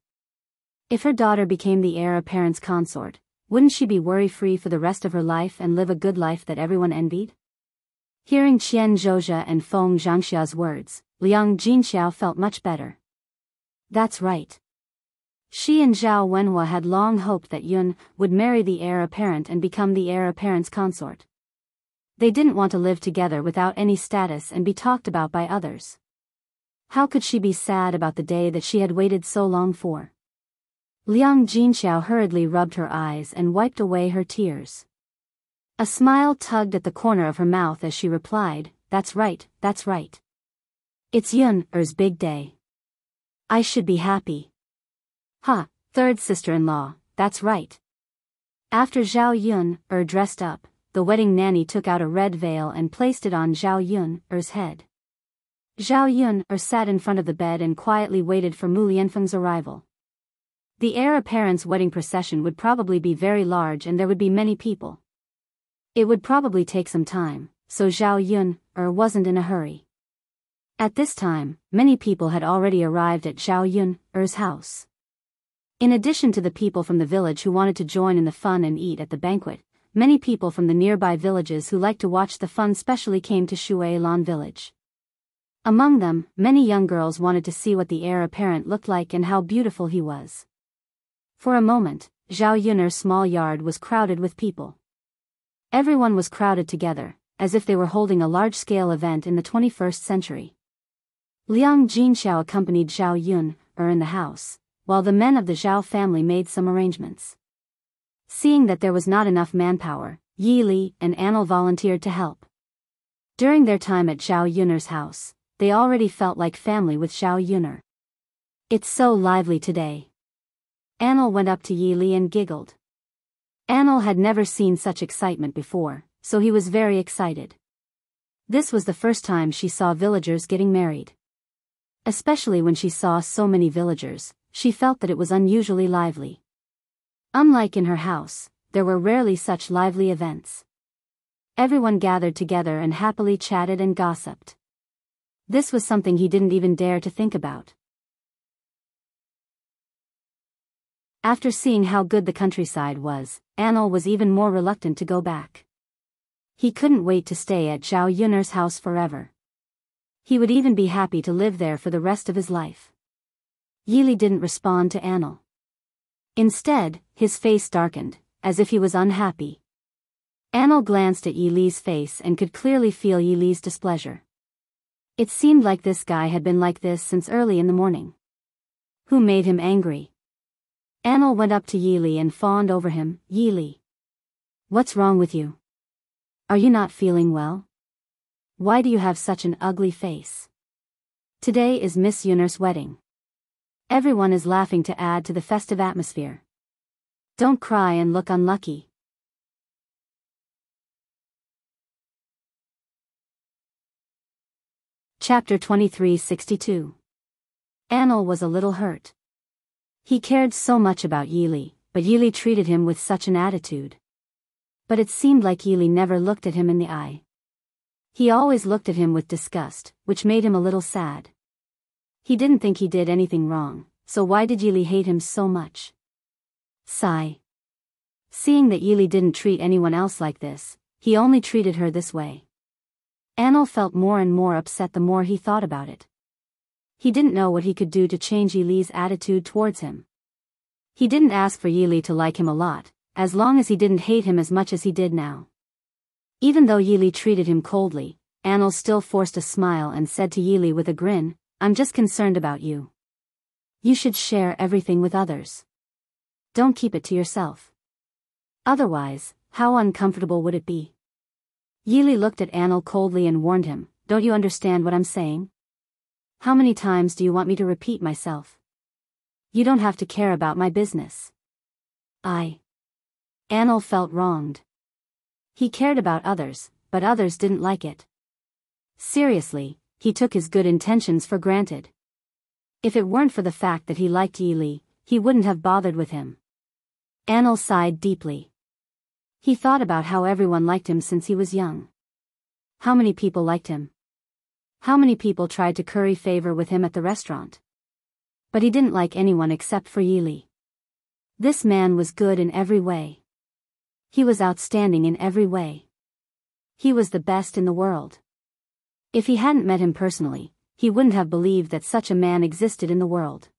If her daughter became the heir apparent's consort, wouldn't she be worry-free for the rest of her life and live a good life that everyone envied? Hearing Qian Zhozha and Feng Zhangxia's words, Liang Jinxiao felt much better. That's right. She and Zhao Wenhua had long hoped that Yun would marry the heir apparent and become the heir apparent's consort. They didn't want to live together without any status and be talked about by others. How could she be sad about the day that she had waited so long for? Liang Jinxiao hurriedly rubbed her eyes and wiped away her tears. A smile tugged at the corner of her mouth as she replied, "That's right, that's right. It's Yun's big day. I should be happy." Third sister-in-law, that's right. After Zhao Yun dressed up, the wedding nanny took out a red veil and placed it on Zhao Yun's head. Zhao Yun sat in front of the bed and quietly waited for Mu Lianfeng's arrival. The heir apparent's wedding procession would probably be very large and there would be many people. It would probably take some time, so Zhao Yun wasn't in a hurry. At this time, many people had already arrived at Zhao Yun's house. In addition to the people from the village who wanted to join in the fun and eat at the banquet, many people from the nearby villages who liked to watch the fun specially came to Shuilan village. Among them, many young girls wanted to see what the heir apparent looked like and how beautiful he was. For a moment, Zhao Yun's small yard was crowded with people. Everyone was crowded together, as if they were holding a large-scale event in the 21st century. Liang Jinxiao accompanied Zhao Yun in the house, while the men of the Zhao family made some arrangements. Seeing that there was not enough manpower, Yili and Anil volunteered to help. During their time at Zhao Yun'er's house, they already felt like family with Zhao Yun'er. "It's so lively today." Anil went up to Yili and giggled. Anil had never seen such excitement before, so he was very excited. This was the first time she saw villagers getting married. Especially when she saw so many villagers, she felt that it was unusually lively. Unlike in her house, there were rarely such lively events. Everyone gathered together and happily chatted and gossiped. This was something he didn't even dare to think about. After seeing how good the countryside was, Anil was even more reluctant to go back. He couldn't wait to stay at Zhao Yun'er's house forever. He would even be happy to live there for the rest of his life. Yili didn't respond to Anil. Instead, his face darkened, as if he was unhappy. Anil glanced at Yili's face and could clearly feel Yili's displeasure. It seemed like this guy had been like this since early in the morning. Who made him angry? Anil went up to Yili and fawned over him. "Yili. What's wrong with you? Are you not feeling well? Why do you have such an ugly face? Today is Miss Yun'er's wedding. Everyone is laughing to add to the festive atmosphere. Don't cry and look unlucky." Chapter 2362. Anil was a little hurt. He cared so much about Yili, but Yili treated him with such an attitude. But it seemed like Yili never looked at him in the eye. He always looked at him with disgust, which made him a little sad. He didn't think he did anything wrong, so why did Yili hate him so much? Sigh. Seeing that Yili didn't treat anyone else like this, he only treated her this way. Anil felt more and more upset the more he thought about it. He didn't know what he could do to change Yili's attitude towards him. He didn't ask for Yili to like him a lot, as long as he didn't hate him as much as he did now. Even though Yili treated him coldly, Anil still forced a smile and said to Yili with a grin, "I'm just concerned about you. You should share everything with others. Don't keep it to yourself. Otherwise, how uncomfortable would it be?" Yili looked at Anil coldly and warned him, "Don't you understand what I'm saying? How many times do you want me to repeat myself? You don't have to care about my business." Anil felt wronged. He cared about others, but others didn't like it. Seriously, he took his good intentions for granted. If it weren't for the fact that he liked Yili, he wouldn't have bothered with him. Anil sighed deeply. He thought about how everyone liked him since he was young. How many people liked him? How many people tried to curry favor with him at the restaurant? But he didn't like anyone except for Yili. This man was good in every way. He was outstanding in every way. He was the best in the world. If he hadn't met him personally, he wouldn't have believed that such a man existed in the world.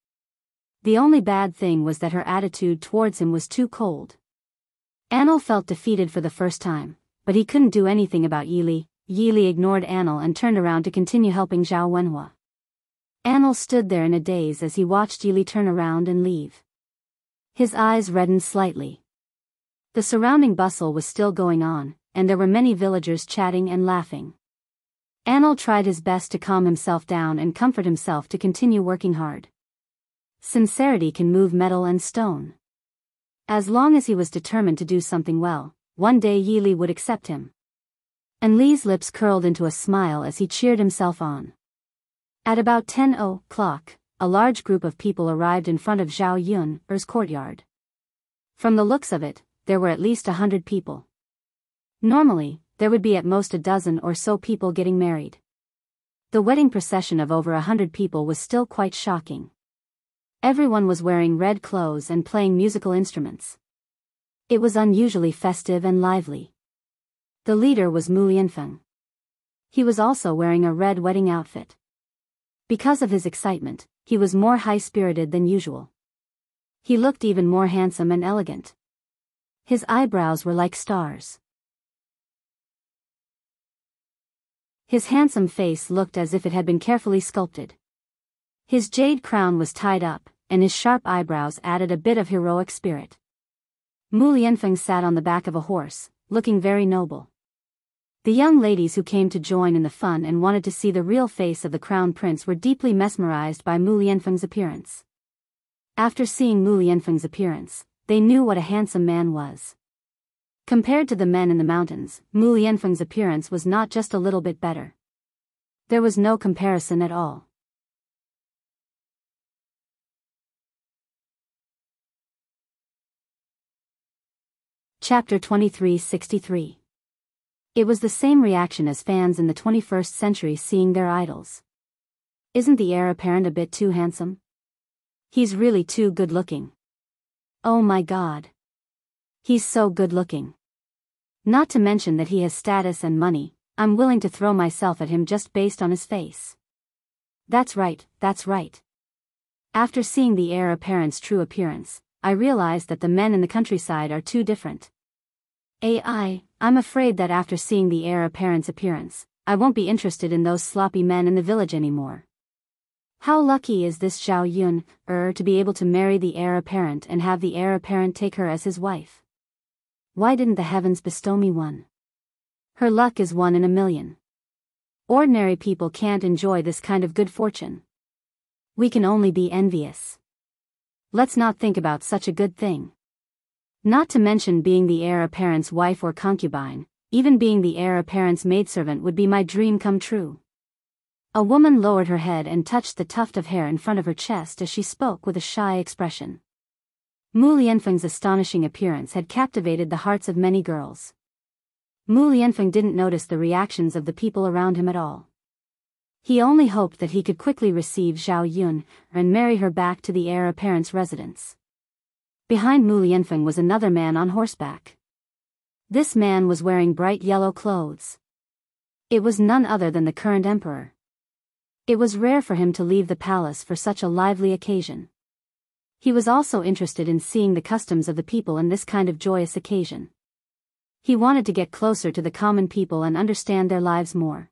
The only bad thing was that her attitude towards him was too cold. Anil felt defeated for the first time, but he couldn't do anything about Yili. Yili ignored Anil and turned around to continue helping Zhao Wenhua. Anil stood there in a daze as he watched Yili turn around and leave. His eyes reddened slightly. The surrounding bustle was still going on, and there were many villagers chatting and laughing. Anil tried his best to calm himself down and comfort himself to continue working hard. Sincerity can move metal and stone. As long as he was determined to do something well, one day Yili would accept him. And Li's lips curled into a smile as he cheered himself on. At about 10 o'clock, a large group of people arrived in front of Zhao Yun'er's courtyard. From the looks of it, there were at least 100 people. Normally, there would be at most a dozen or so people getting married. The wedding procession of over 100 people was still quite shocking. Everyone was wearing red clothes and playing musical instruments. It was unusually festive and lively. The leader was Mu Lianfeng. He was also wearing a red wedding outfit. Because of his excitement, he was more high-spirited than usual. He looked even more handsome and elegant. His eyebrows were like stars. His handsome face looked as if it had been carefully sculpted. His jade crown was tied up, and his sharp eyebrows added a bit of heroic spirit. Mu Lianfeng sat on the back of a horse, looking very noble. The young ladies who came to join in the fun and wanted to see the real face of the crown prince were deeply mesmerized by Mu Lianfeng's appearance. After seeing Mu Lianfeng's appearance, they knew what a handsome man was. Compared to the men in the mountains, Mu Lianfeng's appearance was not just a little bit better. There was no comparison at all. Chapter 2363. It was the same reaction as fans in the 21st century seeing their idols. Isn't the heir apparent a bit too handsome? He's really too good-looking. Oh my God. He's so good-looking. Not to mention that he has status and money, I'm willing to throw myself at him just based on his face. That's right, that's right. After seeing the heir apparent's true appearance, I realized that the men in the countryside are too different. I'm afraid that after seeing the heir apparent's appearance, I won't be interested in those sloppy men in the village anymore. How lucky is this Zhao Yun, to be able to marry the heir apparent and have the heir apparent take her as his wife. Why didn't the heavens bestow me one? Her luck is 1 in a million. Ordinary people can't enjoy this kind of good fortune. We can only be envious. Let's not think about such a good thing. Not to mention being the heir apparent's wife or concubine, even being the heir apparent's maidservant would be my dream come true. A woman lowered her head and touched the tuft of hair in front of her chest as she spoke with a shy expression. Mu Lianfeng's astonishing appearance had captivated the hearts of many girls. Mu Lianfeng didn't notice the reactions of the people around him at all. He only hoped that he could quickly receive Zhao Yun and marry her back to the heir apparent's residence. Behind Mu Lianfeng was another man on horseback. This man was wearing bright yellow clothes. It was none other than the current emperor. It was rare for him to leave the palace for such a lively occasion. He was also interested in seeing the customs of the people in this kind of joyous occasion. He wanted to get closer to the common people and understand their lives more.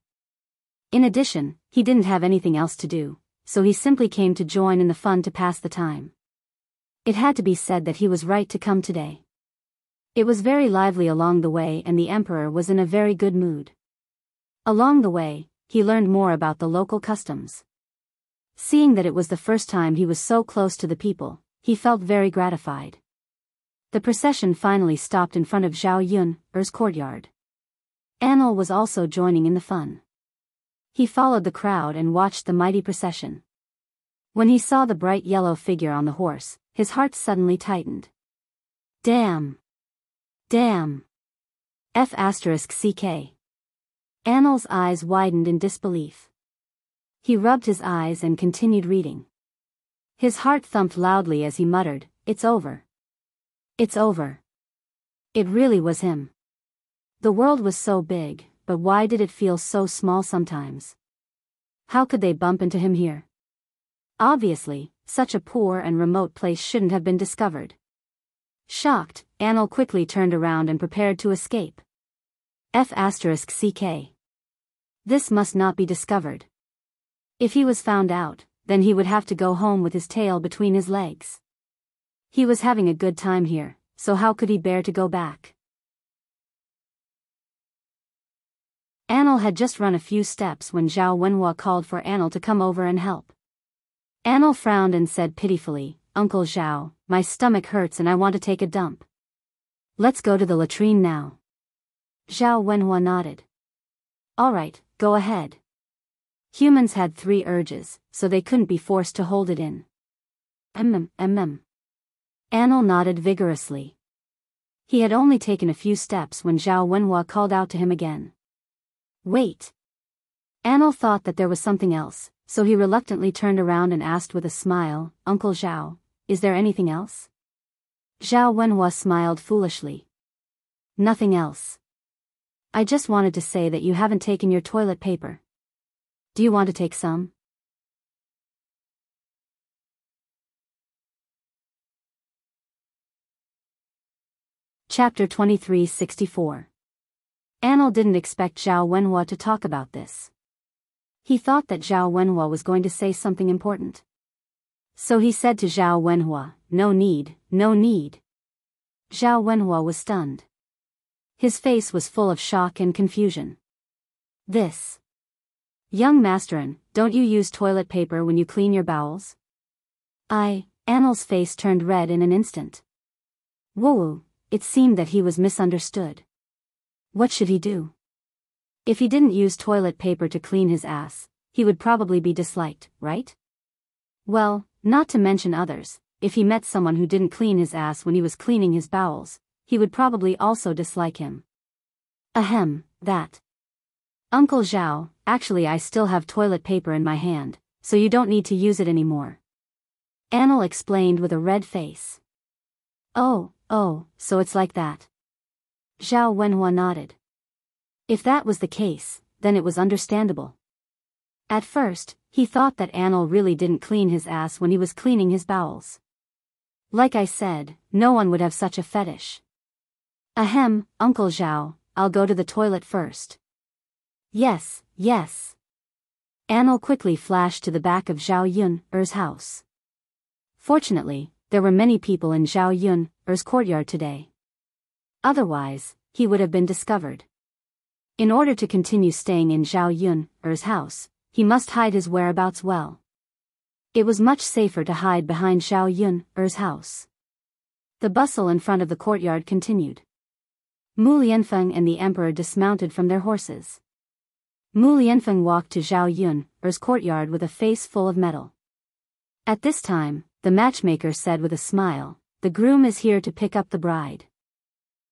In addition, he didn't have anything else to do, so he simply came to join in the fun to pass the time. It had to be said that he was right to come today. It was very lively along the way and the emperor was in a very good mood. Along the way, he learned more about the local customs. Seeing that it was the first time he was so close to the people, he felt very gratified. The procession finally stopped in front of Zhao Yun's courtyard. Anil was also joining in the fun. He followed the crowd and watched the mighty procession. When he saw the bright yellow figure on the horse, his heart suddenly tightened. Damn! Damn! F***ck. Anil's eyes widened in disbelief. He rubbed his eyes and continued reading. His heart thumped loudly as he muttered, "It's over. It's over." It really was him. The world was so big, but why did it feel so small sometimes? How could they bump into him here? Obviously, such a poor and remote place shouldn't have been discovered. Shocked, Anil quickly turned around and prepared to escape. F***ck. This must not be discovered. If he was found out, then he would have to go home with his tail between his legs. He was having a good time here, so how could he bear to go back? Anil had just run a few steps when Zhao Wenhua called for Anil to come over and help. Anil frowned and said pitifully, "Uncle Zhao, my stomach hurts and I want to take a dump. Let's go to the latrine now." Zhao Wenhua nodded. "All right, go ahead." Humans had 3 urges, so they couldn't be forced to hold it in. Anil nodded vigorously. He had only taken a few steps when Zhao Wenhua called out to him again. "Wait." Anil thought that there was something else, so he reluctantly turned around and asked with a smile, "Uncle Zhao, is there anything else?" Zhao Wenhua smiled foolishly. "Nothing else. I just wanted to say that you haven't taken your toilet paper. Do you want to take some?" Chapter 2364. Anil didn't expect Zhao Wenhua to talk about this. He thought that Zhao Wenhua was going to say something important. So he said to Zhao Wenhua, "No need, no need." Zhao Wenhua was stunned. His face was full of shock and confusion. This. Young masterin, don't you use toilet paper when you clean your bowels? Annel's face turned red in an instant. Whoa, it seemed that he was misunderstood. What should he do? If he didn't use toilet paper to clean his ass, he would probably be disliked, right? Well, not to mention others, if he met someone who didn't clean his ass when he was cleaning his bowels, he would probably also dislike him. Ahem, that. Uncle Zhao, actually I still have toilet paper in my hand, so you don't need to use it anymore. Annel explained with a red face. Oh, so it's like that. Zhao Wenhua nodded. If that was the case, then it was understandable. At first, he thought that Annel really didn't clean his ass when he was cleaning his bowels. Like I said, no one would have such a fetish. Ahem, Uncle Zhao, I'll go to the toilet first. Yes. Annel quickly flashed to the back of Zhao Yun's house. Fortunately, there were many people in Zhao Yun's courtyard today. Otherwise, he would have been discovered. In order to continue staying in Zhao Yun's house, he must hide his whereabouts well. It was much safer to hide behind Zhao Yun's house. The bustle in front of the courtyard continued. Mu Lianfeng and the emperor dismounted from their horses. Mu Lianfeng walked to Zhao Yun's courtyard with a face full of metal. At this time, the matchmaker said with a smile, "The groom is here to pick up the bride.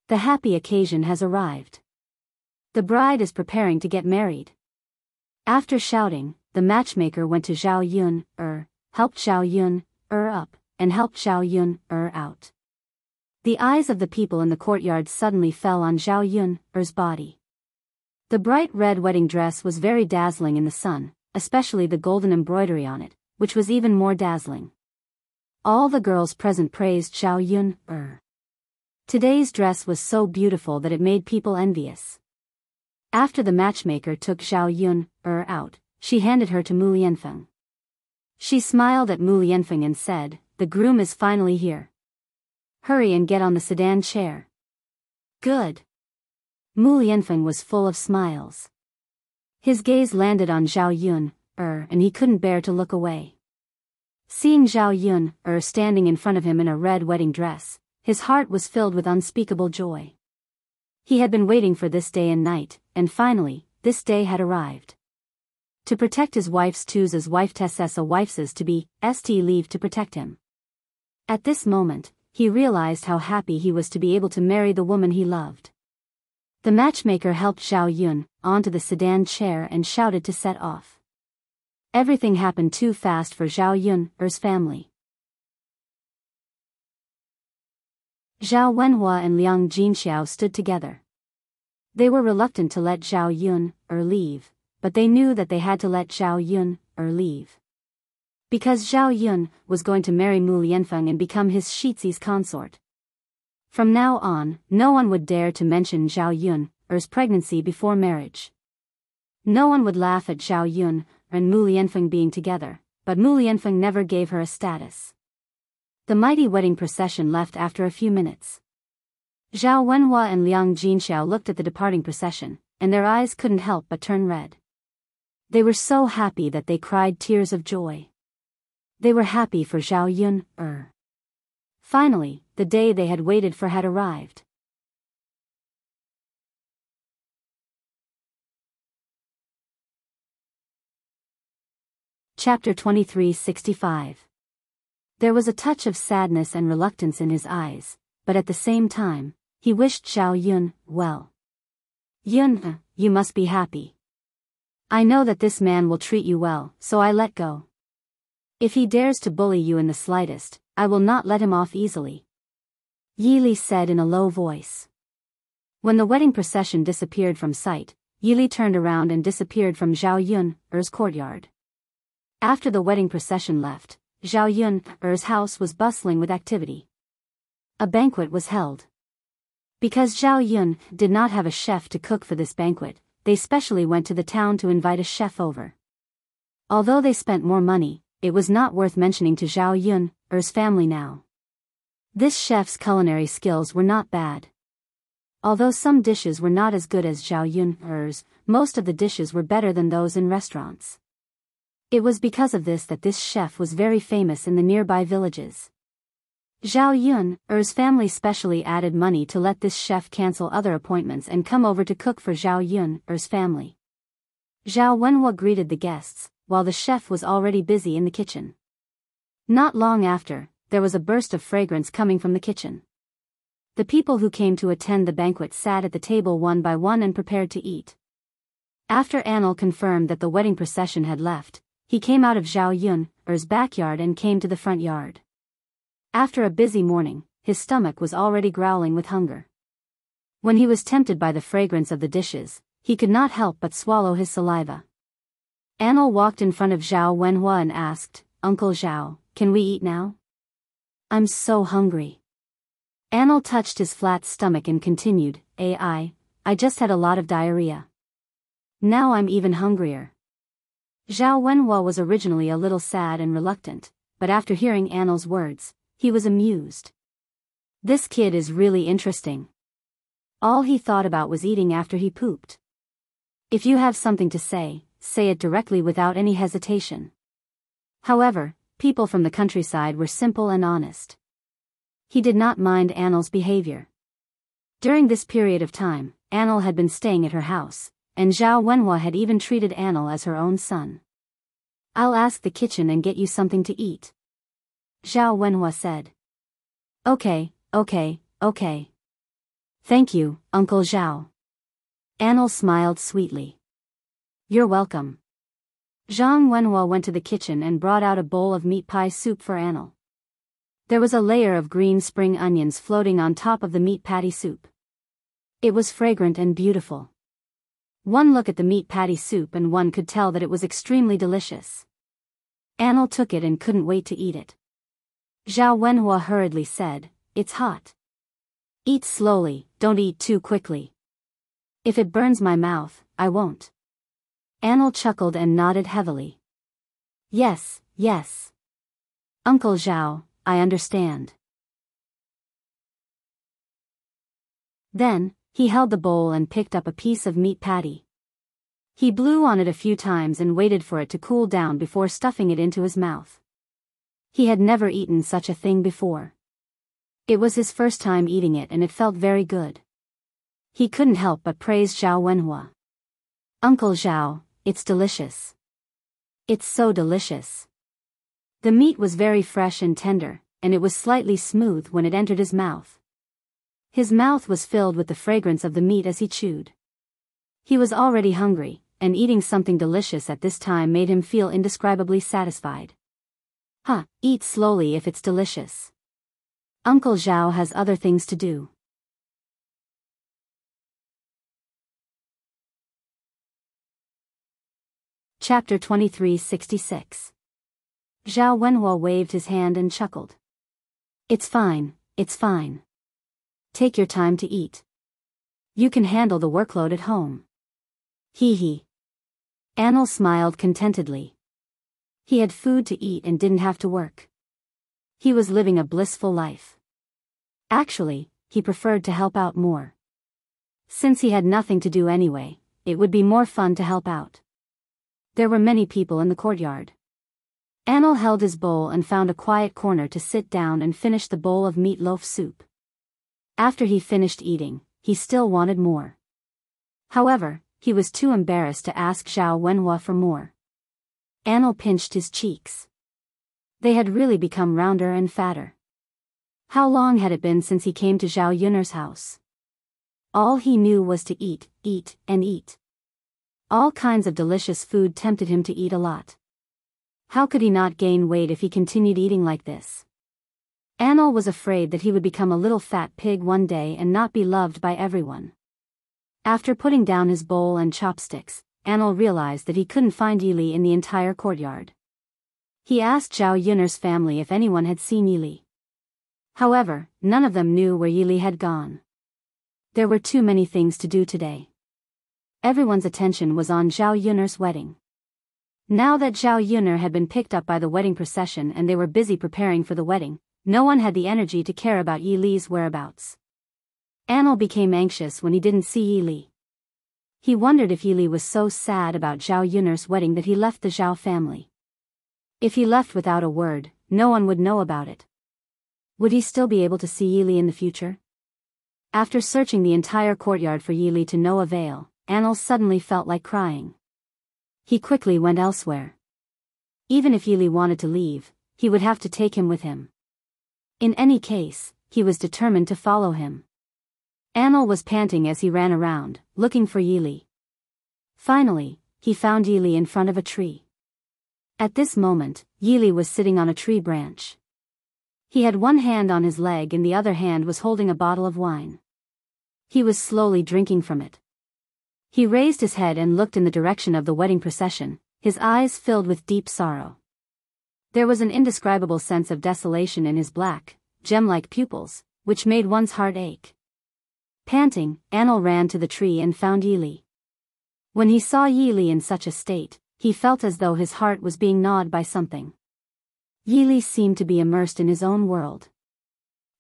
The happy occasion has arrived. The bride is preparing to get married." After shouting, the matchmaker went to Zhao Yun, helped Zhao Yun, up, and helped Zhao Yun, out. The eyes of the people in the courtyard suddenly fell on Zhao Yun's body. The bright red wedding dress was very dazzling in the sun, especially the golden embroidery on it, which was even more dazzling. All the girls present praised Zhao Yun. Today's dress was so beautiful that it made people envious. After the matchmaker took Zhao Yun out, she handed her to Mu Lianfeng. She smiled at Mu Lianfeng and said, "The groom is finally here. Hurry and get on the sedan chair." Good. Mu Lianfeng was full of smiles. His gaze landed on Zhao Yun, and he couldn't bear to look away. Seeing Zhao Yun, standing in front of him in a red wedding dress, his heart was filled with unspeakable joy. He had been waiting for this day and night, and finally, this day had arrived. To protect his wife's Tuza's wife Tessessa wife's to be, st leave to protect him. At this moment, he realized how happy he was to be able to marry the woman he loved. The matchmaker helped Zhao Yun onto the sedan chair and shouted to set off. Everything happened too fast for Zhao Yun's family. Zhao Wenhua and Liang Jinxiao stood together. They were reluctant to let Zhao Yun leave, but they knew that they had to let Zhao Yun leave. Because Zhao Yun was going to marry Mu Lianfeng and become his Shizi's consort. From now on, no one would dare to mention Zhao Yun's pregnancy before marriage. No one would laugh at Zhao Yun and Mu Lianfeng being together, but Mu Lianfeng never gave her a status. The mighty wedding procession left after a few minutes. Zhao Wenhua and Liang Jinxiao looked at the departing procession, and their eyes couldn't help but turn red. They were so happy that they cried tears of joy. They were happy for Zhao Yun. Finally, the day they had waited for had arrived. Chapter 2365. There was a touch of sadness and reluctance in his eyes, but at the same time, he wished Zhao Yun well. "Yun, you must be happy. I know that this man will treat you well, so I let go. If he dares to bully you in the slightest, I will not let him off easily," Yili said in a low voice. When the wedding procession disappeared from sight, Yili turned around and disappeared from Zhao Yun's courtyard. After the wedding procession left, Zhao Yun's house was bustling with activity. A banquet was held. Because Zhao Yun did not have a chef to cook for this banquet, they specially went to the town to invite a chef over. Although they spent more money, it was not worth mentioning to Zhao Yun's family now. This chef's culinary skills were not bad. Although some dishes were not as good as Zhao Yun's, most of the dishes were better than those in restaurants. It was because of this that this chef was very famous in the nearby villages. Zhao Yun's family specially added money to let this chef cancel other appointments and come over to cook for Zhao Yun's family. Zhao Wenhua greeted the guests, while the chef was already busy in the kitchen. Not long after, there was a burst of fragrance coming from the kitchen. The people who came to attend the banquet sat at the table one by one and prepared to eat. After Anil confirmed that the wedding procession had left, he came out of Zhao Yun's backyard and came to the front yard. After a busy morning, his stomach was already growling with hunger. When he was tempted by the fragrance of the dishes, he could not help but swallow his saliva. Anil walked in front of Zhao Wenhua and asked, "Uncle Zhao, can we eat now? I'm so hungry." Anil touched his flat stomach and continued, I just had a lot of diarrhea. Now I'm even hungrier." Zhao Wenhua was originally a little sad and reluctant, but after hearing Anil's words, he was amused. This kid is really interesting. All he thought about was eating after he pooped. If you have something to say it directly without any hesitation. However, people from the countryside were simple and honest. He did not mind Anil's behavior. During this period of time, Anil had been staying at her house, and Zhao Wenhua had even treated Anil as her own son. "I'll ask the kitchen and get you something to eat," Zhao Wenhua said. Okay. Thank you, Uncle Zhao." Anil smiled sweetly. "You're welcome." Zhang Wenhua went to the kitchen and brought out a bowl of meat pie soup for Anil. There was a layer of green spring onions floating on top of the meat patty soup. It was fragrant and beautiful. One look at the meat patty soup and one could tell that it was extremely delicious. Anil took it and couldn't wait to eat it. Zhao Wenhua hurriedly said, "It's hot. Eat slowly, don't eat too quickly. If it burns my mouth, I won't." Anil chuckled and nodded heavily. Yes. Uncle Zhao, I understand." Then, he held the bowl and picked up a piece of meat patty. He blew on it a few times and waited for it to cool down before stuffing it into his mouth. He had never eaten such a thing before. It was his first time eating it and it felt very good. He couldn't help but praise Zhao Wenhua. "Uncle Zhao, it's delicious. It's so delicious." The meat was very fresh and tender, and it was slightly smooth when it entered his mouth. His mouth was filled with the fragrance of the meat as he chewed. He was already hungry, and eating something delicious at this time made him feel indescribably satisfied. Eat slowly if it's delicious. Uncle Zhao has other things to do. Chapter 2366. Zhao Wenhua waved his hand and chuckled. It's fine. Take your time to eat. You can handle the workload at home." Hee. Anil smiled contentedly. He had food to eat and didn't have to work. He was living a blissful life. Actually, he preferred to help out more. Since he had nothing to do anyway, it would be more fun to help out. There were many people in the courtyard. Anil held his bowl and found a quiet corner to sit down and finish the bowl of meatloaf soup. After he finished eating, he still wanted more. However, he was too embarrassed to ask Zhao Wenhua for more. Anil pinched his cheeks. They had really become rounder and fatter. How long had it been since he came to Zhao Yun's house? All he knew was to eat, and eat. All kinds of delicious food tempted him to eat a lot. How could he not gain weight if he continued eating like this? Anil was afraid that he would become a little fat pig one day and not be loved by everyone. After putting down his bowl and chopsticks, Anil realized that he couldn't find Yili in the entire courtyard. He asked Zhao Yun's family if anyone had seen Yili. However, none of them knew where Yili had gone. There were too many things to do today. Everyone's attention was on Zhao Yun's wedding. Now that Zhao Yun had been picked up by the wedding procession and they were busy preparing for the wedding, no one had the energy to care about Yili's whereabouts. Anil became anxious when he didn't see Yili. He wondered if Yili was so sad about Zhao Yun'er's wedding that he left the Zhao family. If he left without a word, no one would know about it. Would he still be able to see Yili in the future? After searching the entire courtyard for Yili to no avail, Anil suddenly felt like crying. He quickly went elsewhere. Even if Yili wanted to leave, he would have to take him with him. In any case, he was determined to follow him. Anil was panting as he ran around, looking for Yili. Finally, he found Yili in front of a tree. At this moment, Yili was sitting on a tree branch. He had one hand on his leg and the other hand was holding a bottle of wine. He was slowly drinking from it. He raised his head and looked in the direction of the wedding procession, his eyes filled with deep sorrow. There was an indescribable sense of desolation in his black, gem-like pupils, which made one's heart ache. Panting, Anil ran to the tree and found Yili. When he saw Yili in such a state, he felt as though his heart was being gnawed by something. Yili seemed to be immersed in his own world.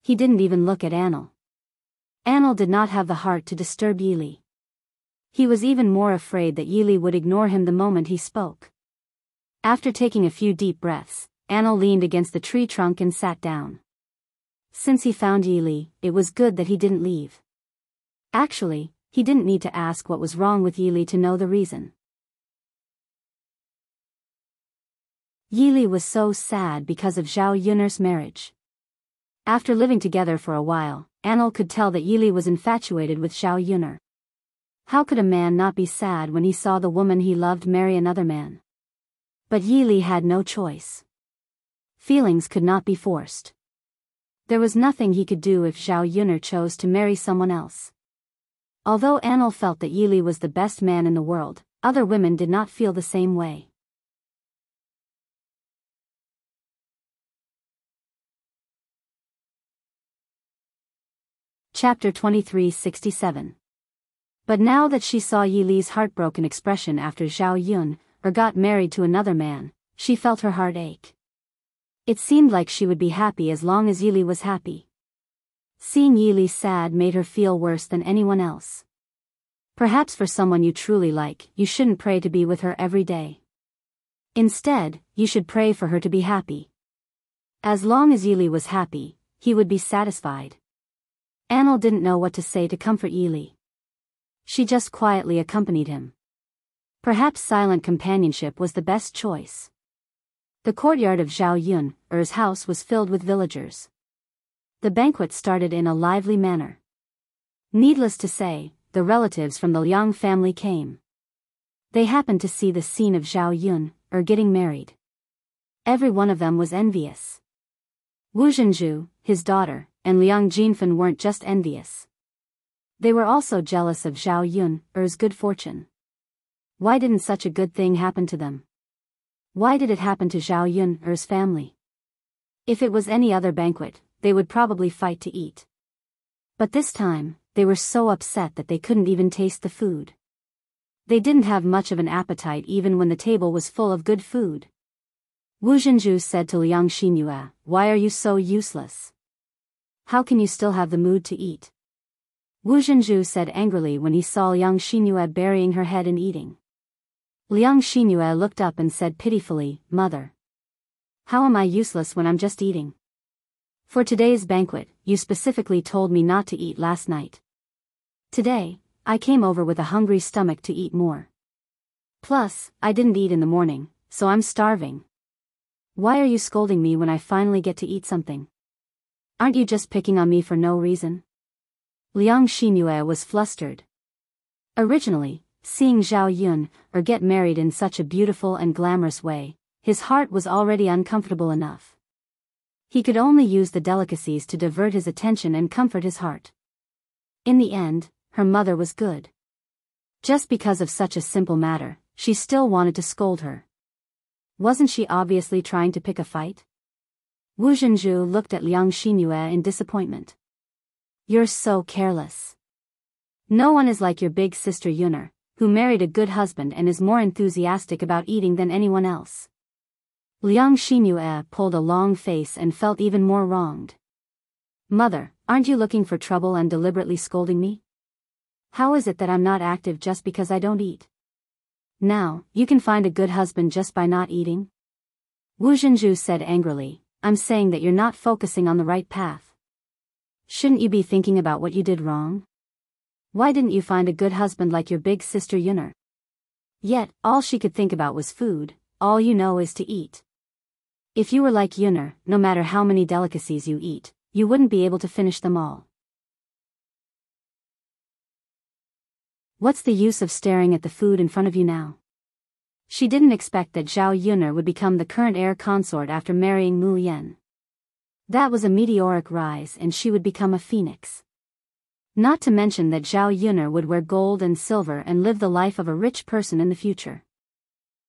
He didn't even look at Anil. Anil did not have the heart to disturb Yili. He was even more afraid that Yili would ignore him the moment he spoke. After taking a few deep breaths, Anil leaned against the tree trunk and sat down. Since he found Yili, it was good that he didn't leave. Actually, he didn't need to ask what was wrong with Yili to know the reason. Yili was so sad because of Zhao Yun'er's marriage. After living together for a while, Anil could tell that Yili was infatuated with Zhao Yun'er. How could a man not be sad when he saw the woman he loved marry another man? But Yili had no choice. Feelings could not be forced. There was nothing he could do if Zhao Yun'er chose to marry someone else. Although Anil felt that Yili was the best man in the world, other women did not feel the same way. Chapter 2367. But now that she saw Yili's heartbroken expression after Zhao Yun'er got married to another man, she felt her heart ache. It seemed like she would be happy as long as Yili was happy. Seeing Yili sad made her feel worse than anyone else. Perhaps for someone you truly like, you shouldn't pray to be with her every day. Instead, you should pray for her to be happy. As long as Yili was happy, he would be satisfied. Anil didn't know what to say to comfort Yili. She just quietly accompanied him. Perhaps silent companionship was the best choice. The courtyard of Zhao Yun'er's house was filled with villagers. The banquet started in a lively manner. Needless to say, the relatives from the Liang family came. They happened to see the scene of Zhao Yun'er getting married. Every one of them was envious. Wu Zhenju, his daughter, and Liang Jinfen weren't just envious. They were also jealous of Zhao Yun'er's good fortune. Why didn't such a good thing happen to them? Why did it happen to Zhao Yun'er's family? If it was any other banquet, they would probably fight to eat. But this time, they were so upset that they couldn't even taste the food. They didn't have much of an appetite even when the table was full of good food. Wu Zhenju said to Liang Xinyue, "Why are you so useless? How can you still have the mood to eat?" Wu Zhenju said angrily when he saw Liang Xinyue burying her head in eating. Liang Xinyue looked up and said pitifully, "Mother, how am I useless when I'm just eating? For today's banquet, you specifically told me not to eat last night. Today, I came over with a hungry stomach to eat more. Plus, I didn't eat in the morning, so I'm starving. Why are you scolding me when I finally get to eat something? Aren't you just picking on me for no reason?" Liang Xinyue was flustered. Originally, seeing Zhao Yun'er get married in such a beautiful and glamorous way, his heart was already uncomfortable enough. He could only use the delicacies to divert his attention and comfort his heart. In the end, her mother was good. Just because of such a simple matter, she still wanted to scold her. Wasn't she obviously trying to pick a fight? Wu Zhenju looked at Liang Xinyue in disappointment. "You're so careless. No one is like your big sister Yun'er, who married a good husband and is more enthusiastic about eating than anyone else." Liang Xinyue pulled a long face and felt even more wronged. Mother, aren't you looking for trouble and deliberately scolding me? How is it that I'm not active just because I don't eat? Now, you can find a good husband just by not eating? Wu Zhenju said angrily, I'm saying that you're not focusing on the right path. Shouldn't you be thinking about what you did wrong? Why didn't you find a good husband like your big sister Yuner? Yet, all she could think about was food. All you know is to eat. If you were like Yuner, no matter how many delicacies you eat, you wouldn't be able to finish them all. What's the use of staring at the food in front of you now? She didn't expect that Zhao Yuner would become the current heir consort after marrying Mu Yan. That was a meteoric rise and she would become a phoenix. Not to mention that Zhao Yuner would wear gold and silver and live the life of a rich person in the future.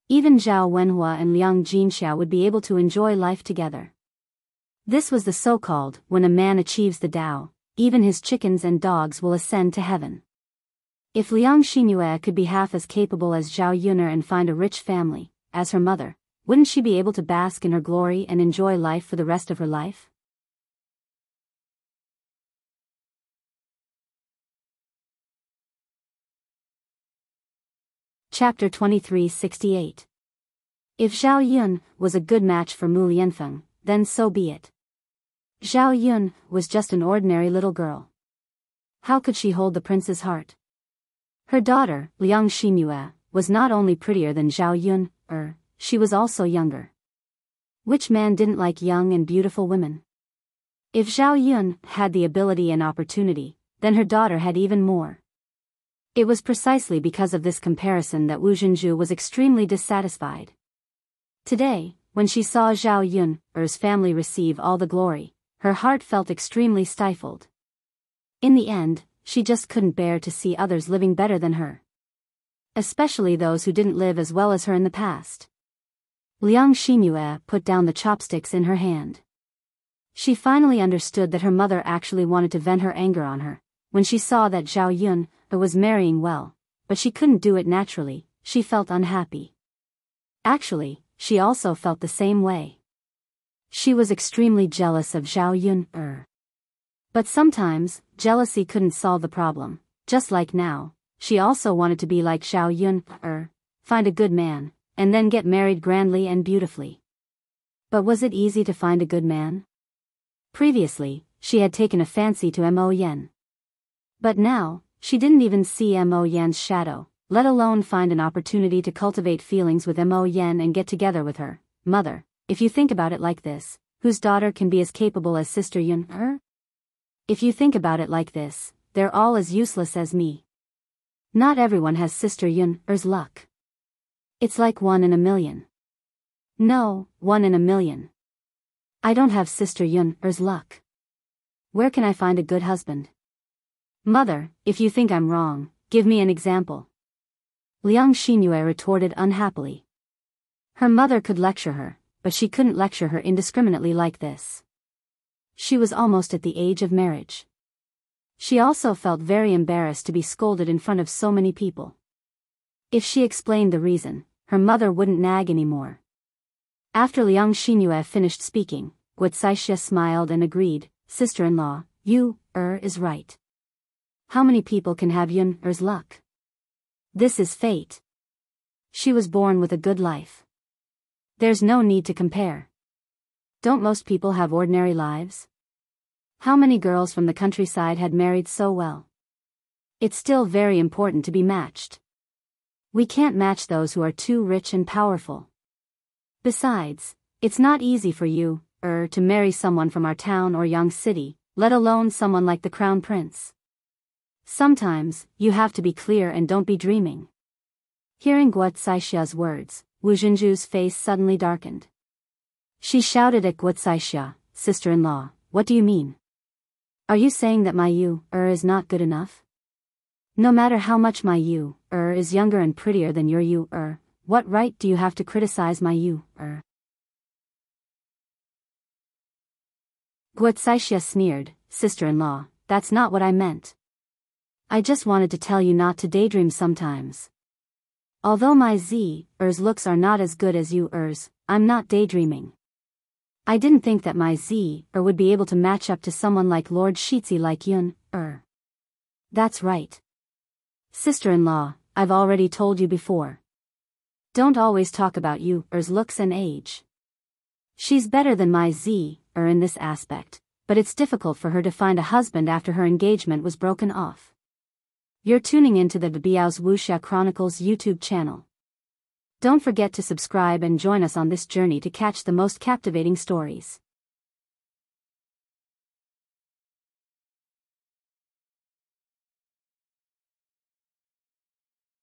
Even Zhao Wenhua and Liang Jinxiao would be able to enjoy life together. This was the so-called, when a man achieves the Tao, even his chickens and dogs will ascend to heaven. If Liang Xinyue could be half as capable as Zhao Yuner and find a rich family, as her mother, wouldn't she be able to bask in her glory and enjoy life for the rest of her life? Chapter 2368. If Zhao Yun was a good match for Mu Lianfeng, then so be it. Zhao Yun was just an ordinary little girl. How could she hold the prince's heart? Her daughter, Liang Xinyue, was not only prettier than Zhao Yun, she was also younger. Which man didn't like young and beautiful women? If Zhao Yun had the ability and opportunity, then her daughter had even more. It was precisely because of this comparison that Wu Zhenju was extremely dissatisfied. Today, when she saw Zhao Yun's family receive all the glory, her heart felt extremely stifled. In the end, she just couldn't bear to see others living better than her. Especially those who didn't live as well as her in the past. Liang Xinyue put down the chopsticks in her hand. She finally understood that her mother actually wanted to vent her anger on her, when she saw that Zhao Yun was marrying well, but she couldn't do it naturally. She felt unhappy. Actually, she also felt the same way. She was extremely jealous of Zhao Yun. But sometimes, jealousy couldn't solve the problem. Just like now, she also wanted to be like Zhao Yun, find a good man, and then get married grandly and beautifully. But was it easy to find a good man? Previously, she had taken a fancy to Mo Yan. But now, she didn't even see Mo Yan's shadow, let alone find an opportunity to cultivate feelings with Mo Yan and get together with her. Mother, if you think about it like this, whose daughter can be as capable as Sister Yun? If you think about it like this, they're all as useless as me. Not everyone has Sister Yun's luck. It's like 1 in a million. No, 1 in a million. I don't have Sister Yun's luck. Where can I find a good husband? Mother, if you think I'm wrong, give me an example. Liang Xinyue retorted unhappily. Her mother could lecture her, but she couldn't lecture her indiscriminately like this. She was almost at the age of marriage. She also felt very embarrassed to be scolded in front of so many people. If she explained the reason, her mother wouldn't nag anymore. After Liang Xinyue finished speaking, Guocaixia smiled and agreed, Sister-in-law, you, is right. How many people can have Yun's luck? This is fate. She was born with a good life. There's no need to compare. Don't most people have ordinary lives? How many girls from the countryside had married so well? It's still very important to be matched. We can't match those who are too rich and powerful. Besides, it's not easy for you, to marry someone from our town or young city, let alone someone like the crown prince. Sometimes, you have to be clear and don't be dreaming. Hearing Guocaishia's words, Wu Zhenju's face suddenly darkened. She shouted at Guocaixia, Sister-in-law, what do you mean? Are you saying that my Yu is not good enough? No matter how much my Yu is younger and prettier than your Yu what right do you have to criticize my Yu Guocaixia sneered, Sister-in-law, that's not what I meant. I just wanted to tell you not to daydream sometimes. Although my Z's looks are not as good as Yu's, I'm not daydreaming. I didn't think that my would be able to match up to someone like Lord Shitzi like Yun. That's right. Sister-in-law, I've already told you before. Don't always talk about Yu's looks and age. She's better than my in this aspect, but it's difficult for her to find a husband after her engagement was broken off. You're tuning into the Biyao's Wuxia Chronicles YouTube channel. Don't forget to subscribe and join us on this journey to catch the most captivating stories.